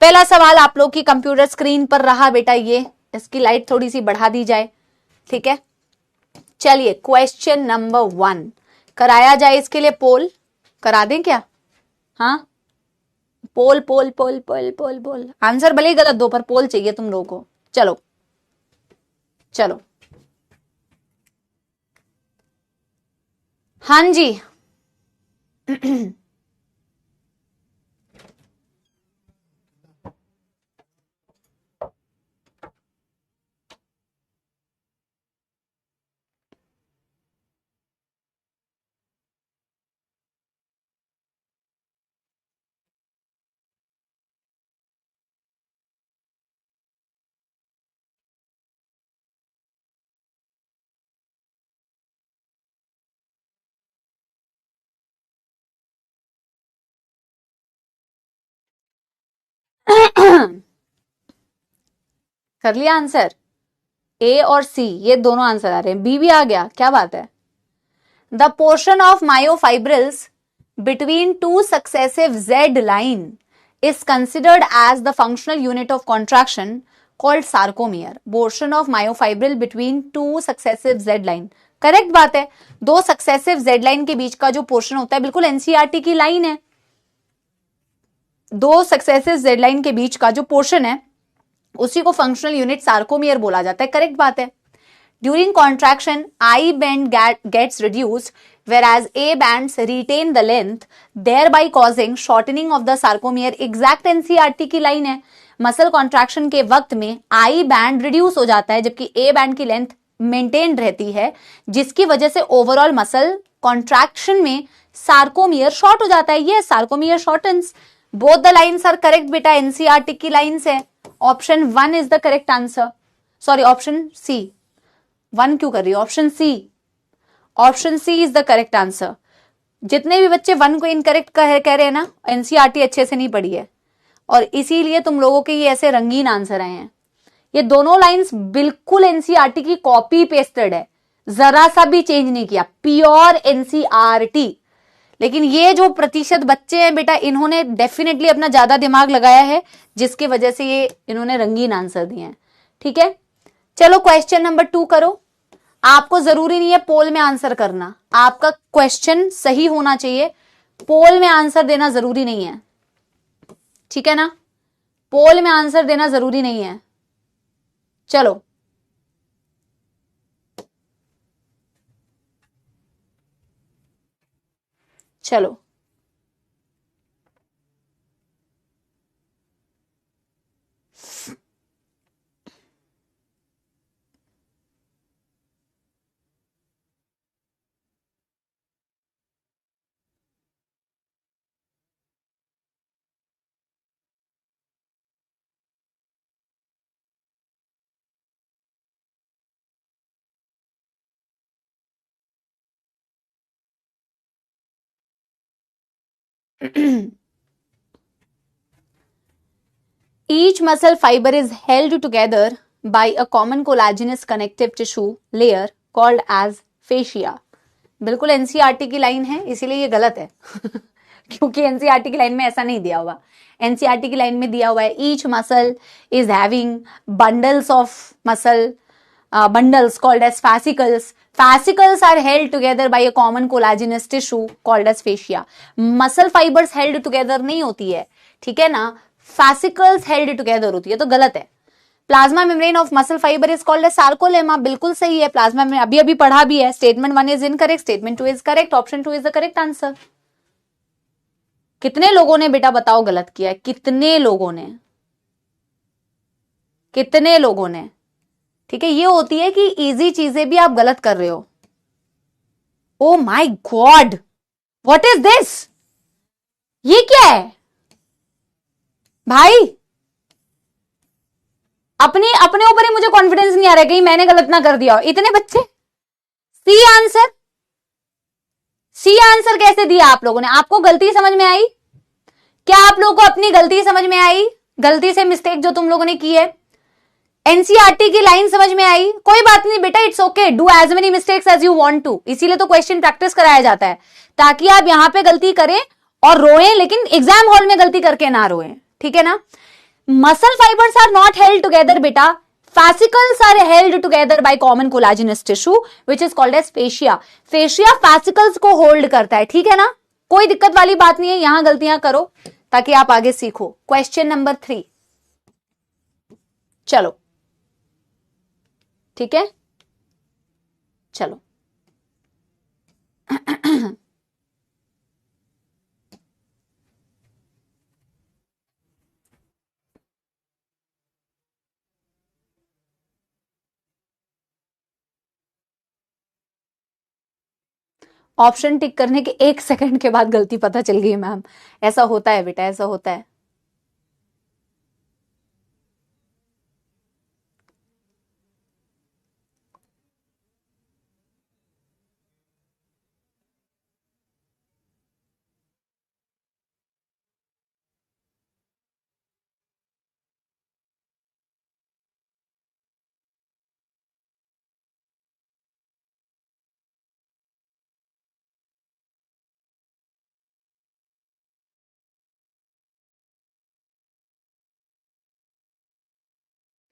पहला सवाल आप लोग की कंप्यूटर स्क्रीन पर रहा बेटा, ये इसकी लाइट थोड़ी सी बढ़ा दी जाए। ठीक है, चलिए क्वेश्चन नंबर 1 कराया जाए। इसके लिए पोल करा दें क्या? हाँ, पोल पोल पोल पोल पोल पोल, आंसर भले ही गलत दो पर पोल चाहिए तुम लोगों को। चलो चलो, हाँ जी। कर लिया आंसर? ए और सी ये दोनों आंसर आ रहे हैं, बी भी आ गया, क्या बात है। The portion of myofibrils between two successive Z line is considered as the functional unit of contraction called sarcomere. Portion of myofibril between two successive Z line. Correct बात है, दो सक्सेसिव Z लाइन के बीच का जो portion होता है बिल्कुल NCERT की लाइन है, दो सक्सेसिव Z लाइन के बीच का जो पोर्शन है उसी को फंक्शनल यूनिट सार्कोमियर बोला जाता है. करेक्ट बात है. During contraction, I band gets reduced, whereas A bands retain the length, thereby causing shortening of the sarcomere. Exact NCERT की लाइन है. मसल कॉन्ट्रैक्शन के वक्त में I बैंड रिड्यूस हो जाता है जबकि A बैंड की लेंथ मेंटेन रहती है, जिसकी वजह से ओवरऑल मसल कॉन्ट्रैक्शन में सार्कोमियर शॉर्ट हो जाता है. ये sarcomere shortens. Both the lines are correct बेटा, एनसीईआरटी की लाइन्स है. Option 1 is the correct answer. Sorry, option C. 1 क्यों कर रही हो? Option C. Option C is the correct answer. जितने भी बच्चे 1 को इनकरेक्ट कह रहे हैं ना, एनसीईआरटी अच्छे से नहीं पढ़ी है और इसीलिए तुम लोगों के ये ऐसे रंगीन आंसर आए हैं. ये दोनों लाइंस बिल्कुल एनसीईआरटी की कॉपी पेस्टेड है, जरा सा भी चेंज नहीं किया, प्योर एनसीईआरटी. लेकिन ये जो प्रतिशत बच्चे हैं बेटा, इन्होंने डेफिनेटली अपना ज्यादा दिमाग लगाया है, जिसकी वजह से ये इन्होंने रंगीन आंसर दिए हैं. ठीक है, चलो क्वेश्चन नंबर 2 करो. आपको जरूरी नहीं है पोल में आंसर करना, आपका क्वेश्चन सही होना चाहिए, पोल में आंसर देना जरूरी नहीं है. ठीक है ना, पोल में आंसर देना जरूरी नहीं है. चलो चलो Each muscle fiber is held together by a common collagenous connective tissue layer called as fascia. बिल्कुल एनसीईआरटी की लाइन है, इसीलिए ये गलत है क्योंकि एनसीईआरटी की लाइन में ऐसा नहीं दिया हुआ. एनसीईआरटी की लाइन में दिया हुआ है each muscle is having bundles of muscle bundles called as fascicles. Fascicles are held together by a common collagenous tissue called as fascia. Muscle fibers held together नहीं होती है, ठीक है ना, fascicles held together होती है, तो गलत है. Plasma membrane of muscle fibre is called as sarcolemma. बिल्कुल सही है, प्लाज्मा में अभी अभी पढ़ा भी है. Statement 1 is incorrect, statement 2 is correct, option 2 is the correct answer. कितने लोगों ने बेटा बताओ गलत किया है? कितने लोगों ने, कितने लोगों ने? ठीक है, ये होती है कि इजी चीजें भी आप गलत कर रहे हो. Oh my God, what is this? ये क्या है भाई? अपने अपने ऊपर ही मुझे कॉन्फिडेंस नहीं आ रहा है कहीं मैंने गलत ना कर दिया हो. इतने बच्चे सी आंसर, सी आंसर कैसे दिया आप लोगों ने? आपको गलती समझ में आई क्या? आप लोगों को अपनी गलती समझ में आई? गलती से मिस्टेक जो तुम लोगों ने की है, एनसीईआरटी की लाइन समझ में आई? कोई बात नहीं बेटा, it's okay, do as many mistakes as you want to. इसीलिए तो क्वेश्चन प्रैक्टिस कराया जाता है, ताकि आप यहां पे गलती करें और रोएं, लेकिन एग्जाम हॉल में गलती करके ना रोएं. ठीक है ना. Muscle fibres are not held together बेटा, fascicles are held together by common collagenous tissue which is called as fascia. fascia fascicles को होल्ड करता है. ठीक है ना, कोई दिक्कत वाली बात नहीं है, यहां गलतियां करो ताकि आप आगे सीखो. क्वेश्चन नंबर 3, चलो ठीक है, चलो ऑप्शन टिक करने के 1 सेकंड के बाद गलती पता चल गई मैम. ऐसा होता है बेटा, ऐसा होता है.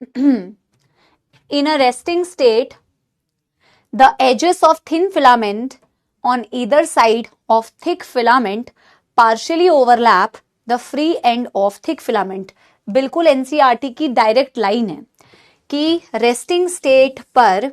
In a resting state, the edges of thin filament on either side of thick filament partially overlap the free end of thick filament. बिल्कुल एनसीईआरटी की डायरेक्ट लाइन है कि रेस्टिंग स्टेट पर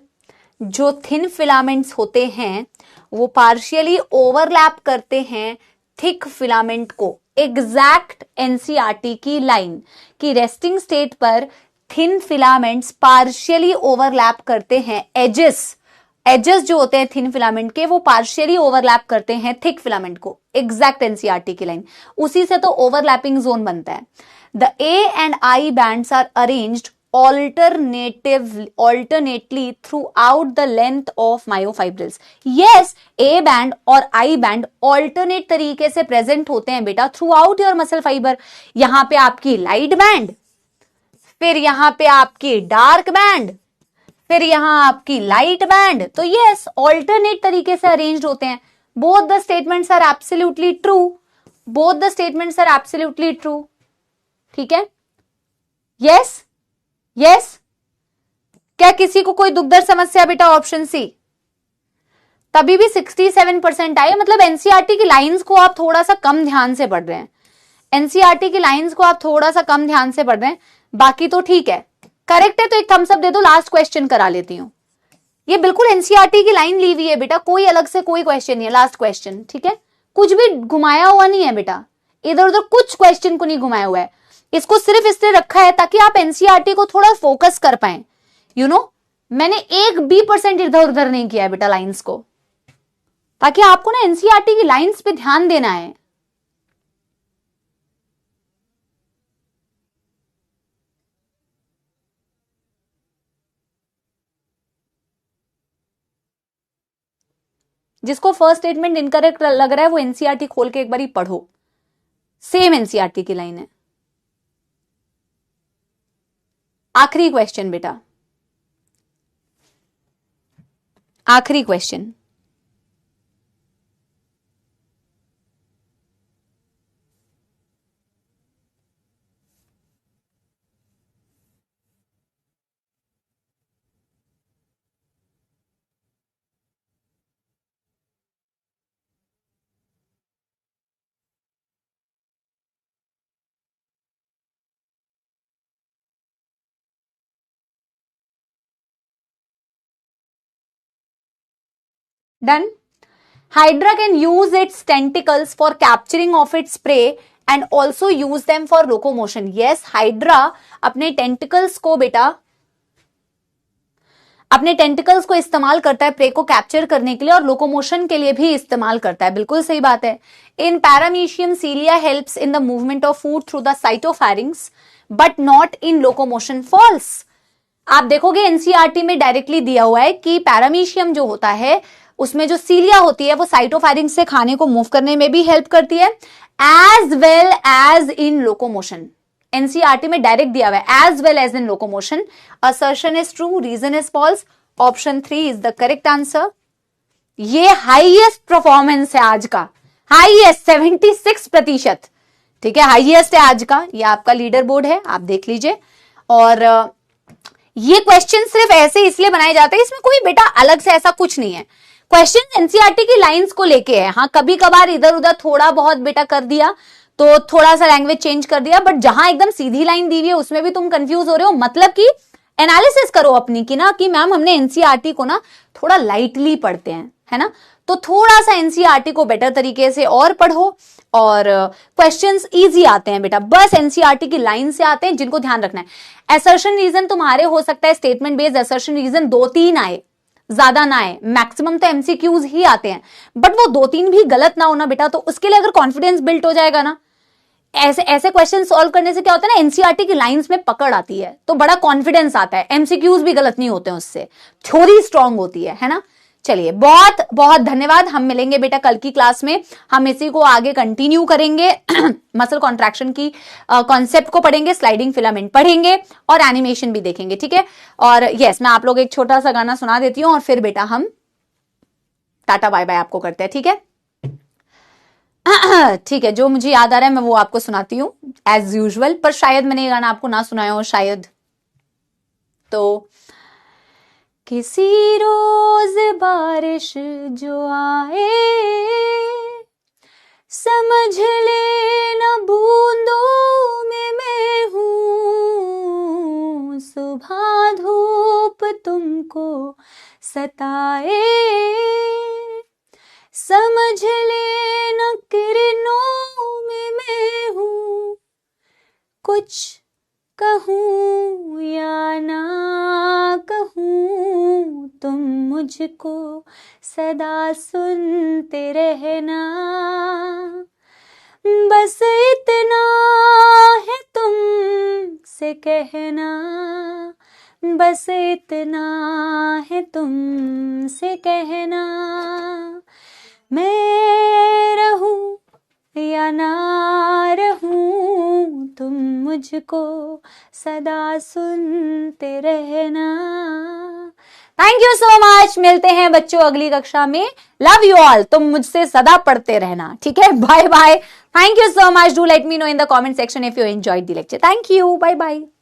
जो थिन फिलामेंट्स होते हैं वो पार्शियली ओवरलैप करते हैं थिक फिलामेंट को. एग्जैक्ट एनसीईआरटी की लाइन कि रेस्टिंग स्टेट पर थिन फिलामेंट्स पार्शियली ओवरलैप करते हैं एजेस जो होते हैं थिन फिलामेंट के वो पार्शियली ओवरलैप करते हैं थिक फिलामेंट को. एग्जैक्ट एनसीईआरटी की लाइन, उसी से तो ओवरलैपिंग जोन बनता है. The A and I bands are arranged alternately throughout the length of myofibrils. Yes, A band और I band alternate तरीके से प्रेजेंट होते हैं बेटा throughout your muscle fiber. यहां पे आपकी लाइट बैंड, फिर यहां पे आपकी डार्क बैंड, फिर यहां आपकी लाइट बैंड. तो यस, ऑल्टरनेट तरीके से अरेंज्ड होते हैं. Both the statements are absolutely true. Both the statements are absolutely true. ठीक है, यस यस. क्या किसी को कोई दुखदर समस्या बेटा? Option C. तभी भी 67% आए. मतलब एनसीईआरटी की लाइंस को आप थोड़ा सा कम ध्यान से पढ़ रहे हैं. एनसीईआरटी की लाइंस को आप थोड़ा सा कम ध्यान से पढ़ रहे हैं. बाकी तो ठीक है, करेक्ट है तो एक थम्स अप दे दो. लास्ट क्वेश्चन करा लेती हूं. ये बिल्कुल एनसीईआरटी की लाइन ली हुई है बेटा, कोई अलग से कोई क्वेश्चन नहीं है. लास्ट क्वेश्चन, ठीक है, कुछ भी घुमाया हुआ नहीं है बेटा, इधर उधर कुछ क्वेश्चन को नहीं घुमाया हुआ है. इसको सिर्फ इसलिए रखा है ताकि आप एनसीईआरटी को थोड़ा फोकस कर पाए. यू नो, मैंने 1% इधर उधर नहीं किया है बेटा लाइंस को, ताकि आपको ना एनसीईआरटी की लाइंस पे ध्यान देना है. जिसको फर्स्ट स्टेटमेंट इनकरेक्ट लग रहा है वो एनसीईआरटी खोल के एक बार पढ़ो. सेम एनसीईआरटी की लाइन है. आखिरी क्वेश्चन बेटा, आखिरी question. Done. Hydra can use its tentacles for capturing of its prey and also use them for locomotion. Yes, Hydra अपने टेंटिकल्स को बेटा, अपने टेंटिकल्स को इस्तेमाल करता है प्रे को कैप्चर करने के लिए और लोकोमोशन के लिए भी इस्तेमाल करता है. बिल्कुल सही बात है. In paramecium cilia helps in the movement of food through the cytopharynx but not in locomotion. False. आप देखोगे एनसीईआरटी में डायरेक्टली दिया हुआ है कि पैरामीशियम जो होता है उसमें जो सीलिया होती है वो साइटोफैरिंग से खाने को मूव करने में भी हेल्प करती है as well as in locomotion. NCERT में डायरेक्ट दिया हुआ है as well as in locomotion. Assertion is true, reason is false. Option 3 is the correct answer. ये हाईएस्ट परफॉर्मेंस है आज का, हाईएस्ट 76%. ठीक है, हाईएस्ट है आज का. ये आपका लीडर बोर्ड है, आप देख लीजिए. और ये क्वेश्चन सिर्फ ऐसे इसलिए बनाए जाते हैं, इसमें कोई बेटा अलग से ऐसा कुछ नहीं है. क्वेश्चन एनसीईआरटी की लाइंस को लेके है. हाँ, कभी कभार इधर उधर थोड़ा बहुत बेटा कर दिया तो थोड़ा सा लैंग्वेज चेंज कर दिया, बट जहां एकदम सीधी लाइन दी हुई है उसमें भी तुम कंफ्यूज हो रहे हो. मतलब कि एनालिसिस करो अपनी की ना कि मैम हमने एनसीईआरटी को ना थोड़ा लाइटली पढ़ते हैं, है ना. तो थोड़ा सा एनसीईआरटी को बेटर तरीके से और पढ़ो और क्वेश्चंस इजी आते हैं बेटा. बस एनसीईआरटी की लाइन से आते हैं जिनको ध्यान रखना है. असर्शन रीजन तुम्हारे हो सकता है स्टेटमेंट बेस्ड असर्शन रीजन 2-3 आए, ज्यादा ना आए. मैक्सिमम तो एमसीक्यूज ही आते हैं, बट वो 2-3 भी गलत ना होना बेटा. तो उसके लिए अगर कॉन्फिडेंस बिल्ट हो जाएगा ना, ऐसे क्वेश्चन सॉल्व करने से क्या होता है ना, एनसीईआरटी की लाइंस में पकड़ आती है तो बड़ा कॉन्फिडेंस आता है. एमसीक्यूज भी गलत नहीं होते हैं उससे, थ्योरी स्ट्रांग होती है ना. चलिए, बहुत बहुत धन्यवाद. हम मिलेंगे बेटा कल की क्लास में. हम इसी को आगे कंटिन्यू करेंगे. मसल कॉन्ट्रैक्शन की कॉन्सेप्ट को पढ़ेंगे, स्लाइडिंग फिलामेंट पढ़ेंगे और एनिमेशन भी देखेंगे. ठीक है. और यस, मैं आप लोग एक छोटा सा गाना सुना देती हूँ और फिर बेटा हम टाटा बाय बाय आपको करते हैं. ठीक है, ठीक है. जो मुझे याद आ रहा है मैं वो आपको सुनाती हूँ एज यूजुअल, पर शायद मैंने ये गाना आपको ना सुनाया हो शायद. तो किसी रोज बारिश जो आए, समझ लेना बूंदों में मैं हूँ, सुबह धूप तुमको सताए, समझ लेना किरणों में मैं हूँ, कुछ कहूँ या ना कहूँ, तुम मुझको सदा सुनते रहना, बस इतना है तुमसे कहना, बस इतना है तुमसे कहना, मैं रहूं या ना रहूं, तुम मुझको सदा सुनते रहना। Thank you so much. मिलते हैं बच्चों अगली कक्षा में। Love you all. तुम मुझसे सदा पढ़ते रहना, ठीक है। Bye bye. Thank you so much. Do let me know in the comment section if you enjoyed the lecture. Thank you. Bye bye.